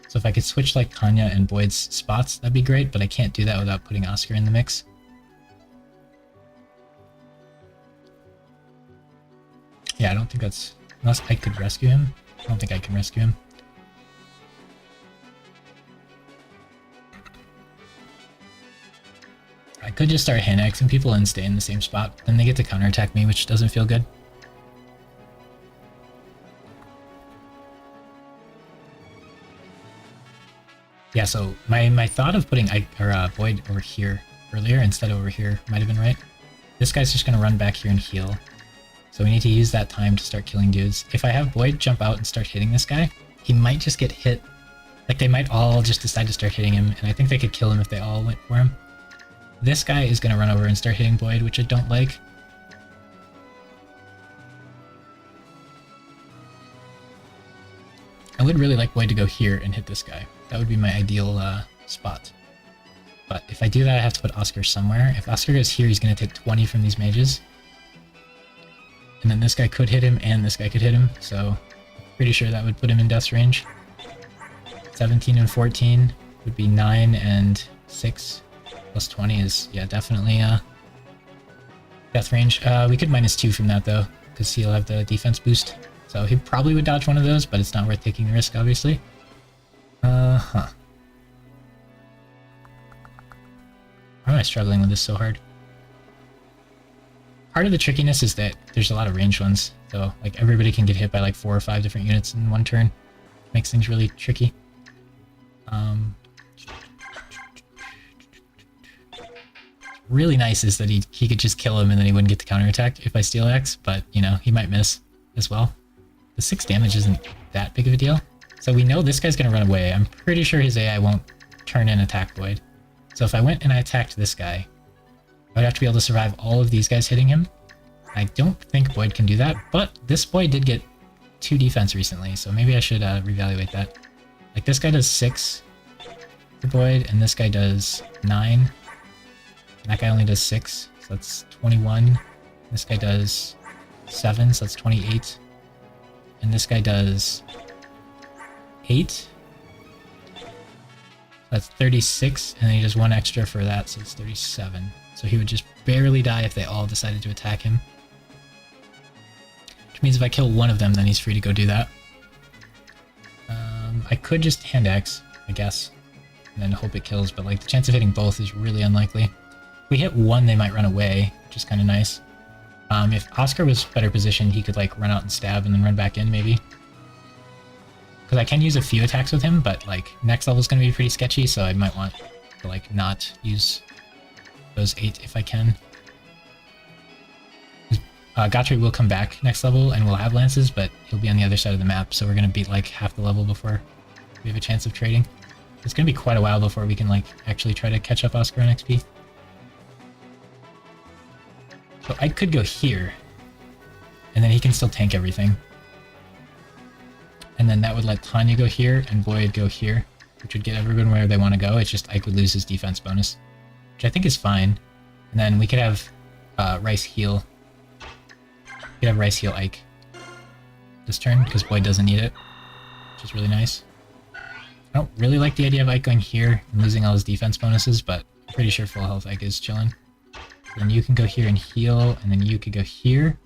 A: So if I could switch like Tanya and Boyd's spots, that'd be great, but I can't do that without putting Oscar in the mix. Yeah, I don't think that's... Unless I could rescue him. I don't think I can rescue him. I could just start hand-axing people and stay in the same spot. Then they get to counterattack me, which doesn't feel good. Yeah, so my thought of putting Boyd over here earlier instead of over here might have been right. This guy's just going to run back here and heal. So we need to use that time to start killing dudes. If I have Boyd jump out and start hitting this guy, he might just get hit. Like, they might all just decide to start hitting him, and I think they could kill him if they all went for him. This guy is going to run over and start hitting Boyd, which I don't like. I would really like Boyd to go here and hit this guy. That would be my ideal spot. But if I do that, I have to put Oscar somewhere. If Oscar goes here, he's going to take 20 from these mages. And then this guy could hit him, and this guy could hit him, so pretty sure that would put him in death's range. 17 and 14 would be 9 and 6. Plus 20 is, yeah, definitely death range. We could -2 from that, though, because he'll have the defense boost. So he probably would dodge one of those, but it's not worth taking the risk, obviously. Why am I struggling with this so hard? Part of the trickiness is that there's a lot of ranged ones, so like everybody can get hit by like 4 or 5 different units in one turn. Makes things really tricky. Really nice is that he could just kill him and then he wouldn't get to counterattack if I steal X, but you know, he might miss as well. The 6 damage isn't that big of a deal. So we know this guy's gonna run away. I'm pretty sure his AI won't turn and attack Boyd. So if I went and I attacked this guy, I would have to be able to survive all of these guys hitting him. I don't think Boyd can do that, but this boy did get 2 defense recently, so maybe I should reevaluate that. Like, this guy does 6 to Boyd, and this guy does 9. And that guy only does 6, so that's 21. This guy does 7, so that's 28. And this guy does 8. That's 36, and then he does 1 extra for that, so it's 37. So he would just barely die if they all decided to attack him. Which means if I kill one of them, then he's free to go do that. I could just hand X, I guess, and then hope it kills, but like the chance of hitting both is really unlikely. If we hit one, they might run away, which is kind of nice. If Oscar was better positioned, he could like run out and stab and then run back in, maybe. Because I can use a few attacks with him, but like next level is going to be pretty sketchy, so I might want to like not use those 8 if I can. Gotri will come back next level and we'll have lances, but he'll be on the other side of the map, so we're going to beat like half the level before we have a chance of trading. It's going to be quite a while before we can like actually try to catch up Oscar on XP. So I could go here, and then he can still tank everything. And then that would let Tanya go here and Boyd go here, which would get everyone where they want to go. It's just Ike would lose his defense bonus, which I think is fine. And then we could have Rice heal. We could have Rice heal Ike this turn, because Boyd doesn't need it, which is really nice. I don't really like the idea of Ike going here and losing all his defense bonuses, but I'm pretty sure full health Ike is chilling. Then you can go here and heal, and then you could go here,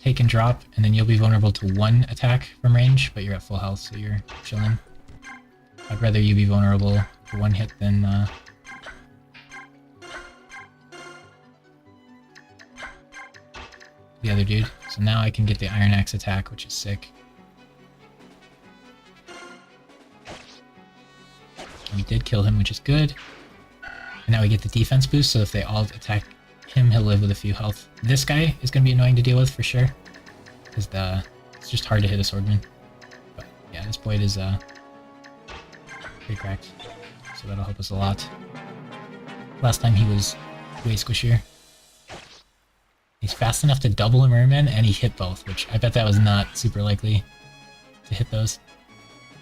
A: take and drop, and then you'll be vulnerable to 1 attack from range, but you're at full health, so you're chilling. I'd rather you be vulnerable to 1 hit than the other dude. So now I can get the Iron Axe attack, which is sick. We did kill him, which is good. And now we get the defense boost, so if they all attack him, he'll live with a few health. This guy is going to be annoying to deal with for sure, because it's just hard to hit a swordman. But yeah, this Boyd is pretty cracked, so that'll help us a lot. Last time he was way squishier. He's fast enough to double a merman, and he hit both, which I bet that was not super likely to hit those.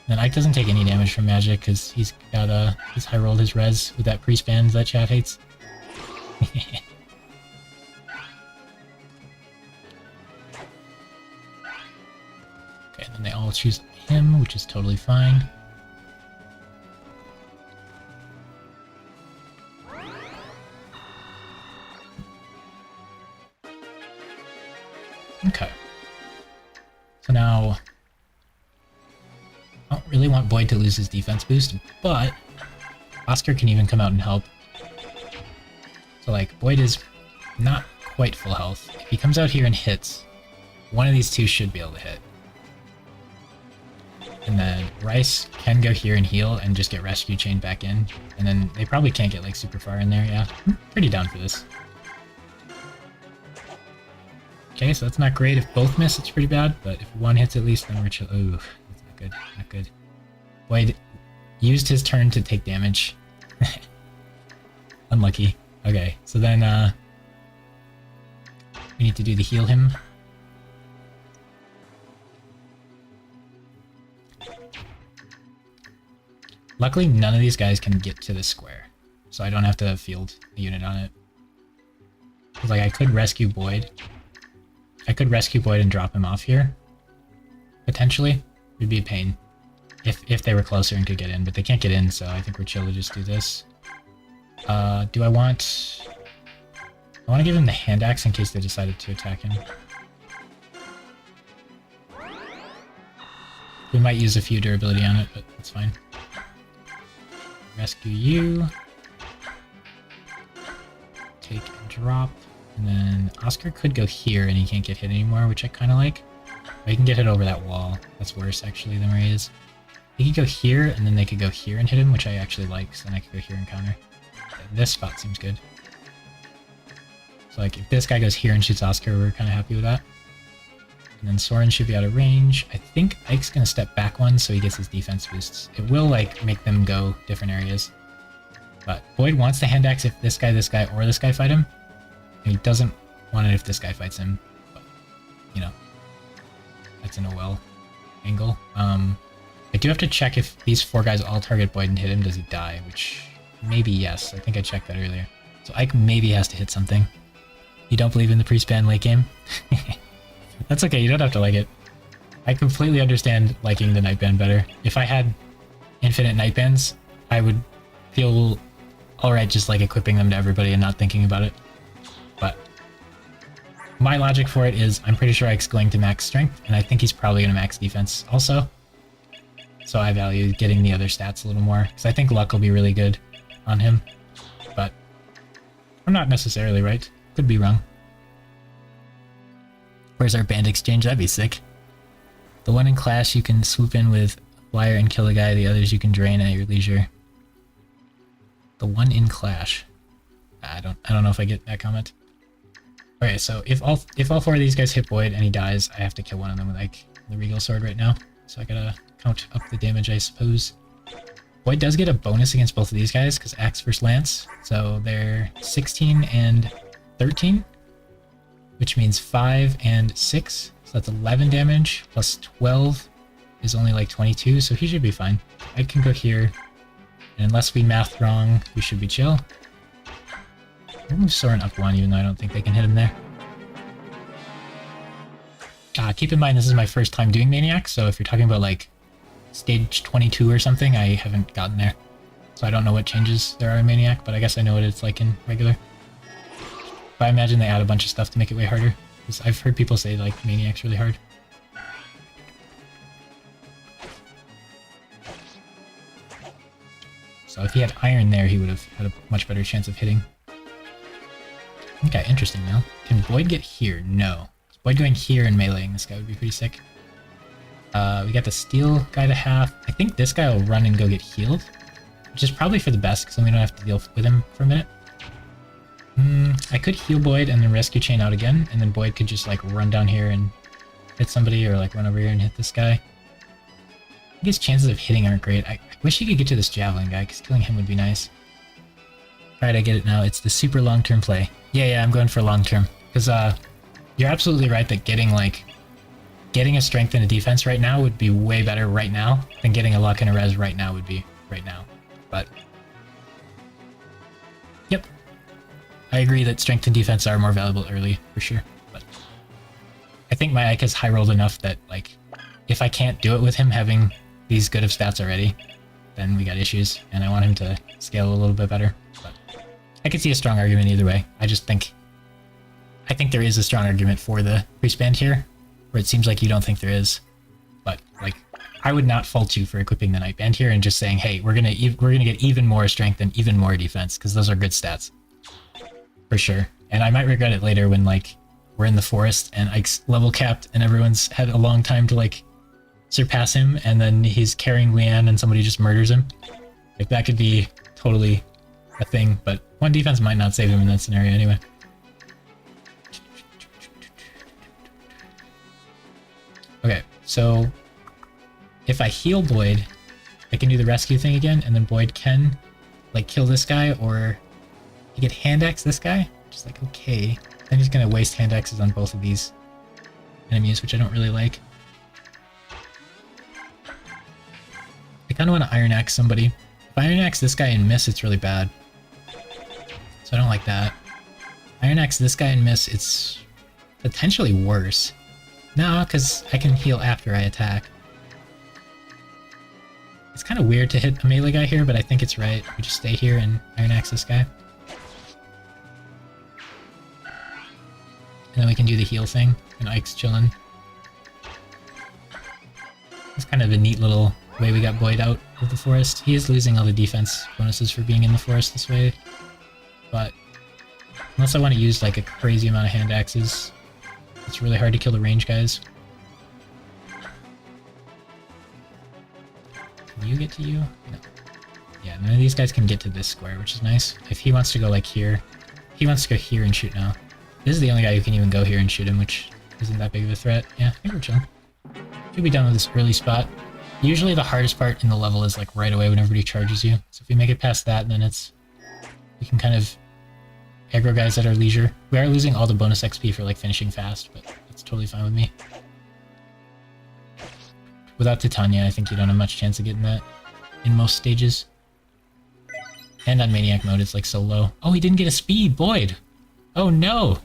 A: And Ike doesn't take any damage from magic, because he's got he's high rolled his res with that priest band that chat hates. Okay, and then they all choose him, which is totally fine. Okay. So now, I don't really want Boyd to lose his defense boost, but Oscar can even come out and help. So like, Boyd is not quite full health. If he comes out here and hits, one of these two should be able to hit. And then Rice can go here and heal and just get rescue chained back in. And then they probably can't get like super far in there, yeah. I'm pretty down for this. Okay, so that's not great. If both miss, it's pretty bad, but if one hits at least, then we're chill. Ooh, that's not good, not good. Boyd used his turn to take damage. Unlucky. Okay, so then we need to do the heal him. Luckily, none of these guys can get to the square, so I don't have to field a unit on it. Because like, I could rescue Boyd. I could rescue Boyd and drop him off here. Potentially. It'd be a pain. If they were closer and could get in, but they can't get in, so I think we're chill to just do this. Do I want... I want to give him the hand axe in case they decided to attack him. We might use a few durability on it, but that's fine. Rescue you. Take and drop. And then Oscar could go here and he can't get hit anymore, which I kind of like. But he can get hit over that wall. That's worse, actually, than where he is. He could go here, and then they could go here and hit him, which I actually like, so then I could go here and counter. This spot seems good. So, like, if this guy goes here and shoots Oscar, we're kind of happy with that. And then Soren should be out of range. I think Ike's going to step back one so he gets his defense boosts. It will, like, make them go different areas. But Boyd wants the hand axe if this guy, or this guy fight him. And he doesn't want it if this guy fights him. But, you know, that's an OL angle. I do have to check if these four guys all target Boyd and hit him, does he die? Which, maybe yes. I think I checked that earlier. So Ike maybe has to hit something. You don't believe in the pre-span late game? That's okay, you don't have to like it. I completely understand liking the Nightband better. If I had infinite Nightbands, I would feel alright just like equipping them to everybody and not thinking about it. But my logic for it is I'm pretty sure Ike's going to max strength, and I think he's probably going to max defense also. So I value getting the other stats a little more, because I think luck will be really good on him. But I'm not necessarily right. Could be wrong. Where's our band exchange? That'd be sick. The one in Clash you can swoop in with Flyer and kill a guy, the others you can drain at your leisure. The one in Clash. I don't know if I get that comment. Okay, so if all four of these guys hit Boyd and he dies, I have to kill one of them with like the Regal Sword right now. So I gotta count up the damage, I suppose. Boyd does get a bonus against both of these guys because Axe versus Lance. So they're 16 and 13, which means 5 and 6. So that's 11 damage plus 12 is only like 22. So he should be fine. I can go here, and unless we mathed wrong, we should be chill. I'll move Soren up one, even though I don't think they can hit him there. Keep in mind, this is my first time doing Maniac, so if you're talking about like stage 22 or something, I haven't gotten there. So I don't know what changes there are in Maniac, but I guess I know what it's like in regular. But I imagine they add a bunch of stuff to make it way harder, because I've heard people say like Maniac's really hard. So if he had Iron there, he would have had a much better chance of hitting. Okay, interesting now. Can Boyd get here? No. Boyd going here and meleeing this guy would be pretty sick. We got the steel guy to half. I think this guy will run and go get healed, which is probably for the best because then we don't have to deal with him for a minute. I could heal Boyd and then rescue chain out again, and then Boyd could just like run down here and hit somebody, or like run over here and hit this guy. I think his chances of hitting aren't great. I wish he could get to this javelin guy because killing him would be nice. Alright, I get it now. It's the super long-term play. Yeah, I'm going for long-term. Because you're absolutely right that getting a strength and a defense right now would be way better right now than getting a luck and a res right now would be right now. But yep. I agree that strength and defense are more valuable early, for sure. But I think my Ike is high rolled enough that, like, if I can't do it with him having these good of stats already, then we got issues, and I want him to scale a little bit better. But I could see a strong argument either way. I think there is a strong argument for the priest band here, where it seems like you don't think there is. But, like, I would not fault you for equipping the Night Band here and just saying, hey, we're gonna get even more strength and even more defense, because those are good stats. For sure. And I might regret it later when, like, we're in the forest and Ike's level capped and everyone's had a long time to, like, surpass him, and then he's carrying Leanne and somebody just murders him. Like, that could be totally a thing, but 1 defense might not save him in that scenario anyway. Okay, so if I heal Boyd, I can do the rescue thing again, and then Boyd can, like, kill this guy, or he could hand axe this guy, which is like, okay. Then he's gonna waste hand axes on both of these enemies, which I don't really like. I kind of want to Iron Axe somebody. If I Iron Axe this guy and miss, it's really bad. So I don't like that. Iron Axe this guy and miss, it's potentially worse. No, because I can heal after I attack. It's kind of weird to hit a melee guy here, but I think it's right. We just stay here and Iron Axe this guy. And then we can do the heal thing, and Ike's chilling. It's kind of a neat little way we got Boyd out of the forest. He is losing all the defense bonuses for being in the forest this way, but unless I want to use, like, a crazy amount of hand axes, it's really hard to kill the range guys. Can you get to you? No. Yeah, none of these guys can get to this square, which is nice. If he wants to go, like, here, he wants to go here and shoot now. This is the only guy who can even go here and shoot him, which isn't that big of a threat. Yeah, I think we're chilling. Should be done with this early spot. Usually the hardest part in the level is, like, right away when everybody charges you. So if we make it past that, then we can kind of aggro guys at our leisure. We are losing all the bonus XP for, like, finishing fast, but that's totally fine with me. Without Titania, I think you don't have much chance of getting that in most stages. And on Maniac mode, it's, like, so low. Oh, he didn't get a speed! Boyd! Oh no!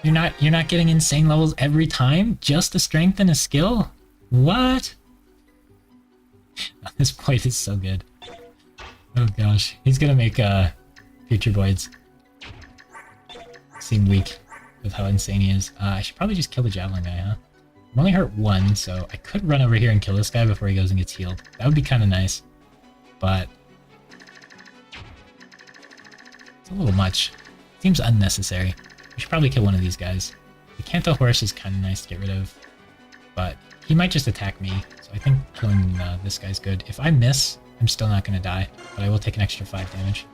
A: You're not getting insane levels every time? Just a strength and a skill? What? This Boyd is so good. Oh gosh. He's gonna make future Boyds seem weak with how insane he is. I should probably just kill the Javelin guy, huh? I'm only hurt 1, so I could run over here and kill this guy before he goes and gets healed. That would be kind of nice. But it's a little much. Seems unnecessary. We should probably kill one of these guys. The Canto Horse is kind of nice to get rid of, but he might just attack me, so I think killing this guy's good. If I miss, I'm still not going to die, but I will take an extra 5 damage.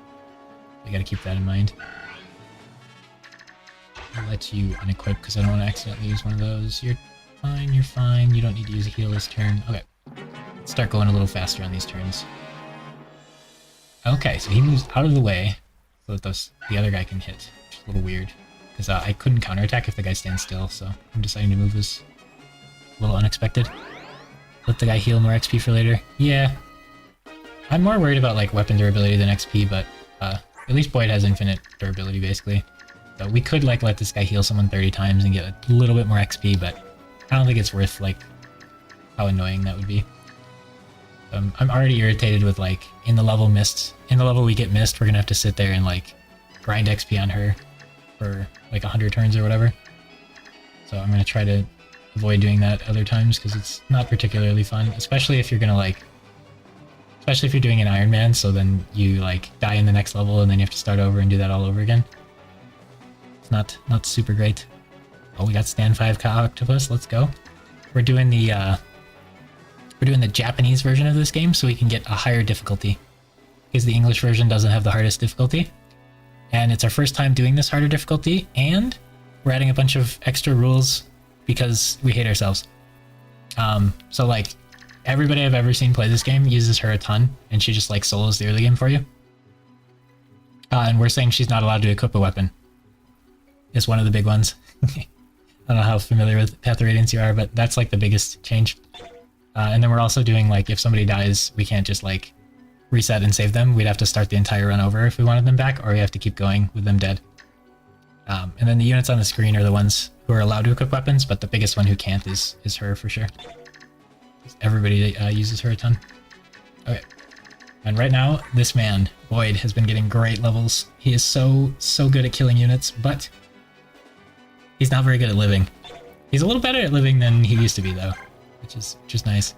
A: We got to keep that in mind. I'll let you unequip because I don't want to accidentally use one of those. You're fine. You don't need to use a heal this turn. Okay, let's start going a little faster on these turns. Okay, so he moves out of the way so that the other guy can hit, which is a little weird. Because I couldn't counterattack if the guy stands still, so I'm deciding to move this a little unexpected. Let the guy heal more XP for later. Yeah. I'm more worried about, like, weapon durability than XP, but at least Boyd has infinite durability, basically. So we could, like, let this guy heal someone 30 times and get a little bit more XP, but I don't think it's worth, like, how annoying that would be. I'm already irritated with, like, in the level we get missed, we're gonna have to sit there and, like, grind XP on her for like 100 turns or whatever. So I'm going to try to avoid doing that other times because it's not particularly fun, especially if you're going to, like, especially if you're doing an Ironman, so then you, like, die in the next level and then you have to start over and do that all over again. It's not super great. Oh, we got Stand 5 Octopus, let's go. We're doing the Japanese version of this game so we can get a higher difficulty, because the English version doesn't have the hardest difficulty. And it's our first time doing this harder difficulty, and we're adding a bunch of extra rules because we hate ourselves. So, like, everybody I've ever seen play this game uses her a ton, and she just, like, solos the early game for you. And we're saying she's not allowed to equip a weapon. It's one of the big ones. I don't know how familiar with Path of Radiance you are, but that's, like, the biggest change. And then we're also doing, like, if somebody dies, we can't just, like, reset and save them, we'd have to start the entire run over if we wanted them back, or we have to keep going with them dead. And then the units on the screen are the ones who are allowed to equip weapons, but the biggest one who can't is her for sure. Everybody uses her a ton. Okay. And right now, this man, Boyd, has been getting great levels. He is so good at killing units, but he's not very good at living. He's a little better at living than he used to be, though, which is nice.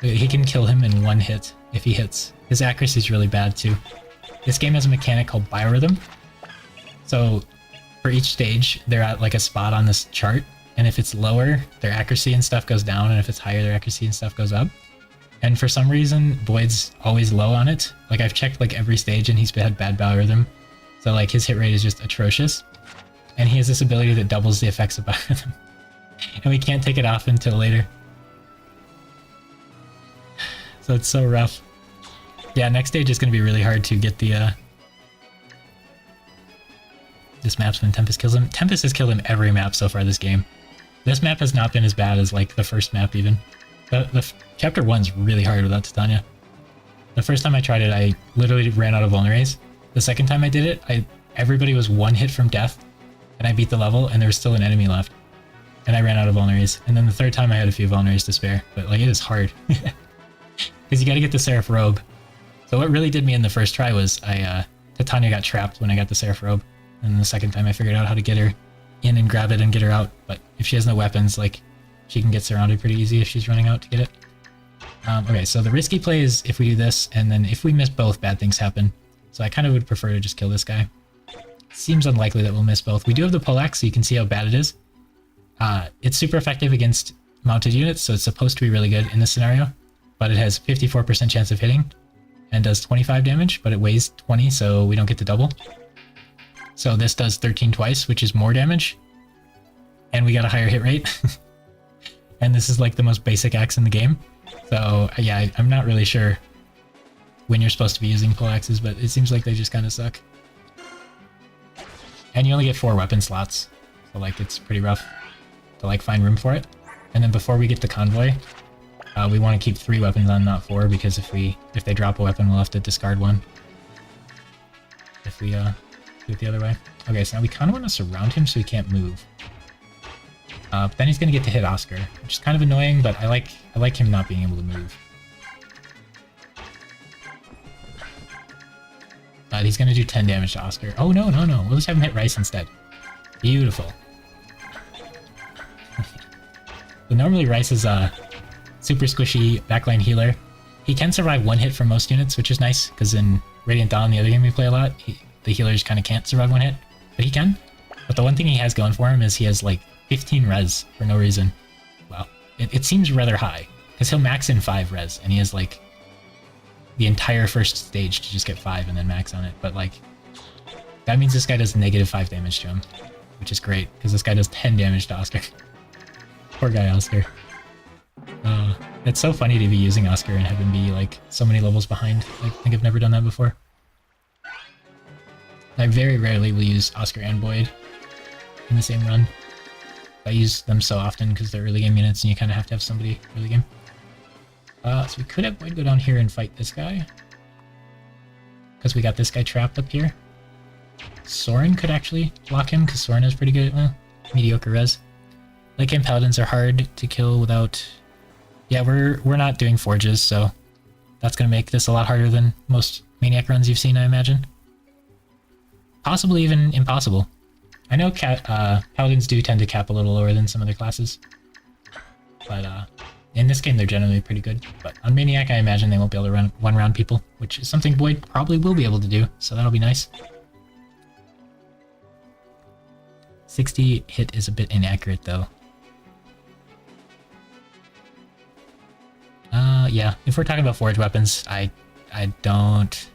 A: He can kill him in one hit if he hits. His accuracy is really bad, too. This game has a mechanic called biorhythm. So for each stage, they're at like a spot on this chart, and if it's lower, their accuracy and stuff goes down, and if it's higher, their accuracy and stuff goes up. And for some reason, Boyd's always low on it. Like, I've checked like every stage and he's had bad biorhythm. So like his hit rate is just atrocious. And he has this ability that doubles the effects of biorhythm. And we can't take it off until later. So it's so rough. Yeah, next stage is going to be really hard to get the... This map's when Tempest kills him. Tempest has killed him every map so far this game. This map has not been as bad as like the first map even. The chapter 1's really hard without Titania. The first time I tried it, I literally ran out of vulneraries. The second time I did it, everybody was one hit from death, and I beat the level, and there was still an enemy left. And I ran out of vulneraries. And then the third time I had a few vulneraries to spare, but like it is hard. Because you gotta get the Seraph Robe. So what really did me in the first try was Titania got trapped when I got the Seraph Robe. And the second time I figured out how to get her in and grab it and get her out. But if she has no weapons, like, she can get surrounded pretty easy if she's running out to get it. Okay, so the risky play is if we do this, and then if we miss both, bad things happen. So I kind of would prefer to just kill this guy. Seems unlikely that we'll miss both. We do have the poleaxe, so you can see how bad it is. It's super effective against mounted units, so it's supposed to be really good in this scenario. But it has 54% chance of hitting, and does 25 damage, but it weighs 20, so we don't get the double. So this does 13 twice, which is more damage. And we got a higher hit rate. And this is like the most basic axe in the game. So yeah, I'm not really sure when you're supposed to be using poleaxes, but it seems like they just kind of suck. And you only get 4 weapon slots. So like it's pretty rough to like find room for it. And then before we get the convoy, we want to keep 3 weapons on, not 4, because if they drop a weapon, we'll have to discard one. If we do it the other way. Okay, so now we kind of want to surround him so he can't move. But then he's going to get to hit Oscar, which is kind of annoying, but I like him not being able to move. He's going to do 10 damage to Oscar. Oh, no. We'll just have him hit Rice instead. Beautiful. So normally Rice is a super squishy backline healer. He can survive 1 hit from most units, which is nice, because in Radiant Dawn, the other game we play a lot, the healers kind of can't survive 1 hit, but he can. But the one thing he has going for him is he has like 15 res for no reason. Well, it seems rather high, because he'll max in 5 res, and he has like the entire first stage to just get 5 and then max on it. But like, that means this guy does -5 damage to him, which is great, because this guy does 10 damage to Oscar. Poor guy Oscar. It's so funny to be using Oscar and have him be like so many levels behind. I think I've never done that before. I very rarely will use Oscar and Boyd in the same run. I use them so often because they're early game units and you kind of have to have somebody early game. So we could have Boyd go down here and fight this guy, because we got this guy trapped up here. Soren could actually block him because Soren is pretty good at mediocre res. Late game paladins are hard to kill without... Yeah, we're not doing forges, so that's going to make this a lot harder than most Maniac runs you've seen, I imagine. Possibly even impossible. I know paladins do tend to cap a little lower than some other classes, but in this game they're generally pretty good. But on Maniac I imagine they won't be able to run one-round people, which is something Boyd probably will be able to do, so that'll be nice. 60 hit is a bit inaccurate though. Yeah, if we're talking about forge weapons, I don't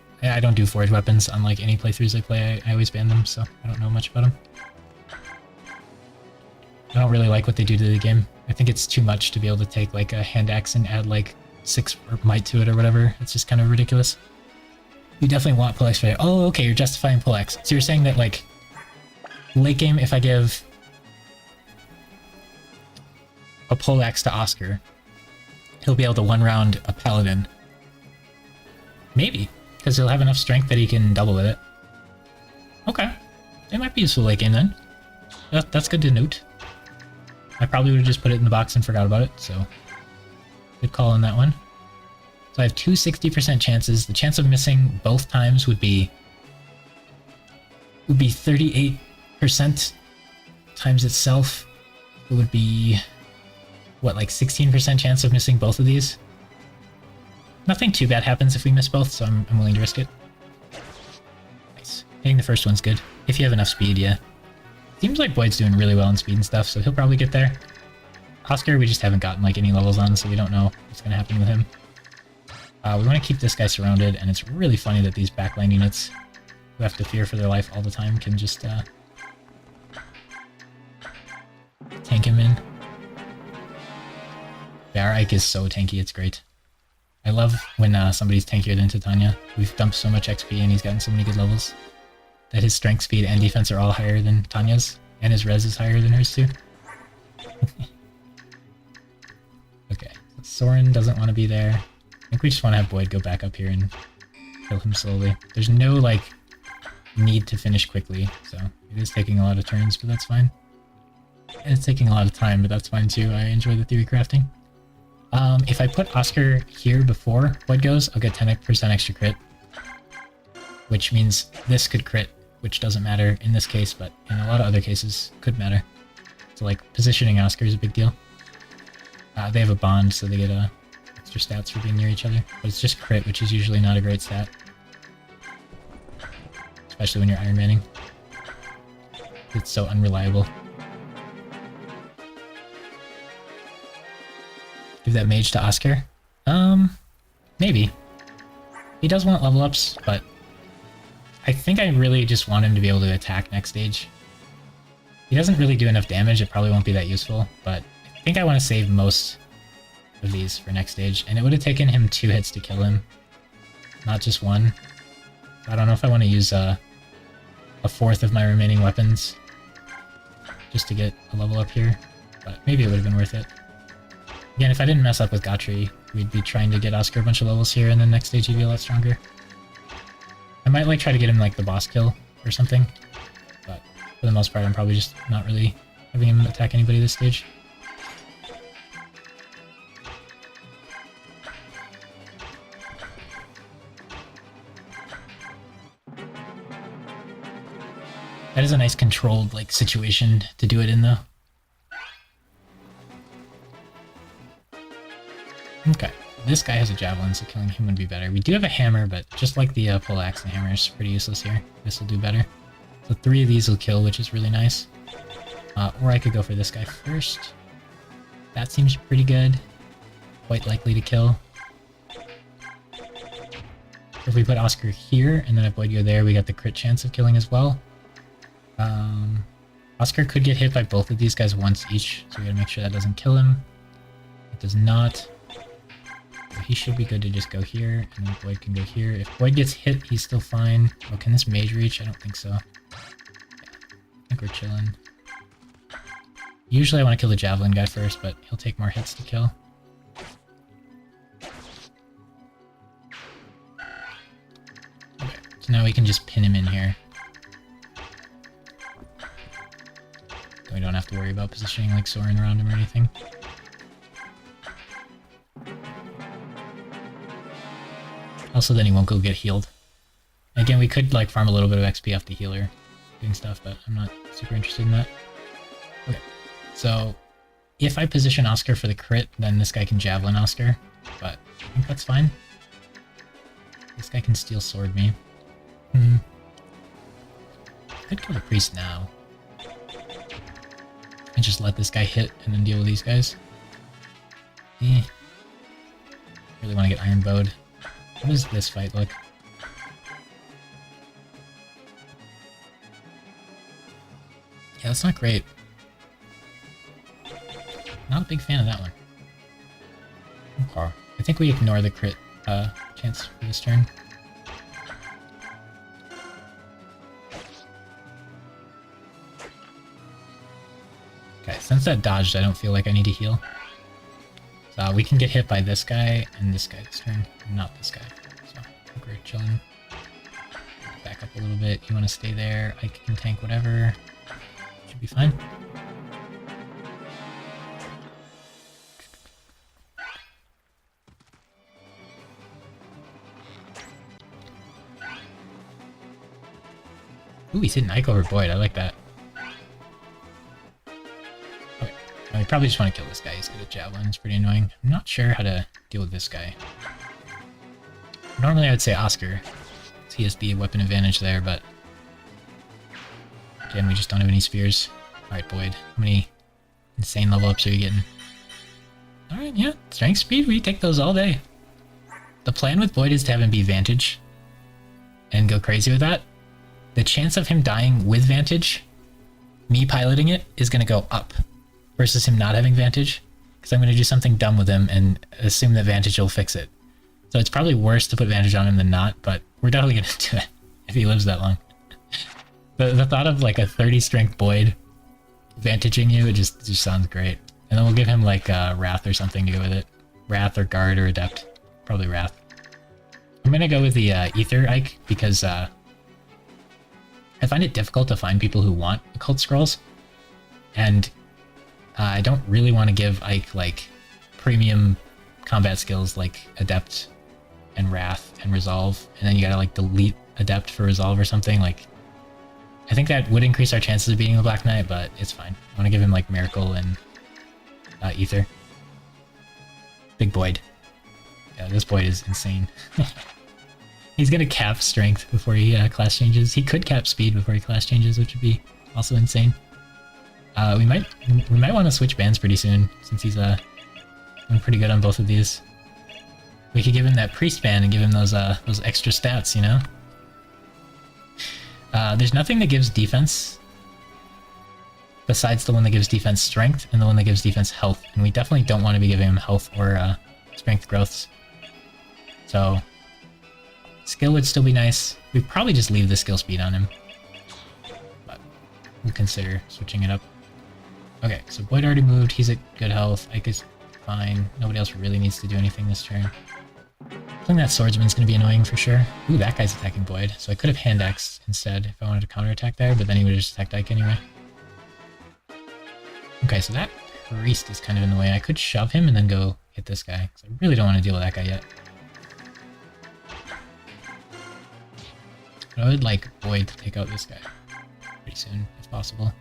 A: do forge weapons. Unlike any playthroughs I play, I always ban them, so I don't know much about them. I don't really like what they do to the game. I think it's too much to be able to take like a hand axe and add like 6 might to it or whatever. It's just kind of ridiculous. You definitely want poleaxe for it. Oh, okay, you're justifying poleaxe. So you're saying that like late game, if I give a poleaxe to Oscar, he'll be able to one-round a paladin Maybe, because he'll have enough strength that he can double with it. Okay. It might be useful late game then. That's good to note. I probably would have just put it in the box and forgot about it, so good call on that one. So I have two 60% chances. The chance of missing both times would be 38% times itself. It would be, what, like 16% chance of missing both of these? Nothing too bad happens if we miss both, so I'm willing to risk it. Nice. Hitting the first one's good. If you have enough speed, yeah. Seems like Boyd's doing really well in speed and stuff, so he'll probably get there. Oscar, we just haven't gotten like any levels on, so we don't know what's going to happen with him. We want to keep this guy surrounded, and it's really funny that these backline units who have to fear for their life all the time can just tank him in. Yeah, our Ike is so tanky, it's great. I love when somebody's tankier than Titania. We've dumped so much XP and he's gotten so many good levels that his strength, speed, and defense are all higher than Tanya's, and his res is higher than hers too. Okay, so Soren doesn't want to be there. I think we just want to have Boyd go back up here and kill him slowly. There's no, like, need to finish quickly, so it is taking a lot of turns, but that's fine. And it's taking a lot of time, but that's fine too. I enjoy the theory crafting. If I put Oscar here before Boyd goes, I'll get 10% extra crit, which means this could crit, which doesn't matter in this case, but in a lot of other cases could matter. So like positioning Oscar is a big deal. They have a bond, so they get extra stats for being near each other, but it's just crit, which is usually not a great stat, especially when you're Ironmanning. It's so unreliable. Give that mage to Oscar? Maybe. He does want level ups, but I think I really just want him to be able to attack next stage. He doesn't really do enough damage, it probably won't be that useful, but I think I want to save most of these for next stage, and it would have taken him 2 hits to kill him, not just 1. So I don't know if I want to use a fourth of my remaining weapons just to get a level up here, but maybe it would have been worth it. Again, if I didn't mess up with Gotri, we'd be trying to get Oscar a bunch of levels here, and then next stage he'd be a lot stronger. I might like try to get him like the boss kill or something, but for the most part I'm probably just not really having him attack anybody this stage. That is a nice controlled like situation to do it in though. Okay, this guy has a javelin, so killing him would be better. We do have a hammer, but just like the pole axe, the hammer is pretty useless here. This will do better. So 3 of these will kill, which is really nice. Or I could go for this guy first. That seems pretty good. Quite likely to kill. If we put Oscar here, and then if Boyd go there, we got the crit chance of killing as well. Oscar could get hit by both of these guys once each, so we gotta make sure that doesn't kill him. It does not. So he should be good to just go here, and then Boyd can go here. If Boyd gets hit, he's still fine. Oh, can this mage reach? I don't think so. Yeah, I think we're chilling. Usually I want to kill the javelin guy first, but he'll take more hits to kill. Okay, so now we can just pin him in here. We don't have to worry about positioning like Soren around him or anything. Also, then he won't go get healed. Again, we could like farm a little bit of XP off the healer doing stuff, but I'm not super interested in that. Okay, so if I position Oscar for the crit, then this guy can javelin Oscar, but I think that's fine. This guy can steel sword me. I could kill the priest now. And just let this guy hit and then deal with these guys. Really want to get iron bowed. How does this fight look? Yeah, that's not great. Not a big fan of that one. Okay. I think we ignore the crit chance for this turn. Okay, since that dodged, I don't feel like I need to heal. So we can get hit by this guy and this guy this turn, not this guy. So think we're chilling. Back up a little bit. You want to stay there. I can tank whatever. Should be fine. Ooh, he's hitting Ike over Boyd. I like that. Okay. Now, we probably just want to kill this guy. He's good at Javelin. It's pretty annoying. I'm not sure how to deal with this guy. Normally I would say Oscar. He has the weapon advantage there, but again, we just don't have any spears. Alright, Boyd. How many insane level ups are you getting? Alright, yeah. Strength, speed, we take those all day. The plan with Boyd is to have him be Vantage and go crazy with that. The chance of him dying with Vantage, me piloting it, is going to go up versus him not having Vantage, because I'm going to do something dumb with him and assume that Vantage will fix it. So it's probably worse to put Vantage on him than not, but we're definitely going to do it if he lives that long. The thought of like a 30 strength Boyd vantaging you, it just sounds great. And then we'll give him like Wrath or something to go with it. Wrath or Guard or Adept. Probably Wrath. I'm going to go with the Ether Ike because I find it difficult to find people who want occult scrolls. And I don't really want to give Ike like premium combat skills like Adept and Wrath and Resolve, and then you gotta like delete Adept for Resolve or something. Like, I think that would increase our chances of beating the Black Knight, but it's fine. I want to give him like Miracle and Ether. Big Boyd. Yeah, this Boyd is insane. He's gonna cap Strength before he class changes. He could cap Speed before he class changes, which would be also insane. We might want to switch bands pretty soon since he's doing pretty good on both of these. We could give him that Priest band and give him those extra stats, you know? There's nothing that gives defense besides the one that gives defense strength and the one that gives defense health, and we definitely don't want to be giving him health or strength growths. So skill would still be nice. We'd probably just leave the skill speed on him, but we'll consider switching it up. Okay, so Boyd already moved. He's at good health. Ike is fine. Nobody else really needs to do anything this turn. I think that Swordsman's going to be annoying for sure. Ooh, that guy's attacking Boyd. So I could have Hand Axed instead if I wanted to counterattack there, but then he would have just attacked Ike anyway. Okay, so that Priest is kind of in the way. I could shove him and then go hit this guy, because I really don't want to deal with that guy yet. But I would like Boyd to take out this guy pretty soon, if possible.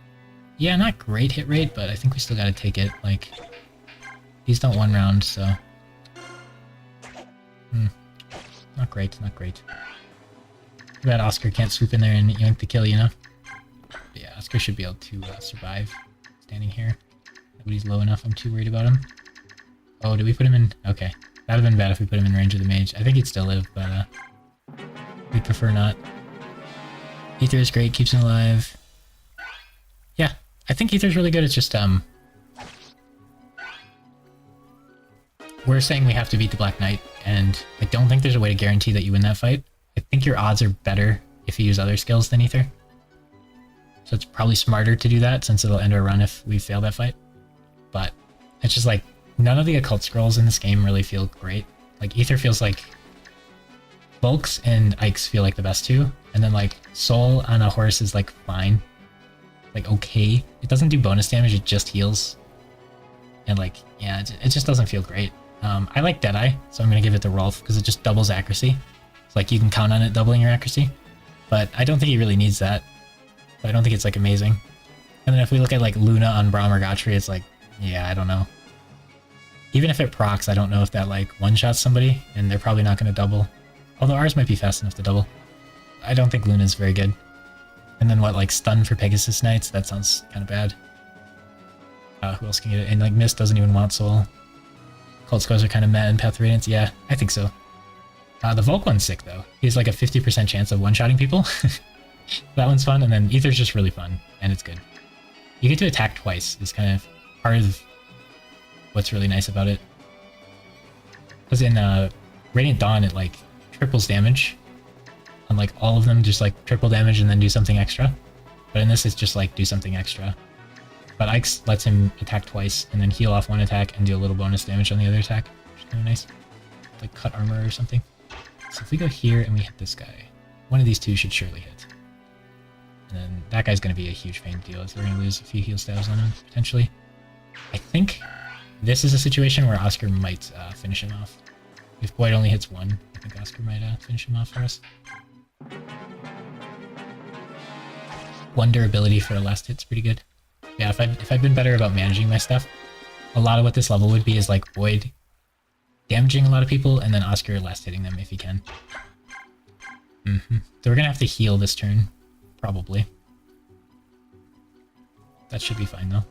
A: Yeah, not great hit rate, but I think we still gotta take it. Like, these don't one round, so... Not great, not great. Too bad Oscar can't swoop in there and yank the kill, you know? But yeah, Oscar should be able to survive standing here. Nobody's low enough, I'm too worried about him. Oh, did we put him in? Okay. That would have been bad if we put him in range of the mage. I think he'd still live, but we'd prefer not. Ether is great, keeps him alive. Yeah, I think Ether's really good. It's just, we're saying we have to beat the Black Knight, and I don't think there's a way to guarantee that you win that fight. I think your odds are better if you use other skills than Ether. So it's probably smarter to do that, since it'll end our run if we fail that fight. But it's just like, none of the occult scrolls in this game really feel great. Like, Ether feels like... Bulks and Ikes feel like the best two, and then like, Soul on a horse is like fine. Like, okay. It doesn't do bonus damage, it just heals. And like, yeah, it just doesn't feel great. I like Deadeye, so I'm going to give it to Rolf, because it just doubles accuracy. It's like, you can count on it doubling your accuracy. But I don't think he really needs that. But I don't think it's like amazing. And then if we look at like Luna on Braum or Gotri, it's like, yeah, I don't know. Even if it procs, I don't know if that like one-shots somebody, and they're probably not going to double. Although ours might be fast enough to double. I don't think Luna's very good. And then what, like stun for Pegasus Knights? That sounds kind of bad. Who else can get it? And like Mist doesn't even want Soul. Cold Scrolls are kind of meh, and Path of Radiance, yeah, I think so. The Volk one's sick though. He has like a 50% chance of one-shotting people. That one's fun, and then Ether's just really fun, and it's good. You get to attack twice, is kind of part of what's really nice about it. Because in Radiant Dawn, it like triples damage on like all of them, just like triple damage and then do something extra. But in this, it's just like do something extra. But Ike's lets him attack twice and then heal off one attack and do a little bonus damage on the other attack, which is kind of nice. Like cut armor or something. So if we go here and we hit this guy, one of these two should surely hit. And then that guy's going to be a huge pain to deal with. We're going to lose a few heal stabs on him, potentially. I think this is a situation where Oscar might finish him off. If Boyd only hits one, I think Oscar might finish him off for us. One durability for a last hit's pretty good. Yeah, if I'd been better about managing my stuff, a lot of what this level would be is like Boyd damaging a lot of people and then Oscar last hitting them if he can. So we're gonna have to heal this turn, probably. That should be fine though.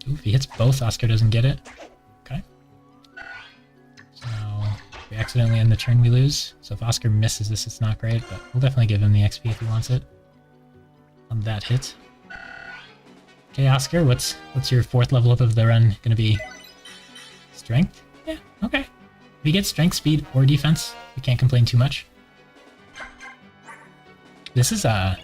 A: Ooh, if he hits both, Oscar doesn't get it. Okay. So now if we accidentally end the turn, we lose. So if Oscar misses this, it's not great, but we'll definitely give him the XP if he wants it. On that hit. Okay, Oscar, what's your 4th level up of the run gonna be? Strength? Yeah, okay. If he gets strength, speed, or defense, we can't complain too much. This is a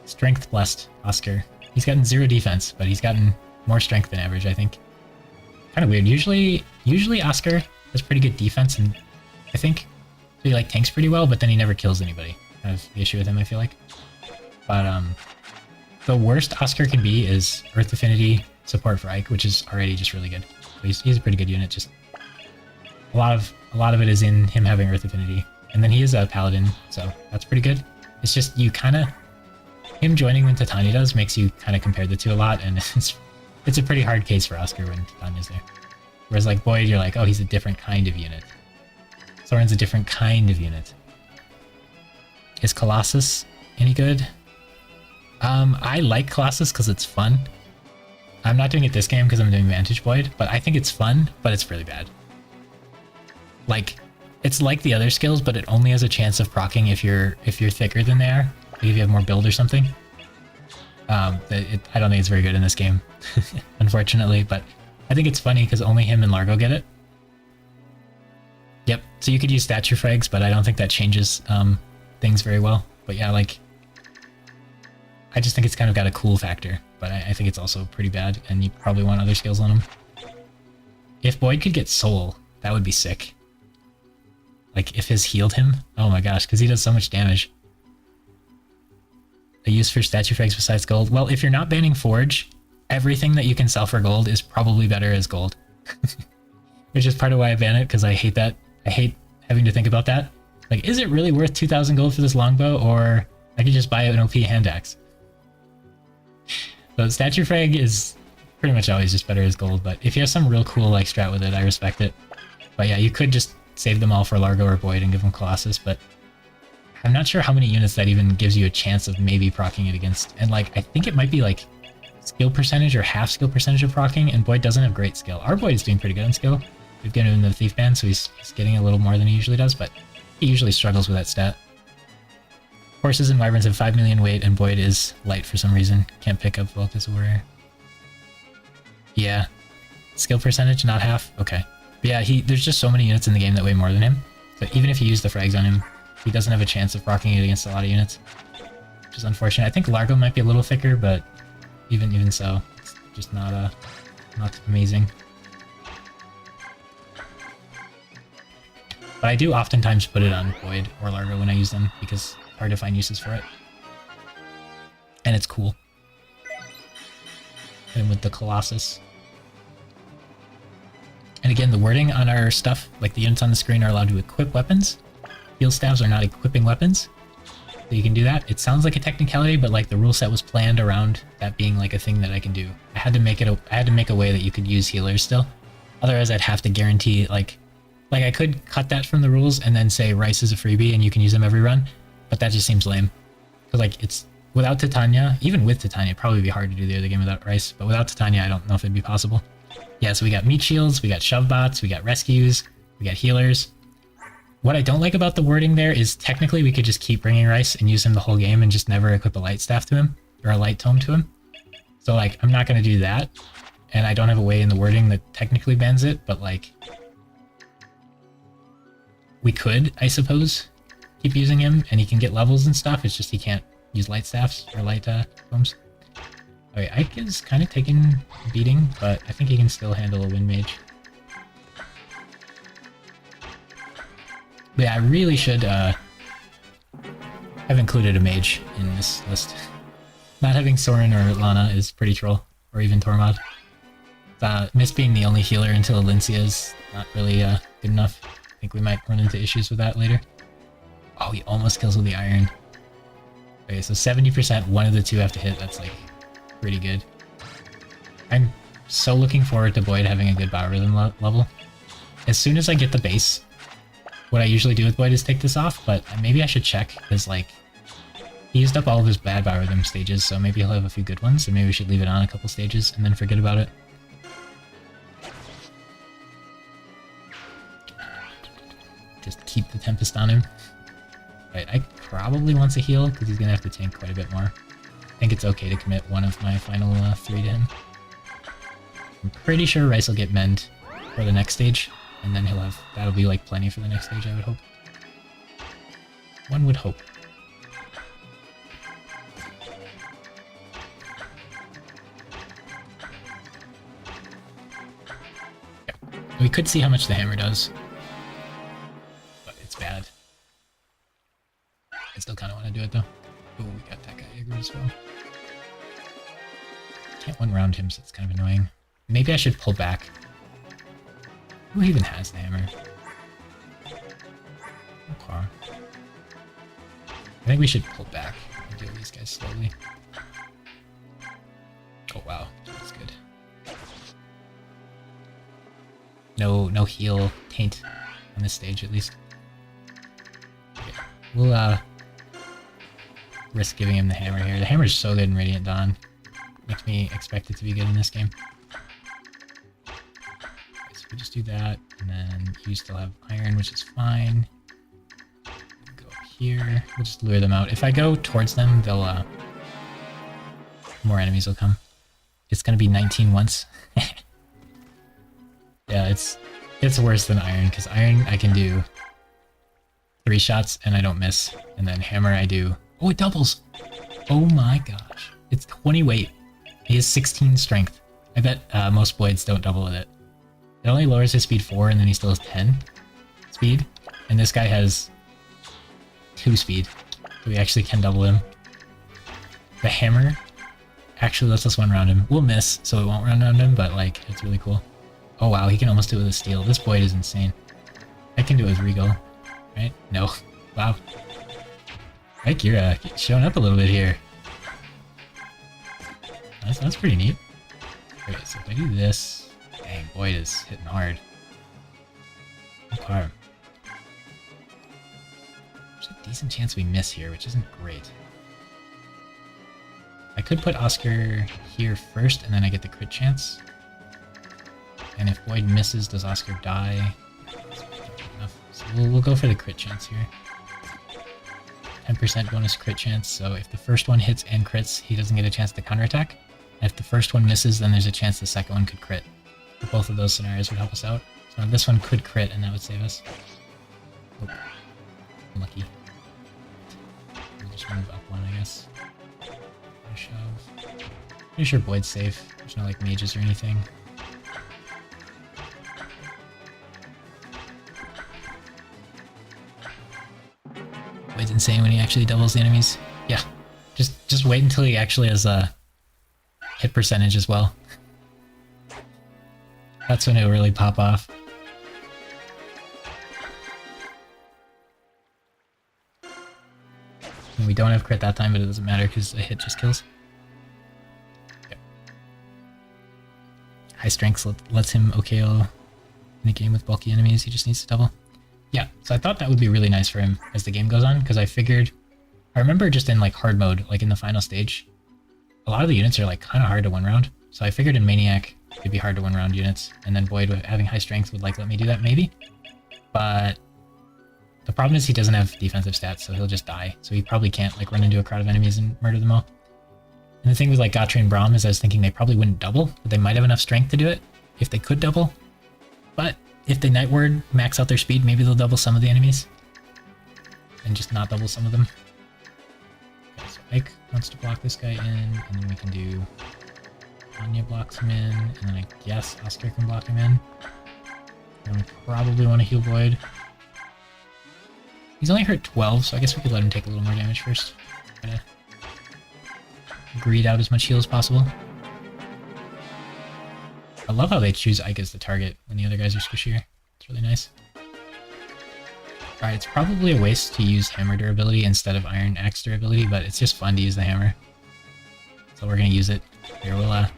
A: strength blessed Oscar. He's gotten 0 defense, but he's gotten more strength than average, I think. Kind of weird. Usually Oscar has pretty good defense, and I think so he like tanks pretty well, but then he never kills anybody. Kind of the issue with him, I feel like. But the worst Oscar can be is Earth Affinity support for Ike, which is already just really good. So he's a pretty good unit. Just a lot of it is in him having Earth Affinity, and then he is a paladin, so that's pretty good. It's just him joining when Titania does makes you kind of compare the two a lot, and it's a pretty hard case for Oscar when Titania's there. Whereas like Boyd, you're like, oh, he's a different kind of unit. Soren's a different kind of unit. Is Colossus any good? I like Colossus because it's fun. I'm not doing it this game because I'm doing Vantage Boyd, but I think it's fun, but it's really bad. Like, it's like the other skills, but it only has a chance of proccing if you're thicker than they are. Like if you have more build or something. I don't think it's very good in this game, unfortunately, but I think it's funny because only him and Largo get it. Yep, so you could use stature frags, but I don't think that changes things very well. But yeah, like, I just think it's kind of got a cool factor, but I think it's also pretty bad, and you probably want other skills on him. If Boyd could get Soul, that would be sick. Like, if his healed him, oh my gosh, because he does so much damage. A use for statue frags besides gold? Well, if you're not banning Forge, everything that you can sell for gold is probably better as gold. Which is part of why I ban it, because I hate that. I hate having to think about that. Like, is it really worth 2,000 gold for this longbow, or I could just buy an OP hand axe? So statue frag is pretty much always just better as gold, but if you have some real cool like strat with it, I respect it. But yeah, you could just save them all for Largo or Boyd and give them Colossus, but I'm not sure how many units that even gives you a chance of maybe proccing it against. And like, I think it might be like skill percentage or half skill percentage of proccing, and Boyd doesn't have great skill. Our Boyd is doing pretty good on skill. We've given him the Thief Band, so he's getting a little more than he usually does, but he usually struggles with that stat. Horses and wyverns have 5 million weight, and Boyd is light for some reason. Can't pick up Bulk as a warrior. Yeah. Skill percentage, not half? Okay. But yeah, there's just so many units in the game that weigh more than him. So even if you use the frags on him, he doesn't have a chance of proccing it against a lot of units. Which is unfortunate. I think Largo might be a little thicker, but even so, it's just not amazing. But I do oftentimes put it on Boyd or Largo when I use them, because it's hard to find uses for it. And it's cool. And with the Colossus. And again, the wording on our stuff, like the units on the screen, are allowed to equip weapons. Field staves are not equipping weapons. So you can do that. It sounds like a technicality, but like the rule set was planned around that being like a thing that I can do. I had to make a way that you could use healers still. Otherwise, I'd have to guarantee like I could cut that from the rules and then say Rice is a freebie and you can use them every run, but that just seems lame. Because like it's without Titania, even with Titania, it'd probably be hard to do the other game without Rice. But without Titania, I don't know if it'd be possible. Yeah, so we got meat shields, we got shove bots, we got rescues, we got healers. What I don't like about the wording there is technically we could just keep bringing Rice and use him the whole game and just never equip a light staff to him or a light tome to him. So like, I'm not going to do that. And I don't have a way in the wording that technically bans it, but like, we could, I suppose, keep using him and he can get levels and stuff. It's just he can't use light staffs or light tomes. Okay, Ike is kind of taking a beating, but I think he can still handle a wind mage. But yeah, I really should have included a mage in this list. Not having Soren or Lana is pretty troll, or even Tormod. Miss being the only healer until Alincia is not really good enough. I think we might run into issues with that later. Oh, he almost kills with the iron. Okay, so 70%, one of the two have to hit. That's like pretty good. I'm so looking forward to Boyd having a good biorhythm level. As soon as I get the base, what I usually do with Boyd is take this off, but maybe I should check, because like, he used up all of his bad biorhythm stages, so maybe he'll have a few good ones, and maybe we should leave it on a couple stages and then forget about it. Just keep the Tempest on him. Right, I probably wants a heal, because he's going to have to tank quite a bit more. I think it's okay to commit one of my final 3 to him. I'm pretty sure Rice will get mend for the next stage, and then that'll be like plenty for the next stage, I would hope. One would hope. Yeah. We could see how much the hammer does, but it's bad. I still kind of want to do it though. Oh, we got that guy aggroed as well. Can't one round him, so it's kind of annoying. Maybe I should pull back. Who even has the hammer? Okay. I think we should pull back and deal with these guys slowly. Oh wow, that's good. No heal taint on this stage at least. Okay. We'll risk giving him the hammer here. The hammer's so good in Radiant Dawn. Makes me expect it to be good in this game. Okay, so we just do that, and then you still have iron, which is fine. Go up here. We'll just lure them out. If I go towards them, they'll more enemies will come. It's gonna be 19 once. Yeah, it's worse than iron, because iron I can do 3 shots and I don't miss, and then hammer I do. Oh, it doubles! Oh my gosh. It's 20 weight. He has 16 strength. I bet most Boyds don't double with it. It only lowers his speed 4 and then he still has 10 speed. And this guy has 2 speed. So we actually can double him. The hammer actually lets us one round him. We'll miss, so it won't run around him, but like, it's really cool. Oh wow, he can almost do it with a steel. This Boyd is insane. I can do it with Regal. Right? No. Wow. Mike, you're showing up a little bit here. That's pretty neat. Okay, so if I do this... Dang, Boyd is hitting hard. Okay. There's a decent chance we miss here, which isn't great. I could put Oscar here first, and then I get the crit chance. And if Boyd misses, does Oscar die? So we'll go for the crit chance here. 10% bonus crit chance, so if the first one hits and crits, he doesn't get a chance to counterattack. And if the first one misses, then there's a chance the second one could crit. So both of those scenarios would help us out. So this one could crit, and that would save us. Oh, unlucky. We'll just move up one, I guess. Shove. Pretty sure Boyd's safe. There's no like mages or anything. Boyd's insane when he actually doubles the enemies. Yeah, just wait until he actually has a hit percentage as well. That's when it'll really pop off. And we don't have crit that time, but it doesn't matter because a hit just kills. Okay. High strength lets him OKO in a game with bulky enemies. He just needs to double. Yeah, so I thought that would be really nice for him as the game goes on, because I remember just in like hard mode, like in the final stage, a lot of the units are like kind of hard to one round. So I figured in Maniac it'd be hard to one round units, and then Boyd having high strength would like let me do that maybe. But the problem is he doesn't have defensive stats, so he'll just die. So he probably can't like run into a crowd of enemies and murder them all. And the thing with like Gotri and Braum is I was thinking they probably wouldn't double, but they might have enough strength to do it if they could double. But if they Night Ward max out their speed, maybe they'll double some of the enemies and just not double some of them. Okay, so Ike wants to block this guy in, and then we can do Anya blocks him in, and then I guess Oscar can block him in. And we probably want to heal Boyd. He's only hurt 12, so I guess we could let him take a little more damage first. Try to greed out as much heal as possible. I love how they choose Ike as the target when the other guys are squishier. It's really nice. Alright, it's probably a waste to use hammer durability instead of iron axe durability, but it's just fun to use the hammer. So we're gonna use it. Here, we'll here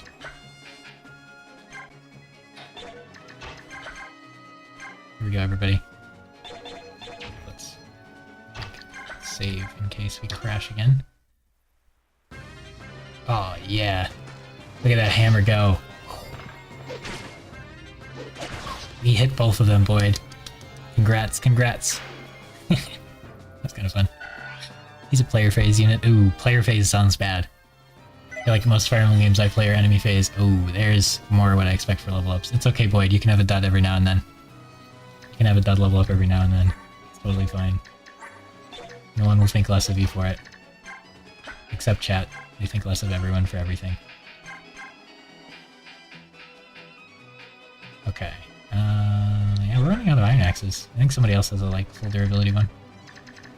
A: we go, everybody. Let's save in case we crash again. Oh, yeah. Look at that hammer go. He hit both of them, Boyd. Congrats, congrats. That's kind of fun. He's a player phase unit. Ooh, player phase sounds bad. I feel like most Fire Emblem games I play are enemy phase. Ooh, there's more what I expect for level ups. It's okay, Boyd. You can have a dud every now and then. You can have a dud level up every now and then. It's totally fine. No one will think less of you for it. Except chat. They think less of everyone for everything. Okay. Yeah, we're running out of iron axes. I think somebody else has a like full durability one.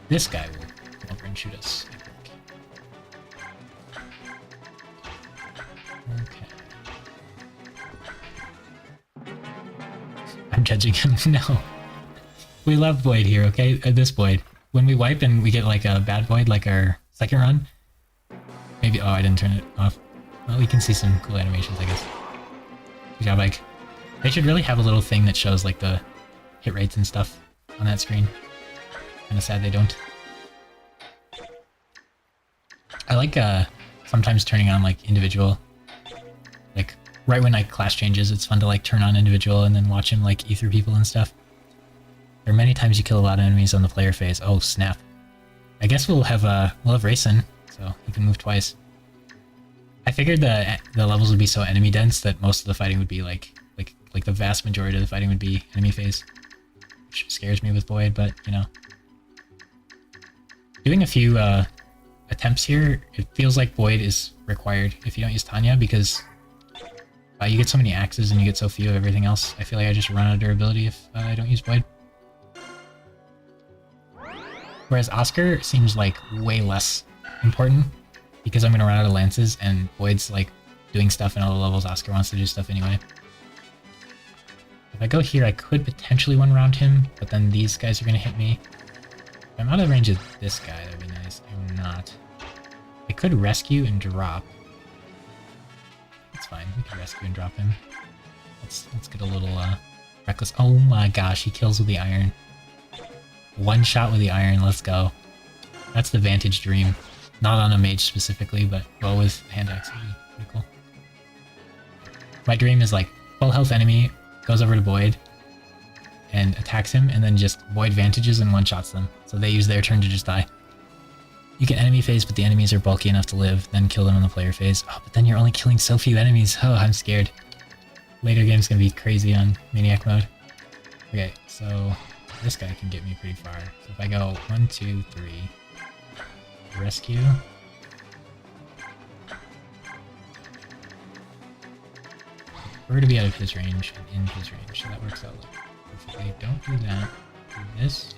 A: This guy will come over and shoot us, I think. Okay. I'm judging him. No. We love Boyd here, okay? This Boyd. When we wipe and we get like a bad Boyd, like our second run, maybe. Oh, I didn't turn it off. Well, we can see some cool animations, I guess. Good job, Ike. They should really have a little thing that shows like the hit rates and stuff on that screen. Kinda sad they don't. I like sometimes turning on like individual. Like right when like class changes, it's fun to like turn on individual and then watch him like ether people and stuff. There are many times you kill a lot of enemies on the player phase. Oh snap. I guess we'll have Rayson, so he can move twice. I figured the levels would be so enemy dense that most of the fighting would be like the vast majority of the fighting would be enemy phase. Which scares me with Boyd, but you know. Doing a few attempts here, it feels like Boyd is required if you don't use Tanya, because you get so many axes and you get so few of everything else. I feel like I just run out of durability if I don't use Boyd. Whereas Oscar seems like way less important, because I'm going to run out of lances and Boyd's like doing stuff in all the levels Oscar wants to do stuff anyway. If I go here, I could potentially one round him, but then these guys are going to hit me. If I'm out of range of this guy, that'd be nice. I'm not. I could rescue and drop. That's fine. We can rescue and drop him. Let's get a little reckless. Oh my gosh, he kills with the iron. One shot with the iron. Let's go. That's the Vantage Dream. Not on a mage specifically, but well with hand axe would be pretty cool. My dream is like full health enemy goes over to Boyd and attacks him, and then just Boyd vantages and one-shots them. So they use their turn to just die. You get enemy phase, but the enemies are bulky enough to live, then kill them in the player phase. Oh, but then you're only killing so few enemies. Oh, I'm scared. Later game's gonna be crazy on Maniac mode. Okay, so this guy can get me pretty far. So if I go 1, 2, 3, rescue. We're to be out of his range and in his range, so that works out perfectly. Don't do that. Do this.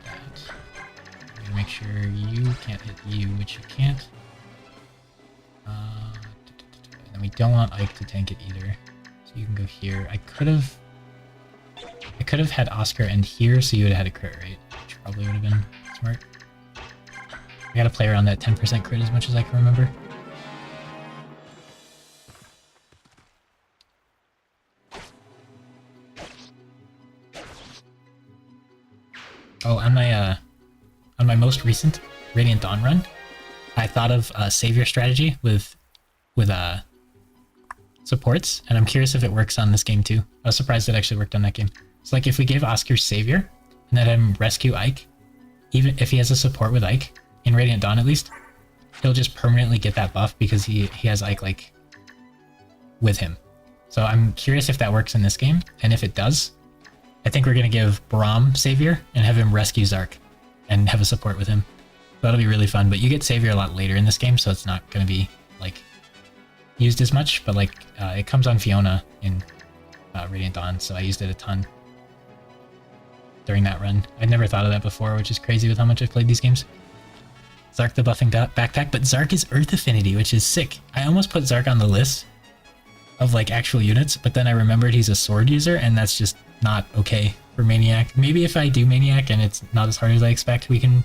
A: That. I'm gonna make sure you can't hit you, which you can't. And then we don't want Ike to tank it either. So you can go here. I could have had Oscar end here, so you would have had a crit, right? Which probably would have been smart. I gotta play around that 10% crit as much as I can remember. Oh, on my most recent Radiant Dawn run, I thought of a savior strategy with supports, and I'm curious if it works on this game too. I was surprised it actually worked on that game. It's like if we gave Oscar savior and let him rescue Ike, even if he has a support with Ike, in Radiant Dawn at least, he'll just permanently get that buff because he has Ike like with him. So I'm curious if that works in this game, and if it does, I think we're gonna give Braum Savior and have him rescue Zark and have a support with him. That'll be really fun, but you get Savior a lot later in this game, so it's not gonna be like used as much, but like it comes on Fiona in Radiant Dawn, so I used it a ton. during that run. I'd never thought of that before, which is crazy with how much I've played these games. Zark the buffing backpack, but Zark is Earth Affinity, which is sick. I almost put Zark on the list of like actual units, but then I remembered he's a sword user, and that's just not okay for Maniac. Maybe if I do Maniac and it's not as hard as I expect, we can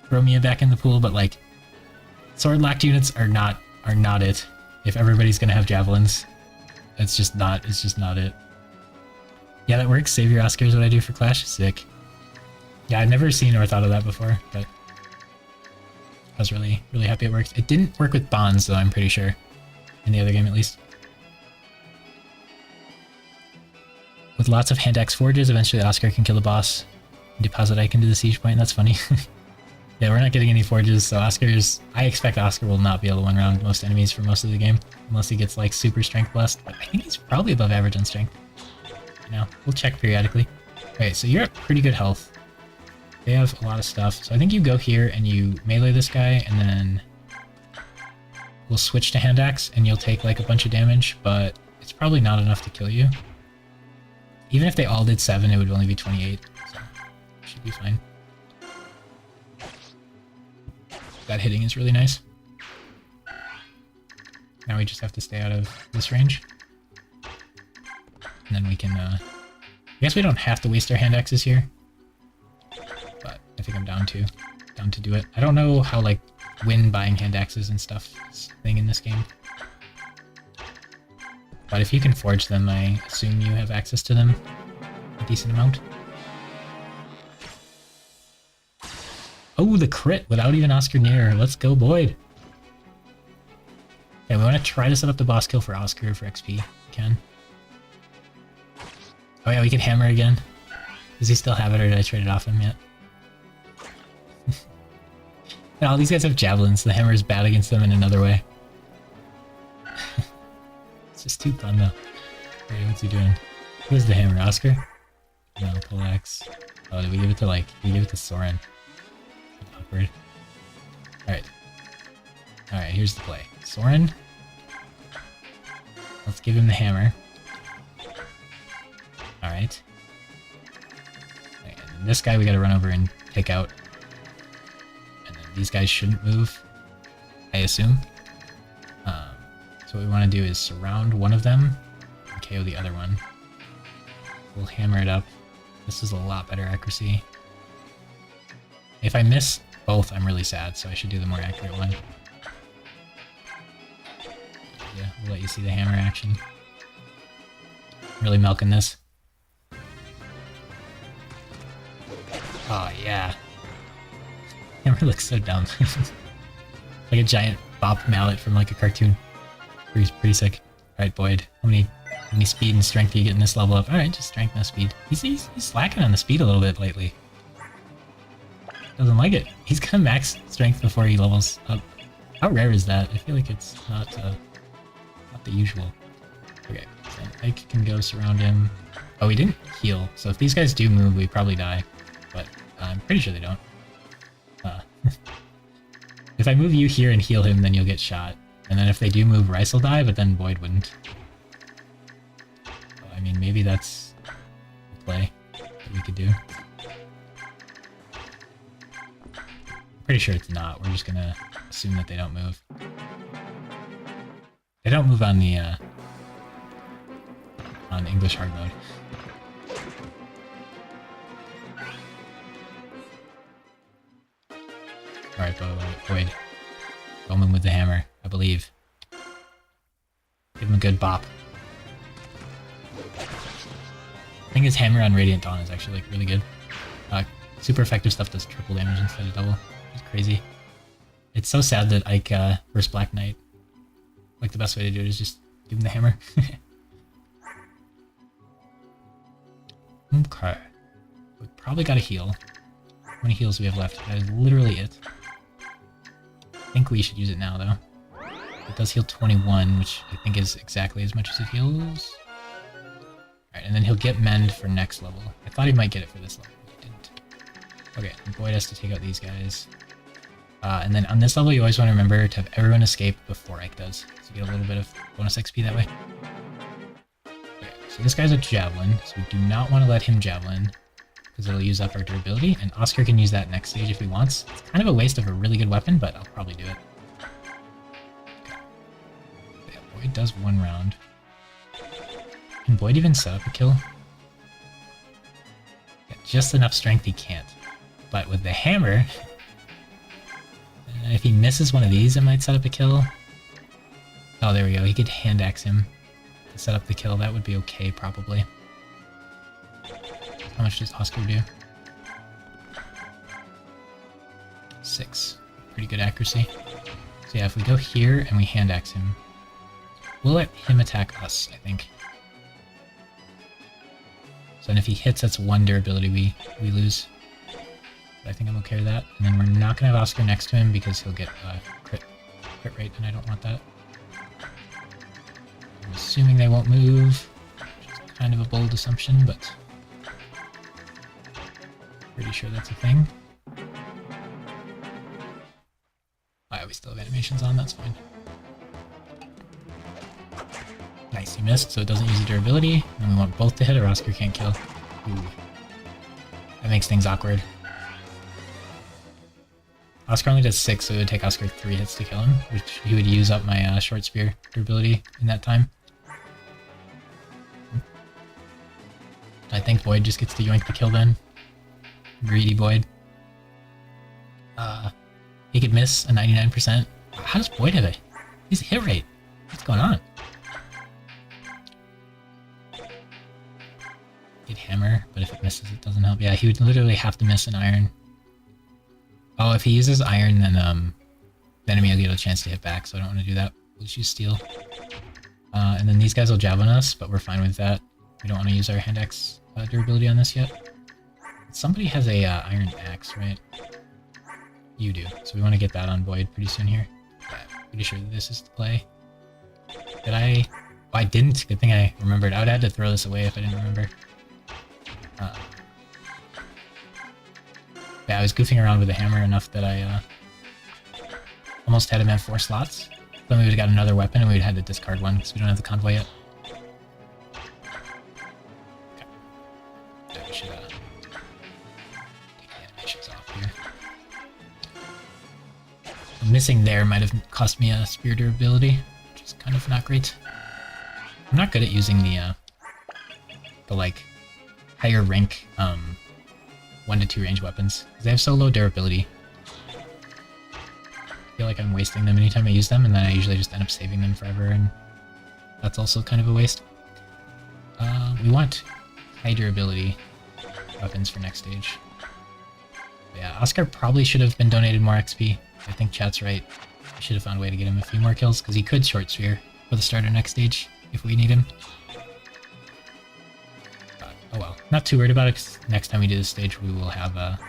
A: throw Mia back in the pool, but like sword locked units are not it. If everybody's gonna have javelins, it's just not it. Yeah, that works. Save your Oscar is what I do for Clash. Sick. Yeah, I've never seen or thought of that before, but I was really happy it worked. It didn't work with bonds though, I'm pretty sure. In the other game at least. With lots of hand axe forges, eventually Oscar can kill the boss and deposit Ike into the siege point. That's funny. Yeah, we're not getting any forges, so I expect Oscar will not be able to one round most enemies for most of the game, unless he gets like super strength blessed. But I think he's probably above average on strength. Now, we'll check periodically. Okay, so you're at pretty good health. They have a lot of stuff, so I think you go here and you melee this guy, and then we'll switch to hand axe, and you'll take like a bunch of damage, but it's probably not enough to kill you. Even if they all did 7, it would only be 28, so should be fine. That hitting is really nice. Now we just have to stay out of this range. And then we can, I guess we don't have to waste our hand axes here. But I think I'm down to do it. I don't know how, like, buying hand axes and stuff is a thing in this game. But if you can forge them, I assume you have access to them a decent amount. Oh, the crit without even Oscar near. Let's go, Boyd. Okay, we want to try to set up the boss kill for Oscar for XP. We can. Oh yeah, we can hammer again. Does he still have it, or did I trade it off him yet? And all these guys have javelins. The hammer is bad against them in another way. It's just too fun though. Wait, what's he doing? Who's the hammer? Oscar? No, Poleaxe. Oh, did we give it to we give it to Soren? Awkward. Alright. Alright, here's the play. Soren. Let's give him the hammer. Alright. And this guy we gotta run over and take out. And then these guys shouldn't move, I assume. So what we want to do is surround one of them and KO the other one. We'll hammer it up. This is a lot better accuracy. If I miss both, I'm really sad, so I should do the more accurate one. Yeah, we'll let you see the hammer action. Really milking this. Oh yeah. Hammer looks so dumb. Like a giant bop mallet from like a cartoon. Pretty sick. Alright, Boyd. How many speed and strength do you get in this level up? Alright, just strength, no speed. He's slacking on the speed a little bit lately. Doesn't like it. He's gonna max strength before he levels up. How rare is that? I feel like it's not the usual. Okay, so Ike can go surround him. Oh, he didn't heal, so if these guys do move, we probably die. But I'm pretty sure they don't. If I move you here and heal him, then you'll get shot. And then if they do move, Rice will die, but then Boyd wouldn't. So, I mean, maybe that's a play that we could do. Pretty sure it's not. We're just gonna assume that they don't move. They don't move on the on English hard mode. Alright, Boyd. Bowman with the hammer, I believe. Give him a good bop. I think his hammer on Radiant Dawn is actually like really good. Super effective stuff does triple damage instead of double. It's crazy. It's so sad that Ike versus Black Knight, like the best way to do it is just give him the hammer. Okay. We probably gotta heal. How many heals do we have left? That is literally it. I think we should use it now, though. It does heal 21, which I think is exactly as much as it heals. Alright, and then he'll get Mend for next level. I thought he might get it for this level, but he didn't. Okay, and Boyd has to take out these guys. And then on this level, you always want to remember to have everyone escape before Ike does. So you get a little bit of bonus XP that way. Okay, so this guy's a Javelin, so we do not want to let him Javelin. because it'll use up our durability, and Oscar can use that next stage if he wants. It's kind of a waste of a really good weapon, but I'll probably do it. Okay. Yeah, Boyd does 1 round. Can Boyd even set up a kill? Yeah, just enough strength he can't. But with the hammer, if he misses one of these, it might set up a kill. Oh, there we go. He could hand axe him to set up the kill. That would be okay, probably. How much does Oscar do? 6. Pretty good accuracy. So yeah, if we go here and we hand axe him, we'll let him attack us, I think. So then if he hits, that's 1 durability we lose. But I think I'm okay with that. And then we're not going to have Oscar next to him because he'll get crit rate, and I don't want that. I'm assuming they won't move, which is kind of a bold assumption, but pretty sure that's a thing. Oh yeah, we still have animations on, that's fine. Nice, he missed, so it doesn't use the durability. And we want both to hit or Oscar can't kill. Ooh. That makes things awkward. Oscar only does 6, so it would take Oscar 3 hits to kill him, which he would use up my short spear durability in that time. I think Boyd just gets to yoink the kill then. Greedy Boyd. He could miss a 99%. How does Boyd have it? His hit rate. What's going on? He'd hammer, but if it misses, it doesn't help. Yeah, he would literally have to miss an iron. Oh, if he uses iron, then the enemy will get a chance to hit back, so I don't want to do that. We'll just use steel. And then these guys will jab on us, but we're fine with that. We don't want to use our hand axe durability on this yet. Somebody has a iron axe, right? You do. So we want to get that on Boyd pretty soon here. Yeah, pretty sure this is the play. Did I? Oh, I didn't. Good thing I remembered. I would have had to throw this away if I didn't remember. Yeah, I was goofing around with the hammer enough that I almost had him have 4 slots. Then we would have got another weapon and we would have had to discard one because we don't have the convoy yet. Okay. Yeah, we should take the animations off here. Missing there might have cost me a spear durability, which is kind of not great. I'm not good at using the like higher rank 1 to 2 range weapons because they have so low durability. I feel like I'm wasting them anytime I use them, and then I usually just end up saving them forever, and that's also kind of a waste. We want high durability weapons for next stage. But yeah, Oscar probably should have been donated more XP. I think chat's right. I should have found a way to get him a few more kills because he could short sphere for the start of next stage if we need him. Oh well, not too worried about it because next time we do this stage we will have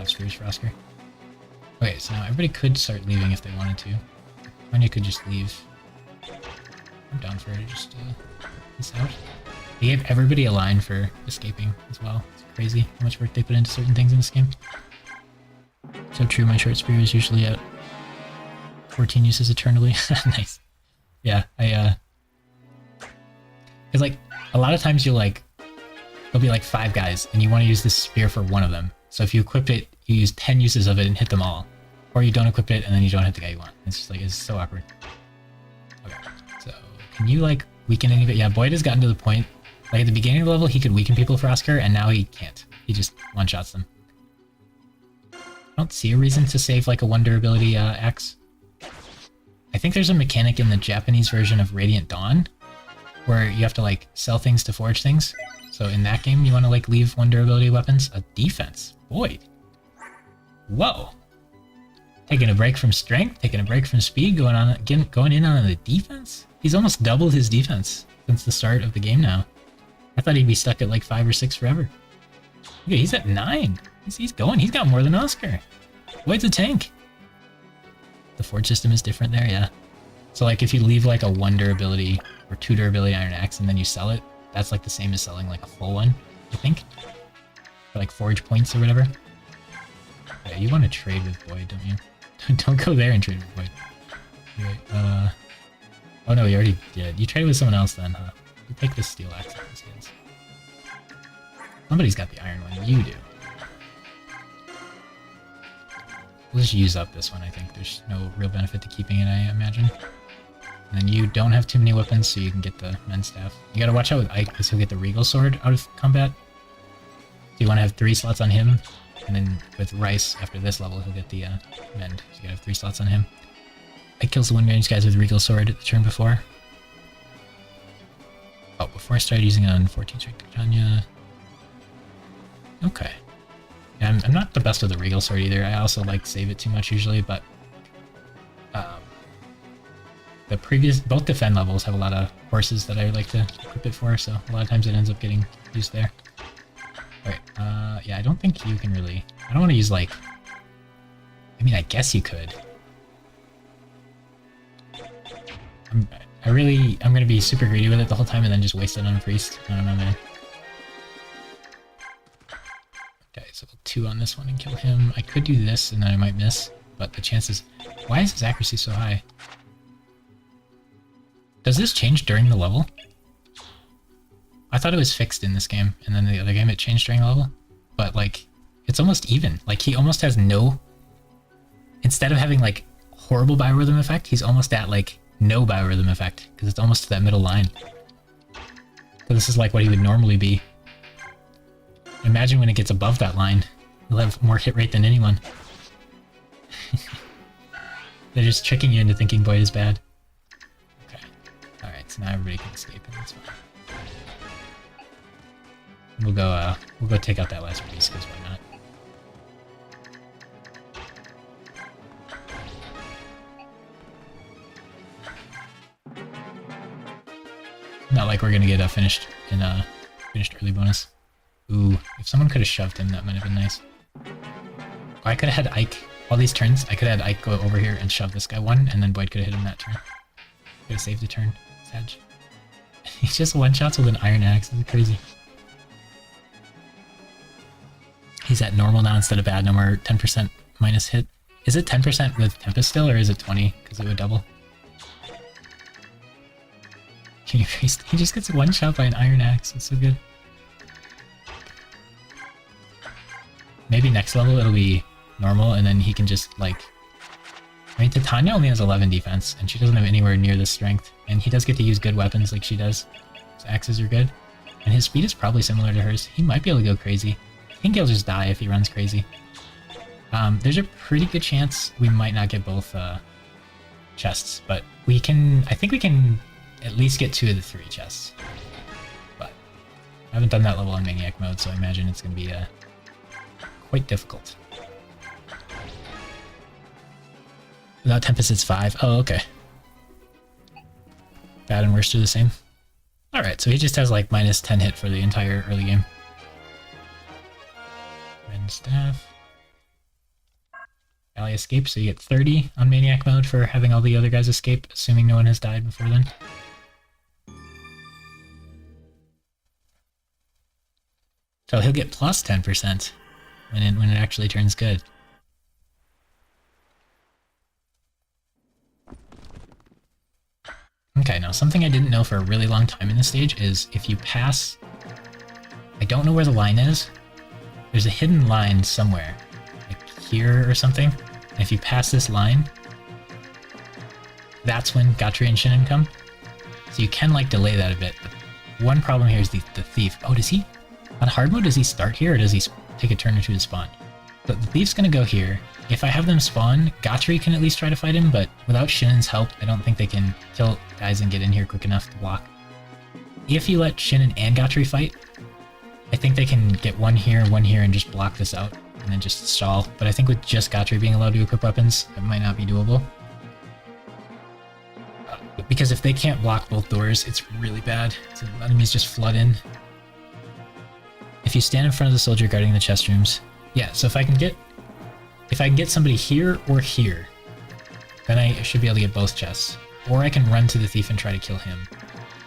A: spheres for Oscar. Okay, so now everybody could start leaving if they wanted to. Anya could just leave. I'm down for her to just peace out. They gave everybody a line for escaping as well. It's crazy how much work they put into certain things in this game. So true, my short spear is usually at 14 uses eternally. Nice. Yeah, because like a lot of times you'll like there'll be like 5 guys and you want to use this spear for one of them. So if you equip it, you use 10 uses of it and hit them all. Or you don't equip it and then you don't hit the guy you want. It's just like, it's so awkward. Okay, so can you like weaken anybody? Yeah, Boyd has gotten to the point, like at the beginning of the level, he could weaken people for Oscar and now he can't. He just one-shots them. I don't see a reason to save like a 1 durability axe. I think there's a mechanic in the Japanese version of Radiant Dawn where you have to like sell things to forge things. So in that game, you want to like leave 1 durability weapons. A defense. Boyd. Whoa. Taking a break from strength, taking a break from speed, going in on the defense? He's almost doubled his defense since the start of the game now. I thought he'd be stuck at like 5 or 6 forever. Okay, he's at 9. He's going. He's got more than Oscar. Boyd's a tank. The forge system is different there, yeah. So like if you leave like a 1 durability or 2 durability iron axe and then you sell it, that's like the same as selling like a full one, I think. For like forge points or whatever. Yeah, you want to trade with Boyd, don't you? Don't go there and trade with Boyd. Right, oh no, you already did. You trade with someone else then, huh? You take this steel axe out of his hands. Somebody's got the iron one. You do. We'll just use up this one, I think. There's no real benefit to keeping it, I imagine. And then you don't have too many weapons, so you can get the men's staff. You gotta watch out with Ike, because he'll get the Regal Sword out of combat. So you want to have 3 slots on him, and then with Rice, after this level, he'll get the mend. So you gotta have 3 slots on him. Ike kills the one-range guys with Regal Sword the turn before. Oh, before I started using it on 14 strength Tanya. Okay. Yeah, I'm not the best with the Regal Sword either. I also like save it too much usually, but the previous, both defend levels have a lot of horses that I like to equip it for, so a lot of times it ends up getting used there. Alright, yeah, I don't think you can really, I don't want to use like, I mean, I guess you could. I'm gonna be super greedy with it the whole time and then just waste it on a priest. I don't know, man. Okay, so 2 on this one and kill him. I could do this and then I might miss, but the chances... Why is his accuracy so high? Does this change during the level? I thought it was fixed in this game, and then the other game it changed during the level. But, like, it's almost even. Like, he almost has no... Instead of having, like, horrible biorhythm effect, he's almost at, like, no biorhythm effect, because it's almost to that middle line. So this is like what he would normally be. Imagine when it gets above that line. He'll have more hit rate than anyone. They're just tricking you into thinking Boyd is bad. Okay. Alright, so now everybody can escape and that's fine. We'll go take out that last piece, because why not? Not like we're gonna get a finished early bonus. Ooh, if someone could have shoved him, that might have been nice. Oh, I could have had Ike, all these turns, I could have had Ike go over here and shove this guy one, and then Boyd could have hit him that turn. Could have saved the turn. Sag. He just one-shots with an Iron Axe, this is crazy. He's at normal now instead of bad, no more 10% minus hit. Is it 10% with Tempest still, or is it 20? Because it would double. He just gets one shot by an Iron Axe, it's so good. Maybe next level it'll be normal, and then he can just, like... I mean, Titania only has 11 defense, and she doesn't have anywhere near this strength, and he does get to use good weapons like she does. His axes are good. And his speed is probably similar to hers. He might be able to go crazy. I think he'll just die if he runs crazy. There's a pretty good chance we might not get both chests, but we can... I think we can at least get 2 of the 3 chests. But I haven't done that level on Maniac mode, so I imagine it's going to be quite difficult. Without Tempest, it's 5. Oh, okay. Bad and worst are the same. Alright, so he just has like minus 10 hit for the entire early game. Red staff. Ally escape, so you get 30 on Maniac mode for having all the other guys escape, assuming no one has died before then. So he'll get plus 10% when it actually turns good. Okay, now something I didn't know for a really long time in this stage is if you pass... I don't know where the line is. There's a hidden line somewhere. Like here or something. And if you pass this line, that's when Gotri and Shinnin come. So you can like delay that a bit. But one problem here is the thief. Oh, does he... On hard mode, does he start here or does he take a turn or two to spawn? So the thief's gonna go here. If I have them spawn, Gotri can at least try to fight him, but without Shinnin's help, I don't think they can kill guys and get in here quick enough to block. If you let Shinnin and Gotri fight, I think they can get one here, and just block this out, and then just stall. But I think with just Gotri being allowed to equip weapons, it might not be doable. Because if they can't block both doors, it's really bad. So enemies just flood in. If you stand in front of the soldier guarding the chest rooms, yeah, so if I can get somebody here or here, then I should be able to get both chests. Or I can run to the thief and try to kill him.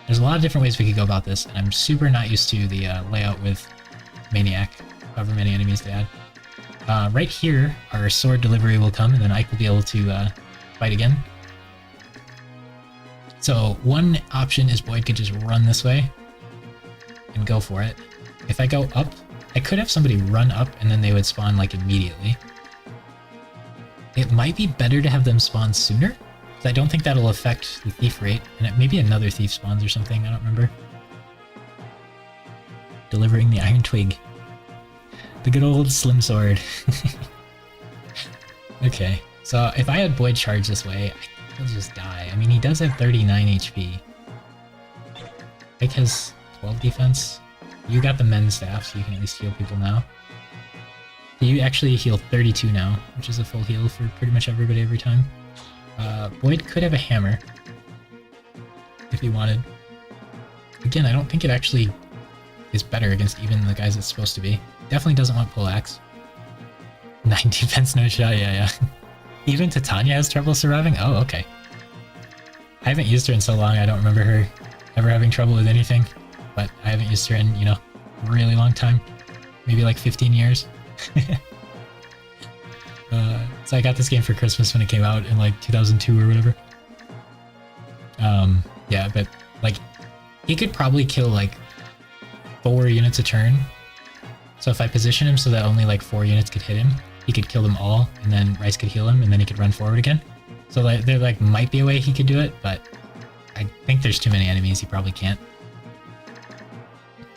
A: There's a lot of different ways we could go about this, and I'm super not used to the layout with Maniac, however many enemies they add. Right here, our sword delivery will come, and then Ike will be able to fight again. So one option is Boyd could just run this way and go for it. If I go up, I could have somebody run up and then they would spawn like immediately. It might be better to have them spawn sooner, because I don't think that'll affect the thief rate, and it maybe another thief spawns or something, I don't remember. Delivering the iron twig. The good old slim sword. Okay, so if I had Boyd charge this way, he'll just die. I mean, he does have 39 HP. Ike has 12 defense. You got the men's staff, so you can at least heal people now. You actually heal 32 now, which is a full heal for pretty much everybody every time. Boyd could have a hammer, if he wanted. Again, I don't think it actually is better against even the guys it's supposed to be. Definitely doesn't want poleaxe. 9 defense, no shot, yeah. Even Titania has trouble surviving? Oh, okay. I haven't used her in so long, I don't remember her ever having trouble with anything. But I haven't used her in, you know, a really long time. Maybe like 15 years. So I got this game for Christmas when it came out in like 2002 or whatever. Yeah, but like he could probably kill like 4 units a turn. So if I position him so that only like 4 units could hit him, he could kill them all, and then Rice could heal him, and then he could run forward again. So like there like might be a way he could do it, but I think there's too many enemies. He probably can't.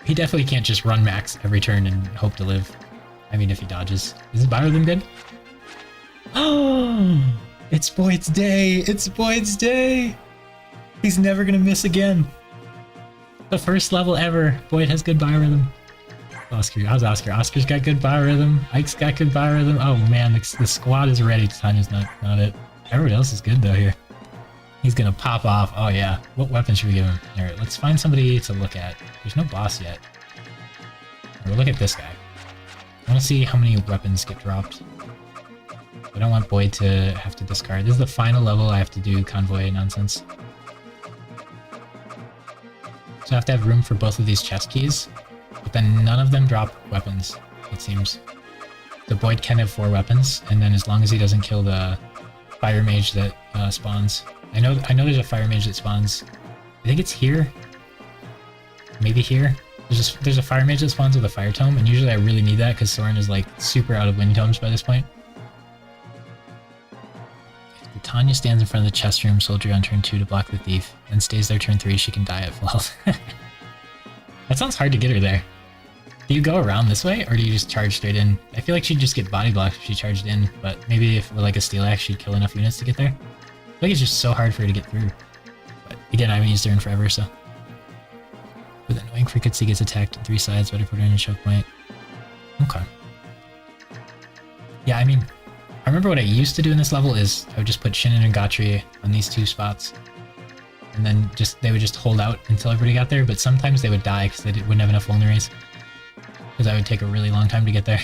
A: He definitely can't just run max every turn and hope to live. I mean, if he dodges. Is Biorhythm good? Oh, it's Boyd's day! It's Boyd's day! He's never gonna miss again. The first level ever. Boyd has good Biorhythm. Oscar, how's Oscar? Oscar's got good Biorhythm. Ike's got good Biorhythm. Oh man, the squad is ready. Tanya's not it. Everybody else is good though here. He's gonna pop off. Oh yeah. What weapon should we give him? Alright, let's find somebody to look at. There's no boss yet. We'll look at this guy. I want to see how many weapons get dropped. I don't want Boyd to have to discard. This is the final level. I have to do convoy nonsense. So I have to have room for both of these chest keys, but then none of them drop weapons, it seems. The Boyd can have 4 weapons, and then as long as he doesn't kill the fire mage that spawns. I know there's a fire mage that spawns. I think it's here. Maybe here. There's a fire mage that spawns with a fire tome, and usually I really need that because Soren is like super out of wind tomes by this point. If Tanya stands in front of the chest room soldier on turn 2 to block the thief, and stays there turn 3, she can die at full health. That sounds hard to get her there. Do you go around this way, or do you just charge straight in? I feel like she'd just get body blocked if she charged in, but maybe if with like a steel axe she'd kill enough units to get there. I feel like it's just so hard for her to get through. But again, I haven't used her in forever, so. With annoying frequency gets attacked on 3 sides, better put her in a choke point. Okay. Yeah, I mean, I remember what I used to do in this level is I would just put Shinnon and Gotri on these 2 spots. And then they would just hold out until everybody got there, but sometimes they would die because they wouldn't have enough vulneraries. Because I would take a really long time to get there.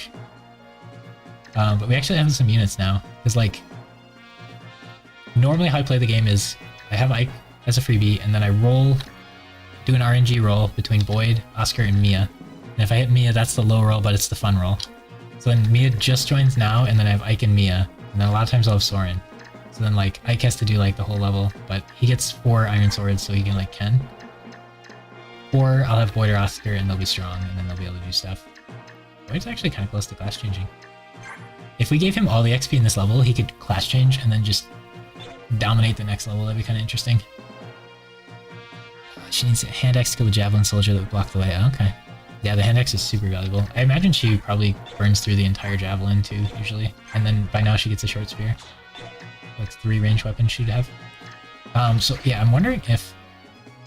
A: But we actually have some units now. Because like, normally how I play the game is I have Ike as a freebie, and then I do an RNG roll between Boyd, Oscar, and Mia. And if I hit Mia, that's the low roll, but it's the fun roll. So then Mia just joins now, and then I have Ike and Mia. And then a lot of times I'll have Soren. So then like Ike has to do like the whole level, but he gets 4 iron swords, so he can like Ken. Or I'll have Boyd or Oscar, and they'll be strong, and then they'll be able to do stuff. Boyd's actually kind of close to class changing. If we gave him all the XP in this level, he could class change and then just dominate the next level. That'd be kind of interesting. She needs a hand axe to kill the javelin soldier that would block the way. Okay. Yeah, the hand axe is super valuable. I imagine she probably burns through the entire javelin too, usually. And then by now she gets a short spear. Like 3 range weapons she'd have. So yeah, I'm wondering if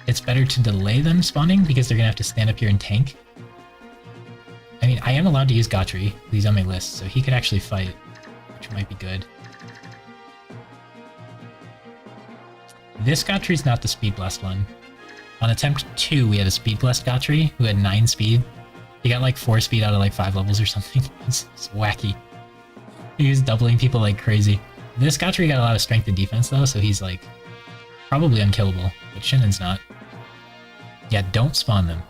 A: it's better to delay them spawning because they're gonna have to stand up here and tank. I mean, I am allowed to use Gotri. He's on my list, so he could actually fight, which might be good. This Gotri's not the speed blessed one. On attempt 2, we had a speed blessed Gotri who had 9 speed. He got like 4 speed out of like 5 levels or something. It's wacky. He was doubling people like crazy. This Gotri got a lot of strength and defense though, so he's like probably unkillable, but Shinnon's not. Yeah, don't spawn them.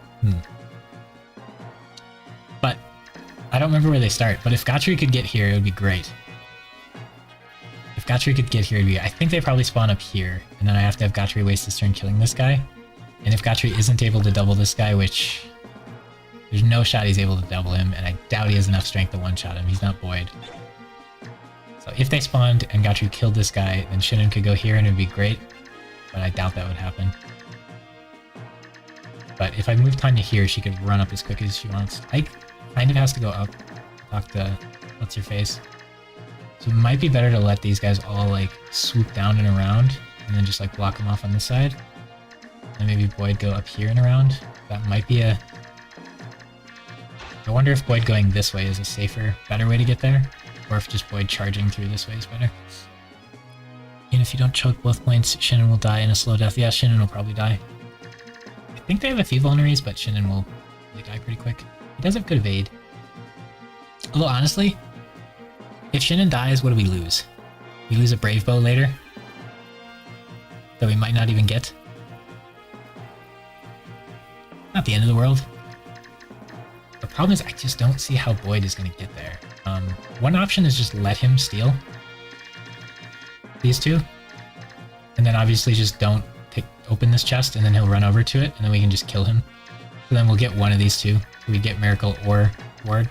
A: But I don't remember where they start, but if Gotri could get here, it would be great. If Gotri could get here, I think they probably spawn up here, and then I have to have Gotri waste his turn killing this guy. And if Gotri isn't able to double this guy, which there's no shot he's able to double him, and I doubt he has enough strength to one-shot him. He's not Boyd. So So if they spawned and Gatru killed this guy, then Shinnen could go here and it'd be great, but I doubt that would happen. But if I move Tanya here, she could run up as quick as she wants. Ike kind of has to go up, talk to What's-Your-Face. So it might be better to let these guys all like swoop down and around, and then just like block them off on this side. And maybe Boyd go up here and around. That might be a... I wonder if Boyd going this way is a safer, better way to get there, or if just Boyd charging through this way is better. And if you don't choke both points, Shinnen will die in a slow death. Yeah, Shinnen will probably die. I think they have a few vulneraries, but Shinnen will really die pretty quick. He does have good evade. Although honestly, if Shinnen dies, what do we lose? We lose a Brave Bow later that we might not even get. Not the end of the world. The problem is I just don't see how Boyd is going to get there. One option is just let him steal these two, and then obviously just don't open this chest, and then he'll run over to it, and then we can just kill him. So then we'll get one of these two. We get Miracle or Ward,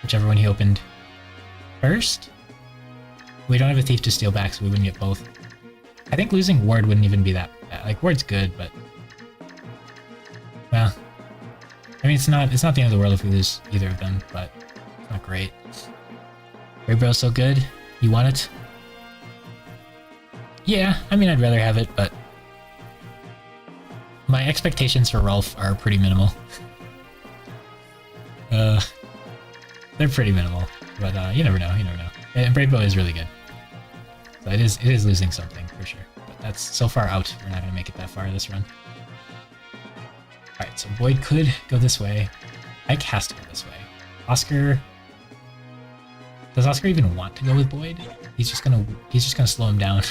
A: whichever one he opened first. We don't have a Thief to steal back, so we wouldn't get both. I think losing Ward wouldn't even be that bad. Like, Ward's good, but... well... I mean, it's not the end of the world if we lose either of them, but it's not great. Raybro's so good. You want it? Yeah, I mean, I'd rather have it, but... my expectations for Rolf are pretty minimal. They're pretty minimal, but you never know, you never know. And Brave Bow is really good. So it is losing something, for sure. But that's so far out, we're not going to make it that far this run. Alright, so Boyd could go this way. Ike has to go this way. Oscar... does Oscar even want to go with Boyd? He's just gonna slow him down.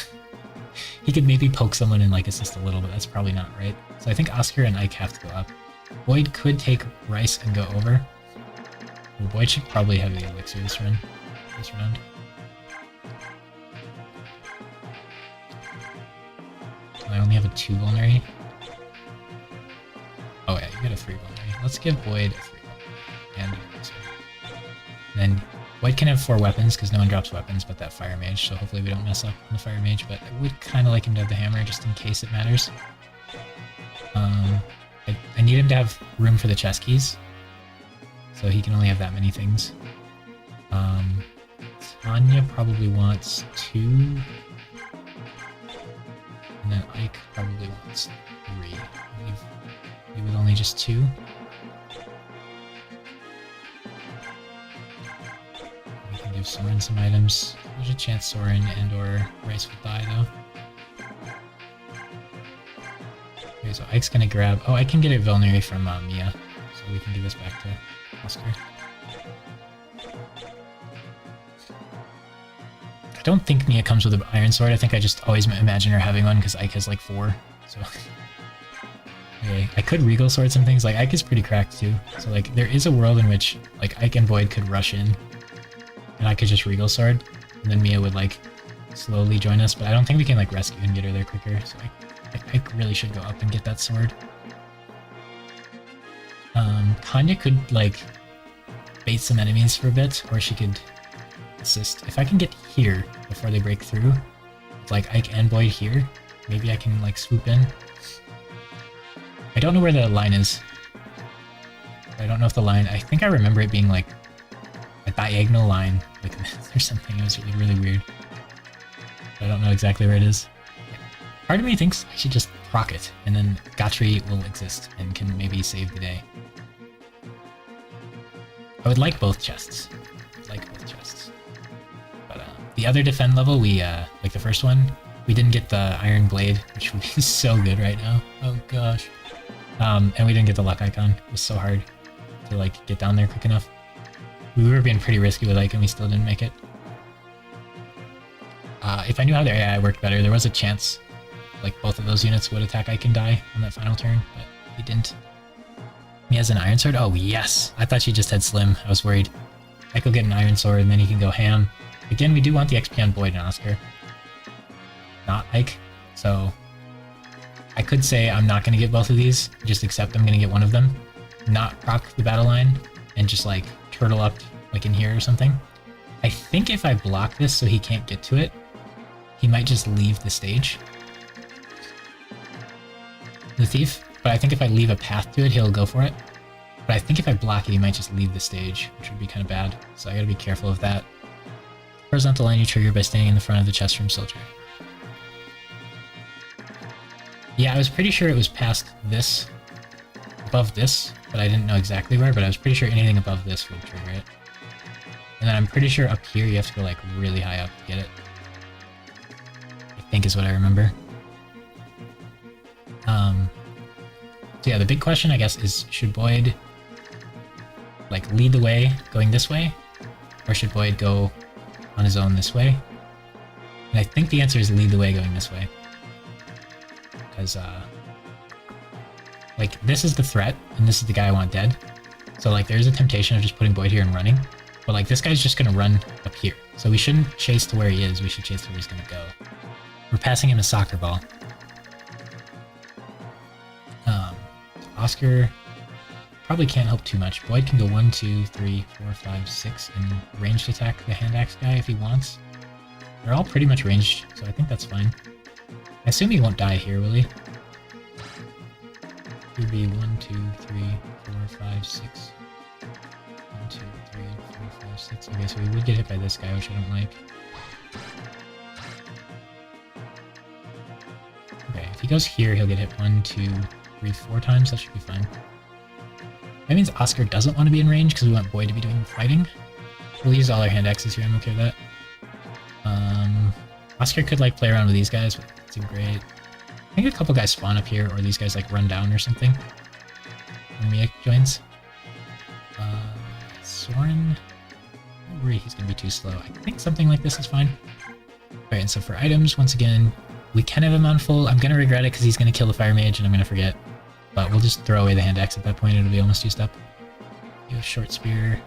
A: He could maybe poke someone and like assist a little, but that's probably not right. So I think Oscar and Ike have to go up. Boyd could take Rice and go over. Well, Boyd should probably have the elixir this round. I only have a 2 vulnerary. Oh yeah, you get a 3 vulnerary. Let's give Boyd a 3 vulnerary and an elixir. Then Boyd can have 4 weapons because no one drops weapons but that Fire Mage, so hopefully we don't mess up on the Fire Mage, but I would kind of like him to have the hammer just in case it matters. I need him to have room for the chest keys, so he can only have that many things. Tanya probably wants 2, and then Ike probably wants 3. Leave with only just 2. We can give Soren some items. There's a chance Soren and or Rice will die though. Okay, so Ike's gonna grab... oh, I can get a vulnerary from Mia, so we can give this back to Oscar. I don't think Mia comes with an iron sword. I think I just always imagine her having one because Ike has like 4. So okay, I could regal sword some things. Like Ike is pretty cracked too. So like there is a world in which like Ike and Boyd could rush in, and I could just regal sword, and then Mia would like slowly join us. But I don't think we can like rescue and get her there quicker. So I really should go up and get that sword. Tanya could like bait some enemies for a bit, or she could assist. If I can get here before they break through, with like Ike and Boyd here, maybe I can like swoop in. I don't know where the line is. I don't know if the line... I think I remember it being like a diagonal line, like or something. It was really weird. I don't know exactly where it is. Part of me thinks I should just proc it, and then Gatri will exist and can maybe save the day. I would like both chests. But the other defend level, we, like the first one, we didn't get the Iron Blade, which would be so good right now. Oh gosh. And we didn't get the luck icon. It was so hard to like get down there quick enough. We were being pretty risky with Ike and we still didn't make it. If I knew how their AI worked better, there was a chance like both of those units would attack Ike and die on that final turn, but he didn't. He has an iron sword? Oh yes! I thought she just had Slim. I was worried. Ike will get an iron sword and then he can go ham. Again, we do want the XP on Boyd and Oscar. Not Ike. So I could say I'm not going to get both of these, just accept I'm going to get one of them. Not proc the battle line and just like turtle up like in here or something. I think if I block this so he can't get to it, he might just leave the stage. The thief. But I think if I leave a path to it, he'll go for it. But I think if I block it, he might just leave the stage, which would be kind of bad. So I gotta be careful of that. Horizontal line you trigger by standing in the front of the chest room soldier. Yeah, I was pretty sure it was past this, above this, but I didn't know exactly where, but I was pretty sure anything above this would trigger it. And then I'm pretty sure up here you have to go like really high up to get it. I think is what I remember. So yeah, the big question I guess is, should Boyd like lead the way going this way? Or should Boyd go on his own this way? And I think the answer is lead the way going this way. Because like this is the threat and this is the guy I want dead. So like there's a temptation of just putting Boyd here and running. But like this guy's just gonna run up here. So we shouldn't chase to where he is, we should chase to where he's gonna go. We're passing him a soccer ball. Oscar probably can't help too much. Boyd can go 1, 2, 3, 4, 5, 6 and ranged attack the hand axe guy if he wants. They're all pretty much ranged, so I think that's fine. I assume he won't die here, will he? He would be 1, 2, 3, 4, 5, 6. 1, 2, 3, 4, 5, 6. Okay, so he would get hit by this guy, which I don't like. Okay, if he goes here, he'll get hit 1, 2, 3, 4 times. That should be fine. That means Oscar doesn't want to be in range because we want Boyd to be doing the fighting. We'll use all our hand axes here. I'm okay with that. Oscar could like play around with these guys, but it's great. I think a couple guys spawn up here, or these guys like run down or something when Mia joins. Soren, don't worry, he's gonna be too slow. I think something like this is fine. Alright, and so for items, once again, we can have him on full. I'm gonna regret it because he's gonna kill the fire mage and I'm gonna forget. But we'll just throw away the hand axe at that point, it'll be almost used up. You have short spear.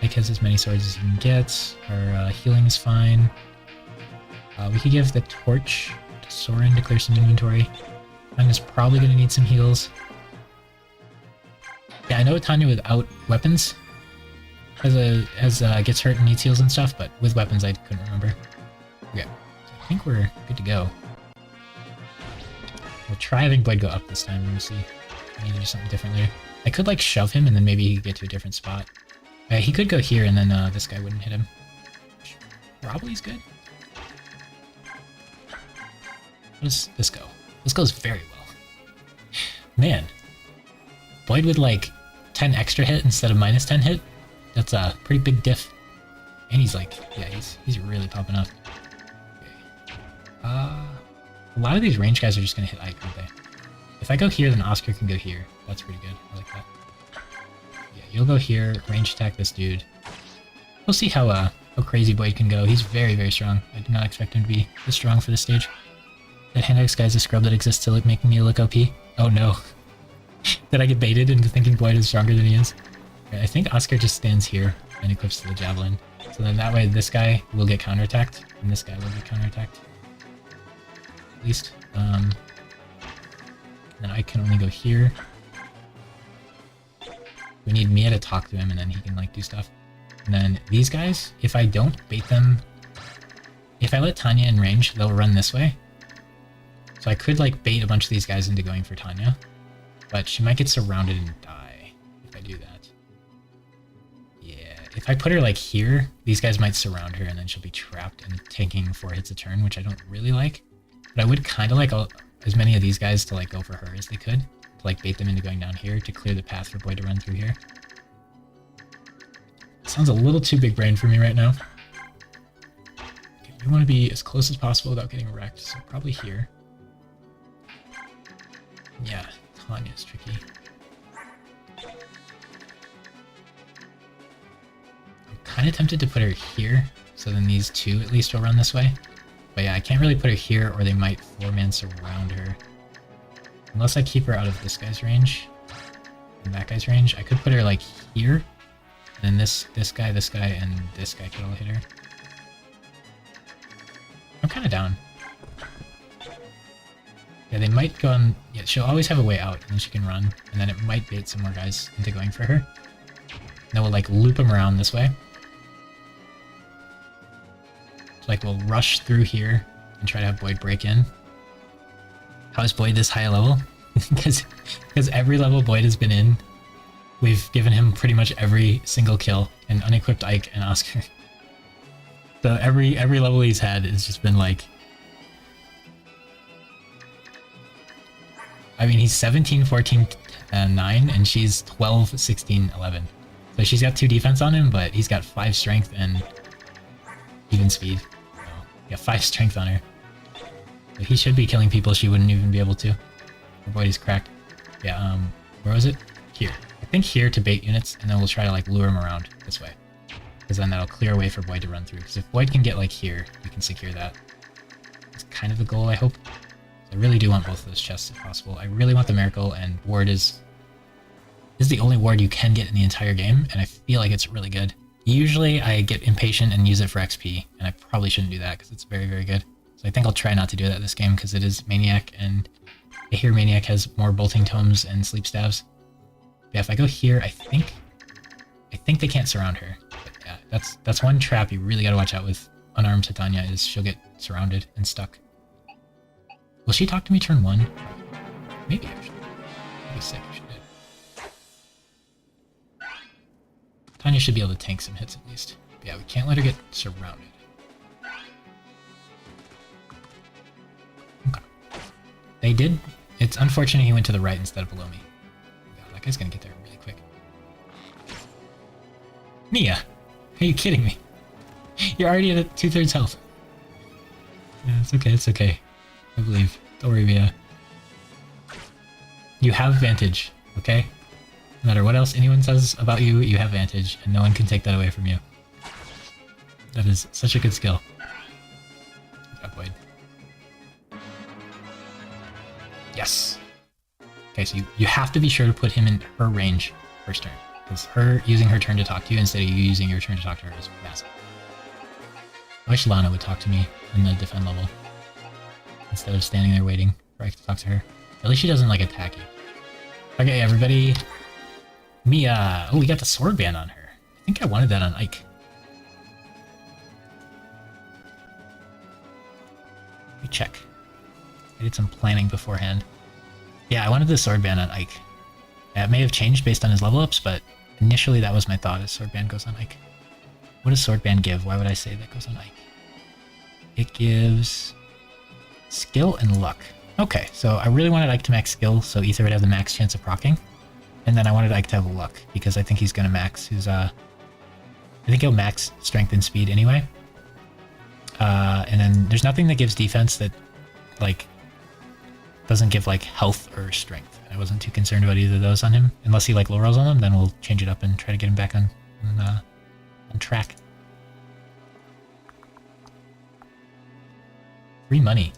A: Mike has as many swords as he can get. Our healing is fine. We could give the torch to Soren to clear some inventory. Tanya's probably gonna need some heals. Yeah, I know Tanya without weapons gets hurt and needs heals and stuff, but with weapons I couldn't remember. Okay, so I think we're good to go. We'll try having Boyd go up this time. We'll see. I need to do something different later. I could like shove him and then maybe he could get to a different spot. He could go here and then this guy wouldn't hit him. Probably is good. How does this go? This goes very well. Man. Boyd with like 10 extra hit instead of minus 10 hit. That's a pretty big diff. And he's like, yeah, he's really popping up. Okay. A lot of these range guys are just gonna hit Ike, aren't they? If I go here, then Oscar can go here. That's pretty good. I like that. Yeah, you'll go here, range attack this dude. We'll see how crazy Boyd can go. He's very, very strong. I did not expect him to be this strong for this stage. That hand axe guy's a scrub that exists to like making me look OP. Oh no. Did I get baited into thinking Boyd is stronger than he is? Okay, I think Oscar just stands here and equips the javelin. So then that way this guy will get counterattacked and this guy will get counterattacked. At least. Then I can only go here. We need Mia to talk to him and then he can like do stuff. And then these guys, if I don't bait them, if I let Tanya in range, they'll run this way. So I could like bait a bunch of these guys into going for Tanya, but she might get surrounded and die if I do that. Yeah, if I put her like here, these guys might surround her and then she'll be trapped and tanking 4 hits a turn, which I don't really like. But I would kind of like as many of these guys to like go for her as they could, to like bait them into going down here to clear the path for Boyd to run through here. Sounds a little too big brain for me right now. Okay, we want to be as close as possible without getting wrecked, so probably here. Yeah, Tanya's tricky. I'm kind of tempted to put her here, so then these two at least will run this way. But yeah, I can't really put her here, or they might 4-man surround her. Unless I keep her out of this guy's range, and that guy's range. I could put her like here, and then this guy, and this guy could all hit her. I'm kind of down. Yeah, they might go on... Yeah, she'll always have a way out, and then she can run, and then it might bait some more guys into going for her. And then we'll, like, loop them around this way. So like we'll rush through here and try to have Boyd break in. How is Boyd this high a level? Because every level Boyd has been in, we've given him pretty much every single kill, and unequipped Ike and Oscar. So every level he's had has just been like... I mean, he's 17, 14, 9, and she's 12, 16, 11. So she's got 2 defense on him, but he's got 5 strength and even speed. So, yeah, 5 strength on her. So he should be killing people she wouldn't even be able to. Her body's cracked. Yeah, where was it? Here. I think here to bait units, and then we'll try to like lure him around this way. Because then that'll clear a way for Boyd to run through. Because if Boyd can get like here, we can secure that. That's kind of the goal, I hope. I really do want both of those chests if possible. I really want the Miracle, and Ward is the only ward you can get in the entire game, and I feel like it's really good. Usually I get impatient and use it for XP, and I probably shouldn't do that because it's very, very good. So I think I'll try not to do that this game because it is Maniac, and I hear Maniac has more bolting tomes and sleep staves. Yeah, if I go here, I think they can't surround her. But yeah, that's one trap you really gotta watch out with unarmed Titania is she'll get surrounded and stuck. Will she talk to me turn 1? Maybe actually. That'd be sick if she did. Tanya should be able to tank some hits at least. But yeah, we can't let her get surrounded. Okay. They did. It's unfortunate he went to the right instead of below me. God, that guy's gonna get there really quick. Mia! Are you kidding me? You're already at 2/3 health. Yeah, it's okay, it's okay. I believe. Don't worry, Mia. You have vantage, okay? No matter what else anyone says about you, you have vantage, and no one can take that away from you. That is such a good skill. Good job, Boyd. Yes! Okay, so you have to be sure to put him in her range first turn, because her using her turn to talk to you instead of you using your turn to talk to her is massive. I wish Lana would talk to me in the defend level, instead of standing there waiting for I to talk to her. At least she doesn't like attack you. Okay, everybody. Mia! Oh, we got the sword band on her. I think I wanted that on Ike. Let me check. I did some planning beforehand. Yeah, I wanted the sword band on Ike. Yeah, it may have changed based on his level ups, but initially that was my thought, is sword band goes on Ike. What does sword band give? Why would I say that goes on Ike? It gives skill and luck. Okay, so I really wanted Ike to max skill, so Ether would have the max chance of proccing. And then I wanted Ike to have luck, because I think he's gonna max his, I think he'll max strength and speed anyway. And then there's nothing that gives defense that, like, doesn't give, like, health or strength. I wasn't too concerned about either of those on him. Unless he, like, low rolls on them, then we'll change it up and try to get him back on track. Free money.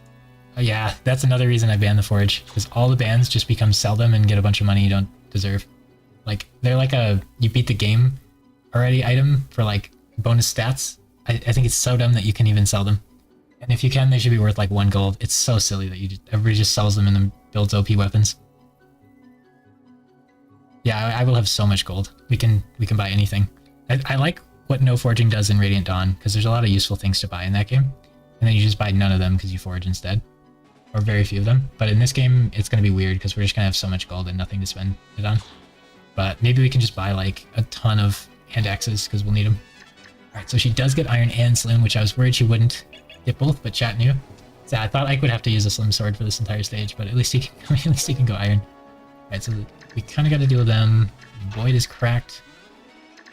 A: Oh yeah, that's another reason I banned the Forge, because all the bans just become sell them and get a bunch of money you don't deserve. Like, they're like a you beat the game already item for like bonus stats. I think it's so dumb that you can even sell them. And if you can, they should be worth like 1 gold. It's so silly that everybody just sells them and then builds OP weapons. Yeah, I will have so much gold. We can buy anything. I like what no forging does in Radiant Dawn, because there's a lot of useful things to buy in that game. And then you just buy none of them because you forge instead. Or very few of them. But in this game, it's going to be weird because we're just going to have so much gold and nothing to spend it on. But maybe we can just buy like a ton of hand axes because we'll need them. Alright, so she does get iron and slim, which I was worried she wouldn't get both, but chat knew. So I thought Ike would have to use a slim sword for this entire stage, but at least he can go iron. Alright, so we kind of got to deal with them. Boyd is cracked.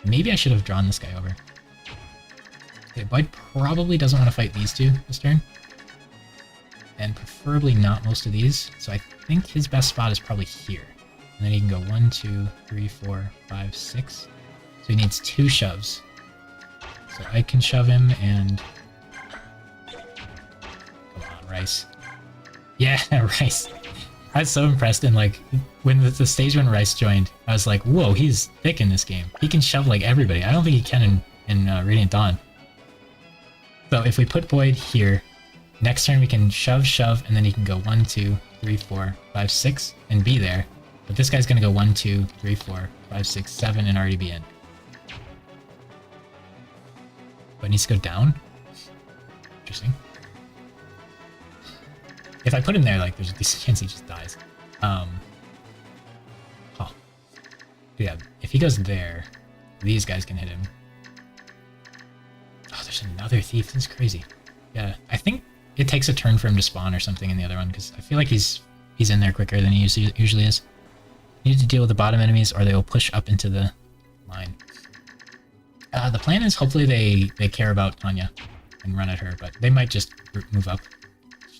A: Maybe I should have drawn this guy over. Okay, Boyd probably doesn't want to fight these two this turn. And preferably not most of these. So I think his best spot is probably here. And then he can go 1, 2, 3, 4, 5, 6. So he needs 2 shoves. So I can shove him and... Come on, Rice. Yeah, Rice. I was so impressed in like, when the stage when Rice joined, I was like, whoa, he's thick in this game. He can shove like everybody. I don't think he can in Radiant Dawn. So if we put Boyd here, next turn we can shove, and then he can go 1, 2, 3, 4, 5, 6, and be there. But this guy's gonna go 1, 2, 3, 4, 5, 6, 7, and already be in. But it needs to go down. interesting. If I put him there, like, there's a decent chance he just dies. Oh. Yeah, if he goes there, these guys can hit him. Oh, there's another thief. This is crazy. Yeah, I think it takes a turn for him to spawn or something in the other one, because I feel like he's in there quicker than he usually is. You need to deal with the bottom enemies, or they will push up into the line. The plan is hopefully they care about Tanya and run at her, but they might just move up.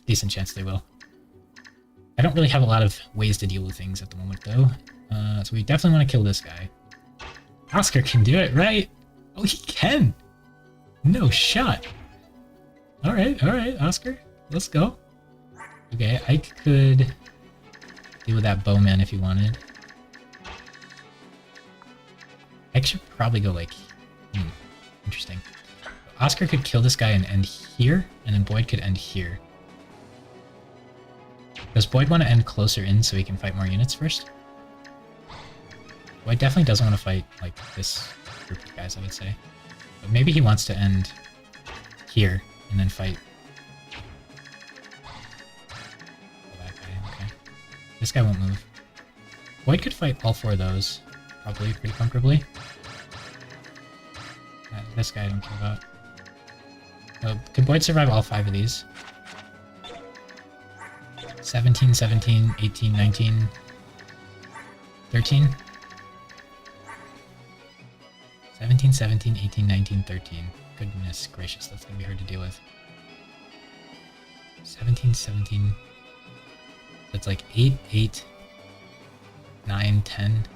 A: Decent chance they will. I don't really have a lot of ways to deal with things at the moment, though. So we definitely want to kill this guy. Oscar can do it, right? Oh, he can! No shot! Alright, Oscar. Let's go. Okay, I could deal with that bowman if you wanted. I should probably go like... interesting. Oscar could kill this guy and end here, and then Boyd could end here. Does Boyd want to end closer in so he can fight more units first? Boyd definitely doesn't want to fight like this group of guys, I would say. But maybe he wants to end here and then fight that guy. Okay. This guy won't move. Boyd could fight all four of those, probably pretty comfortably. This guy I don't care about. Oh, could Boyd survive all five of these? 17, 17, 18, 19, 13? 17, 17, 18, 19, 13. Goodness gracious, that's gonna be hard to deal with. 17, 17. That's like 8, 8, 9, 10,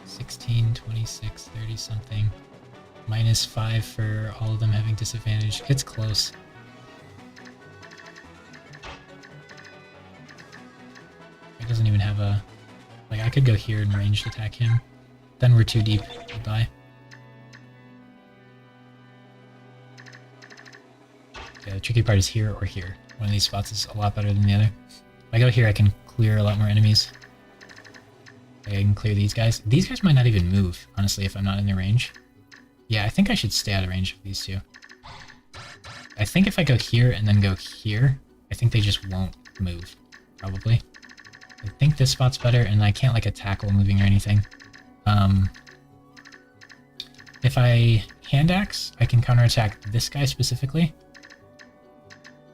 A: 16, 26, 30 something. Minus 5 for all of them having disadvantage. It's close. It doesn't even have a... Like, I could go here and ranged attack him. Then we're too deep. We'll die. Yeah, the tricky part is here or here. One of these spots is a lot better than the other. If I go here, I can clear a lot more enemies. Okay, I can clear these guys. These guys might not even move, honestly, if I'm not in their range. Yeah, I think I should stay out of range of these two. I think if I go here and then go here, I think they just won't move, probably. I think this spot's better, and I can't, like, attack while moving or anything. If I hand axe, I can counterattack this guy specifically.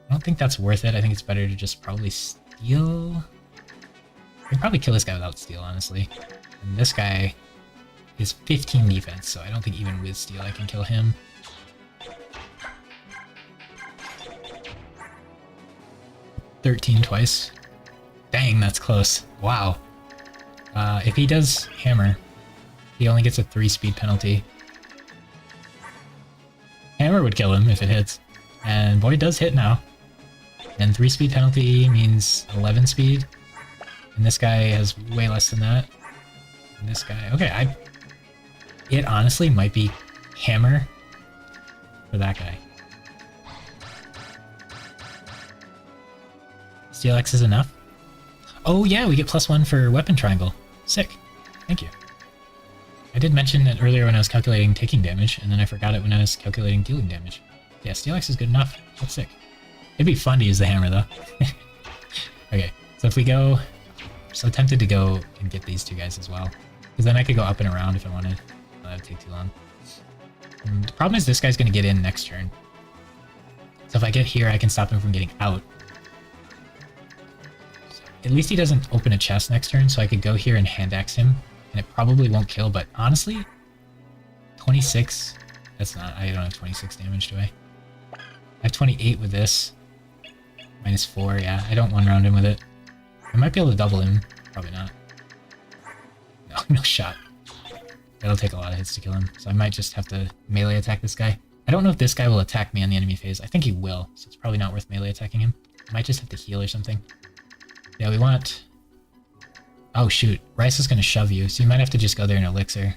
A: I don't think that's worth it. I think it's better to just probably steal. I can probably kill this guy without steal, honestly. And this guy is 15 defense, so I don't think even with steal I can kill him. $13 twice. Dang, that's close. Wow. If he does hammer, he only gets a 3 speed penalty. Hammer would kill him if it hits. And Boyd does hit now. And 3 speed penalty means 11 speed. And this guy has way less than that. And this guy... Okay, it honestly might be hammer for that guy. Steel X is enough? Oh yeah, we get +1 for weapon triangle. Sick. Thank you. I did mention it earlier when I was calculating taking damage, and then I forgot it when I was calculating dealing damage. Yeah, Steel X is good enough. That's sick. It'd be fun to use the hammer, though. Okay, so if we go... I'm so tempted to go and get these two guys as well. Because then I could go up and around if I wanted. That would take too long. And the problem is this guy's going to get in next turn. So if I get here, I can stop him from getting out. So at least he doesn't open a chest next turn, so I could go here and hand axe him. And it probably won't kill, but honestly, 26... That's not... I don't have 26 damage, do I? I have 28 with this. -4, yeah. I don't one-round him with it. I might be able to double him. Probably not. No, no shot. It'll take a lot of hits to kill him, so I might just have to melee attack this guy. I don't know if this guy will attack me on the enemy phase. I think he will, so it's probably not worth melee attacking him. I might just have to heal or something. Yeah, we want... Oh shoot, Rice is going to shove you, so you might have to just go there in elixir.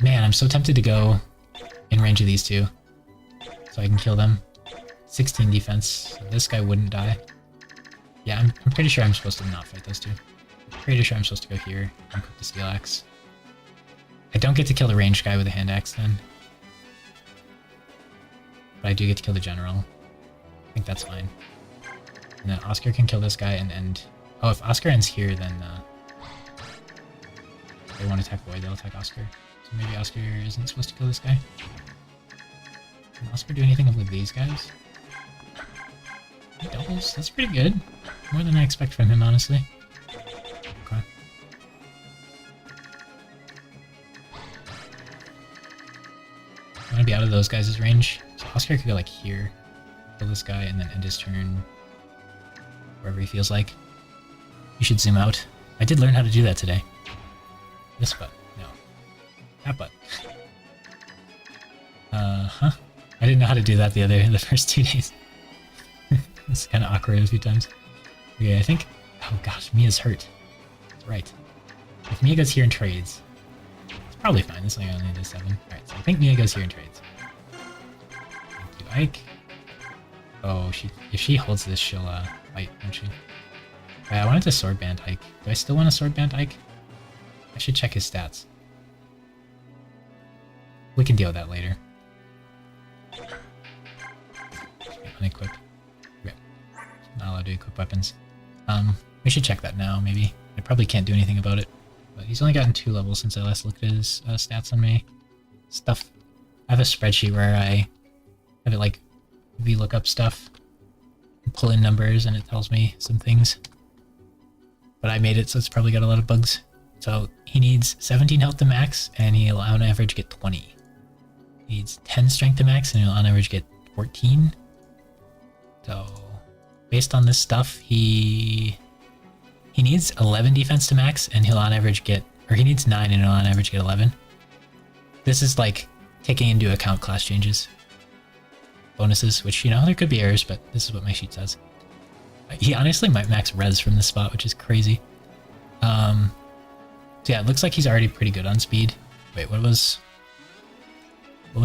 A: Man, I'm so tempted to go in range of these two, so I can kill them. 16 defense, so this guy wouldn't die. Yeah, I'm pretty sure I'm supposed to not fight those two. I'm pretty sure I'm supposed to go here and cook the steel axe. I don't get to kill the ranged guy with a hand axe then. But I do get to kill the general. I think that's fine. And then Oscar can kill this guy and end... Oh, if Oscar ends here, then they won't attack Void, they'll attack Oscar. So maybe Oscar isn't supposed to kill this guy. Can Oscar do anything with these guys? He doubles? That's pretty good. More than I expect from him, honestly. Okay. I want to be out of those guys' range. So Oscar could go like here, kill this guy, and then end his turn wherever he feels like. You should zoom out. I did learn how to do that today. This button. No. That button. Huh? I didn't know how to do that the first 2 days. It's kind of awkward a few times. Okay, I think... Oh gosh, Mia's hurt. That's right. If Mia goes here and trades, it's probably fine. This only does 7. Alright, so I think Mia goes here and trades. Thank you, Ike. Oh, if she holds this, she'll fight, won't she? Right, I wanted to sword band Ike. Do I still want to sword band Ike? I should check his stats. We can deal with that later. Unequip. Okay. Not allowed to equip weapons. We should check that now, maybe. I probably can't do anything about it. But he's only gotten 2 levels since I last looked at his stats on my stuff. I have a spreadsheet where I have it like VLOOKUP stuff. Pull in numbers and it tells me some things. But I made it so it's probably got a lot of bugs. So he needs 17 health to max and he'll on average get 20. He needs 10 strength to max and he'll on average get 14. So based on this stuff, he needs 11 defense to max and he'll on average get, or he needs 9 and he'll on average get 11. This is like taking into account class changes. Bonuses, which, you know, there could be errors, but this is what my sheet says. He honestly might max res from this spot, which is crazy. So yeah, it looks like he's already pretty good on speed. Wait, what was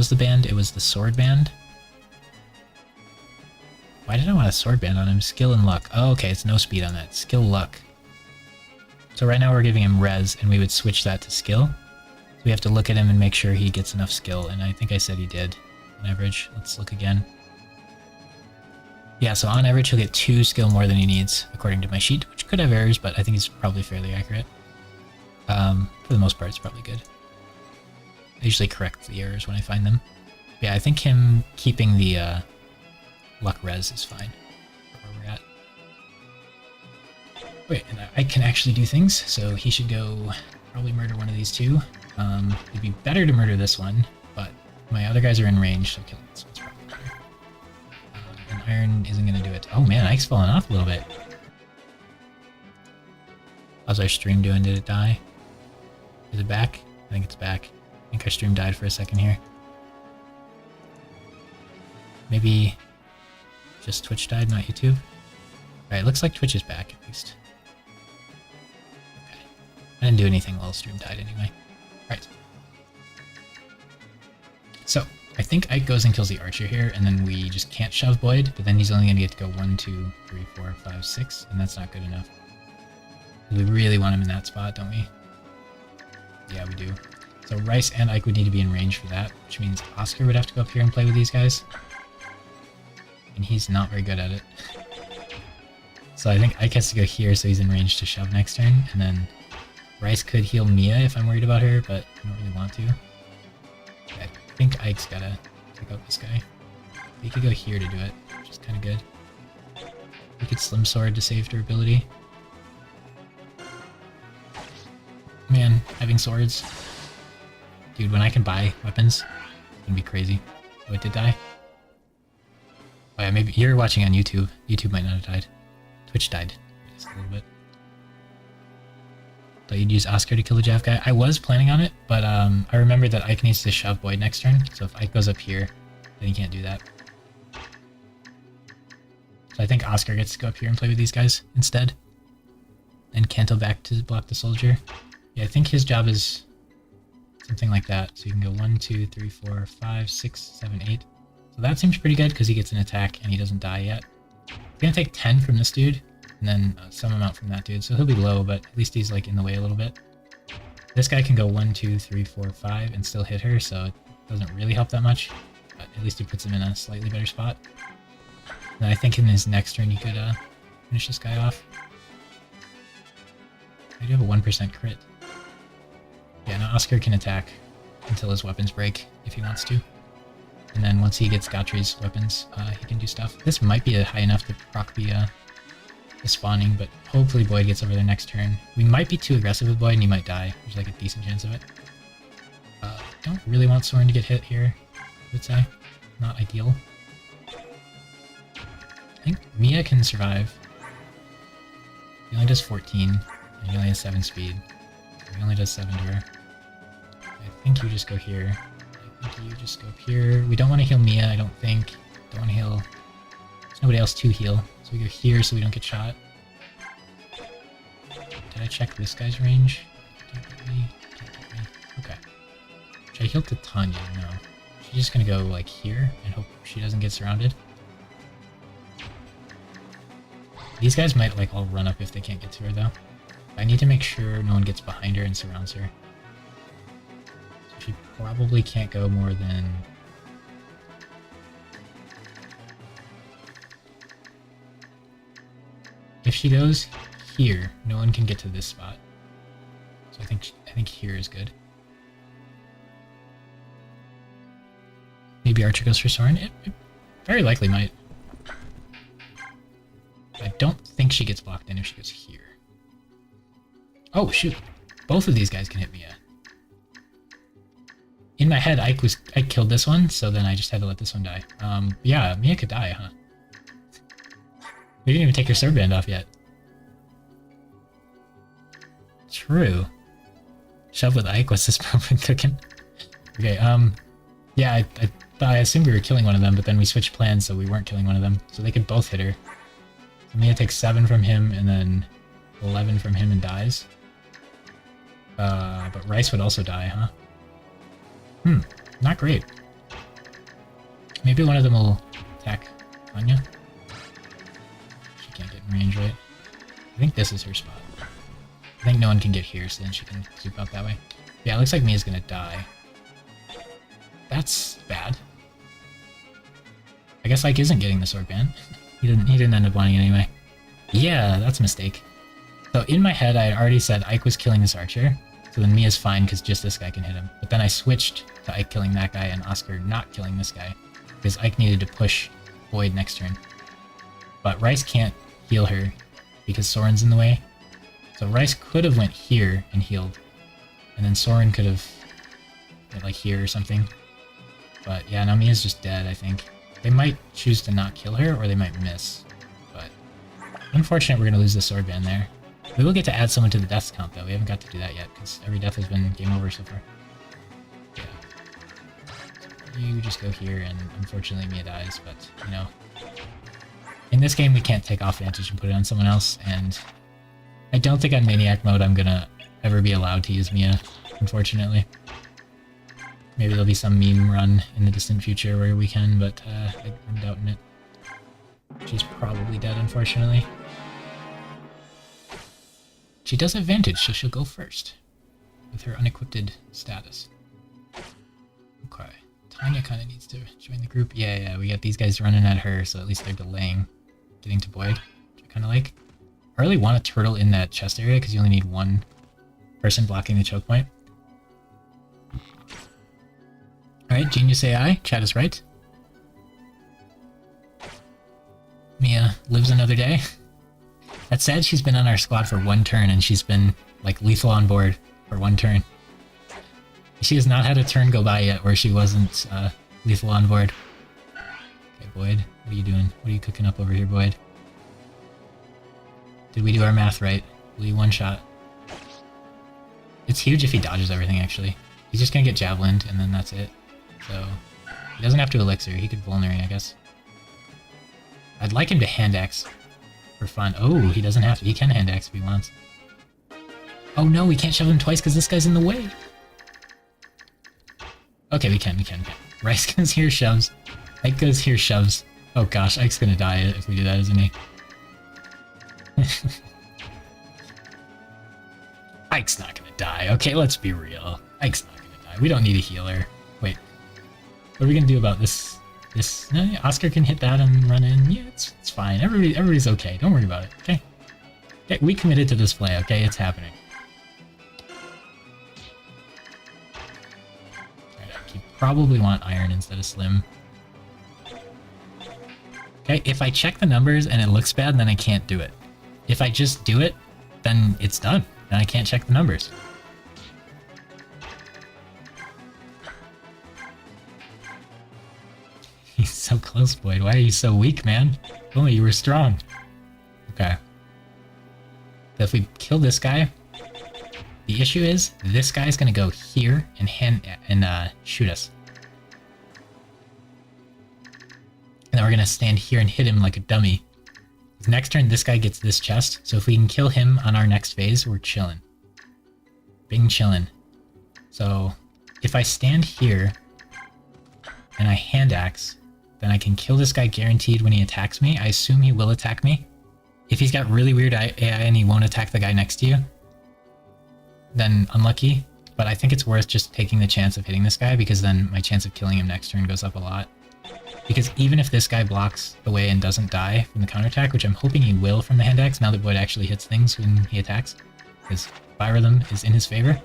A: the band? It was the sword band. Why did I want a sword band on him? Skill and luck. Oh, okay, it's no speed on that. Skill, luck. So right now we're giving him res, and we would switch that to skill. So we have to look at him and make sure he gets enough skill, and I think I said he did on average. Let's look again. Yeah, so on average he'll get 2 skill more than he needs, according to my sheet, which could have errors, but I think it's probably fairly accurate. For the most part, it's probably good. I usually correct the errors when I find them. Yeah, I think him keeping the luck res is fine for where we're at. Wait, and I can actually do things, so he should go probably murder one of these 2. It'd be better to murder this one, but my other guys are in range, so killing this one's probably better. And Iron isn't going to do it. Oh man, Ike's falling off a little bit. How's our stream doing? Did it die? Is it back? I think it's back. I think our stream died for a second here. Maybe just Twitch died, not YouTube? Alright, looks like Twitch is back at least. Okay. I didn't do anything while the stream died anyway. Alright. So, I think Ike goes and kills the archer here, and then we just can't shove Void, but then he's only going to get to go 1, 2, 3, 4, 5, 6, and that's not good enough. We really want him in that spot, don't we? Yeah, we do. So Rice and Ike would need to be in range for that, which means Oscar would have to go up here and play with these guys. And he's not very good at it. So I think Ike has to go here so he's in range to shove next turn, and then Rice could heal Mia if I'm worried about her, but I don't really want to. Okay, I think Ike's gotta take out this guy. He could go here to do it, which is kind of good. We could Slim Sword to save durability. Man, having swords. Dude, when I can buy weapons, it's gonna be crazy. Oh, it did die? Oh yeah, maybe you're watching on YouTube. YouTube might not have died. Twitch died just a little bit. Thought you'd use Oscar to kill the Jav guy. I was planning on it, but I remembered that Ike needs to shove Void next turn, so if Ike goes up here, then he can't do that. So I think Oscar gets to go up here and play with these guys instead. And Kanto back to block the soldier. Yeah, I think his job is something like that. So you can go 1, 2, 3, 4, 5, 6, 7, 8. So that seems pretty good because he gets an attack and he doesn't die yet. He's gonna take 10 from this dude and then some amount from that dude. So he'll be low, but at least he's like in the way a little bit. This guy can go 1, 2, 3, 4, 5 and still hit her, so it doesn't really help that much. but at least it puts him in a slightly better spot. And I think in his next turn you could finish this guy off. I do have a 1% crit. Yeah, now Oscar can attack until his weapons break if he wants to. And then once he gets Gotry's weapons, he can do stuff. This might be high enough to proc the spawning, but hopefully Boyd gets over there next turn. We might be too aggressive with Boyd and he might die. There's like a decent chance of it. Don't really want Soren to get hit here, I would say. Not ideal. I think Mia can survive. He only does 14, and he only has 7 speed. So he only does 7 to her. I think you just go here. I think you just go up here. We don't want to heal Mia, I don't think. Don't want to heal... There's nobody else to heal. So we go here so we don't get shot. Did I check this guy's range? Can't get me. Can't get me. Okay. Should I heal to Tanya? No. She's just gonna go like here and hope she doesn't get surrounded. These guys might like all run up if they can't get to her though. I need to make sure no one gets behind her and surrounds her. So she probably can't go more than... If she goes here, no one can get to this spot. So I think here is good. Maybe Archer goes for Soren? It very likely might. I don't think she gets blocked in if she goes here. Oh, shoot. Both of these guys can hit Mia. In my head, Ike killed this one, so then I just had to let this one die. Yeah, Mia could die, huh? We didn't even take her sword band off yet. True. Shove with Ike, what's this problem cooking? Okay, yeah, I assumed we were killing one of them, but then we switched plans so we weren't killing one of them. So they could both hit her. So Mia takes 7 from him and then 11 from him and dies. But Rice would also die, huh? Not great. Maybe one of them will attack Anya. She can't get in range, right? I think this is her spot. I think no one can get here, so then she can zoop out that way. Yeah, it looks like Mia's gonna die. That's bad. I guess Ike isn't getting the sword ban. He didn't end up wanting it anyway. Yeah, that's a mistake. So in my head, I had already said Ike was killing this archer, so then Mia's fine because just this guy can hit him. But then I switched to Ike killing that guy and Oscar not killing this guy, because Ike needed to push Boyd next turn. But Rice can't heal her because Soren's in the way. So Rice could have went here and healed, and then Soren could have went like here or something. But yeah, now Mia's just dead, I think. They might choose to not kill her, or they might miss. But unfortunate we're going to lose the sword ban there. We will get to add someone to the deaths count, though. We haven't got to do that yet, because every death has been game over so far. Yeah. So you just go here, and unfortunately Mia dies, but, you know. In this game, we can't take off vantage and put it on someone else, and I don't think on Maniac mode I'm going to ever be allowed to use Mia, unfortunately. Maybe there'll be some meme run in the distant future where we can, but I'm doubting it. She's probably dead, unfortunately. She does have advantage, so she'll go first with her unequipped status. Okay. Tanya kind of needs to join the group. Yeah, we got these guys running at her, so at least they're delaying getting to Boyd, which I kind of like. I really want a turtle in that chest area because you only need one person blocking the choke point. Alright, Genius AI, chat is right. Mia lives another day. That said, she's been on our squad for 1 turn and she's been like lethal on board for 1 turn. She has not had a turn go by yet where she wasn't lethal on board. Okay, Boyd, what are you doing? What are you cooking up over here, Boyd? Did we do our math right? Will you one-shot? It's huge if he dodges everything, actually. He's just gonna get javelined and then that's it. So, he doesn't have to elixir, he could vulnerate, I guess. I'd like him to hand axe for fun. Oh, he doesn't have to. He can hand axe if he wants. Oh no, we can't shove him twice because this guy's in the way. Okay, we can. Rice goes here, shoves. Ike goes here, shoves. Oh gosh, Ike's gonna die if we do that, isn't he? Ike's not gonna die. Okay, let's be real. Ike's not gonna die. We don't need a healer. Wait. What are we gonna do about this? Oscar can hit that and run in. Yeah, it's fine. Everybody's okay. Don't worry about it. Okay. Okay, we committed to this play. Okay, it's happening. Alright, you probably want iron instead of slim. Okay, if I check the numbers and it looks bad, then I can't do it. If I just do it, then it's done. Then I can't check the numbers. He's so close, Boyd. Why are you so weak, man? If only you were strong. Okay. So if we kill this guy, the issue is this guy's gonna go here and shoot us. And then we're gonna stand here and hit him like a dummy. Next turn, this guy gets this chest, so if we can kill him on our next phase, we're chilling. Bing chillin'. So if I stand here and I hand axe, then I can kill this guy guaranteed when he attacks me. I assume he will attack me. If he's got really weird AI and he won't attack the guy next to you, then unlucky. But I think it's worth just taking the chance of hitting this guy, because then my chance of killing him next turn goes up a lot. Because even if this guy blocks the way and doesn't die from the counterattack, which I'm hoping he will from the hand axe now that Boyd actually hits things when he attacks, because Fire Rhythm is in his favor.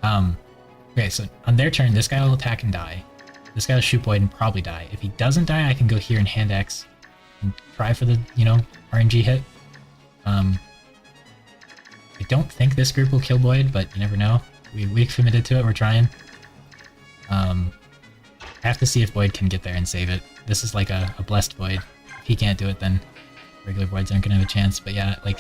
A: Okay, so on their turn, this guy will attack and die. This guy will shoot Boyd and probably die. If he doesn't die, I can go here and hand axe and try for the, RNG hit. I don't think this group will kill Boyd, but you never know. We committed to it, we're trying. I have to see if Boyd can get there and save it. This is like a blessed Boyd. If he can't do it, then regular Boyds aren't gonna have a chance. But yeah, like,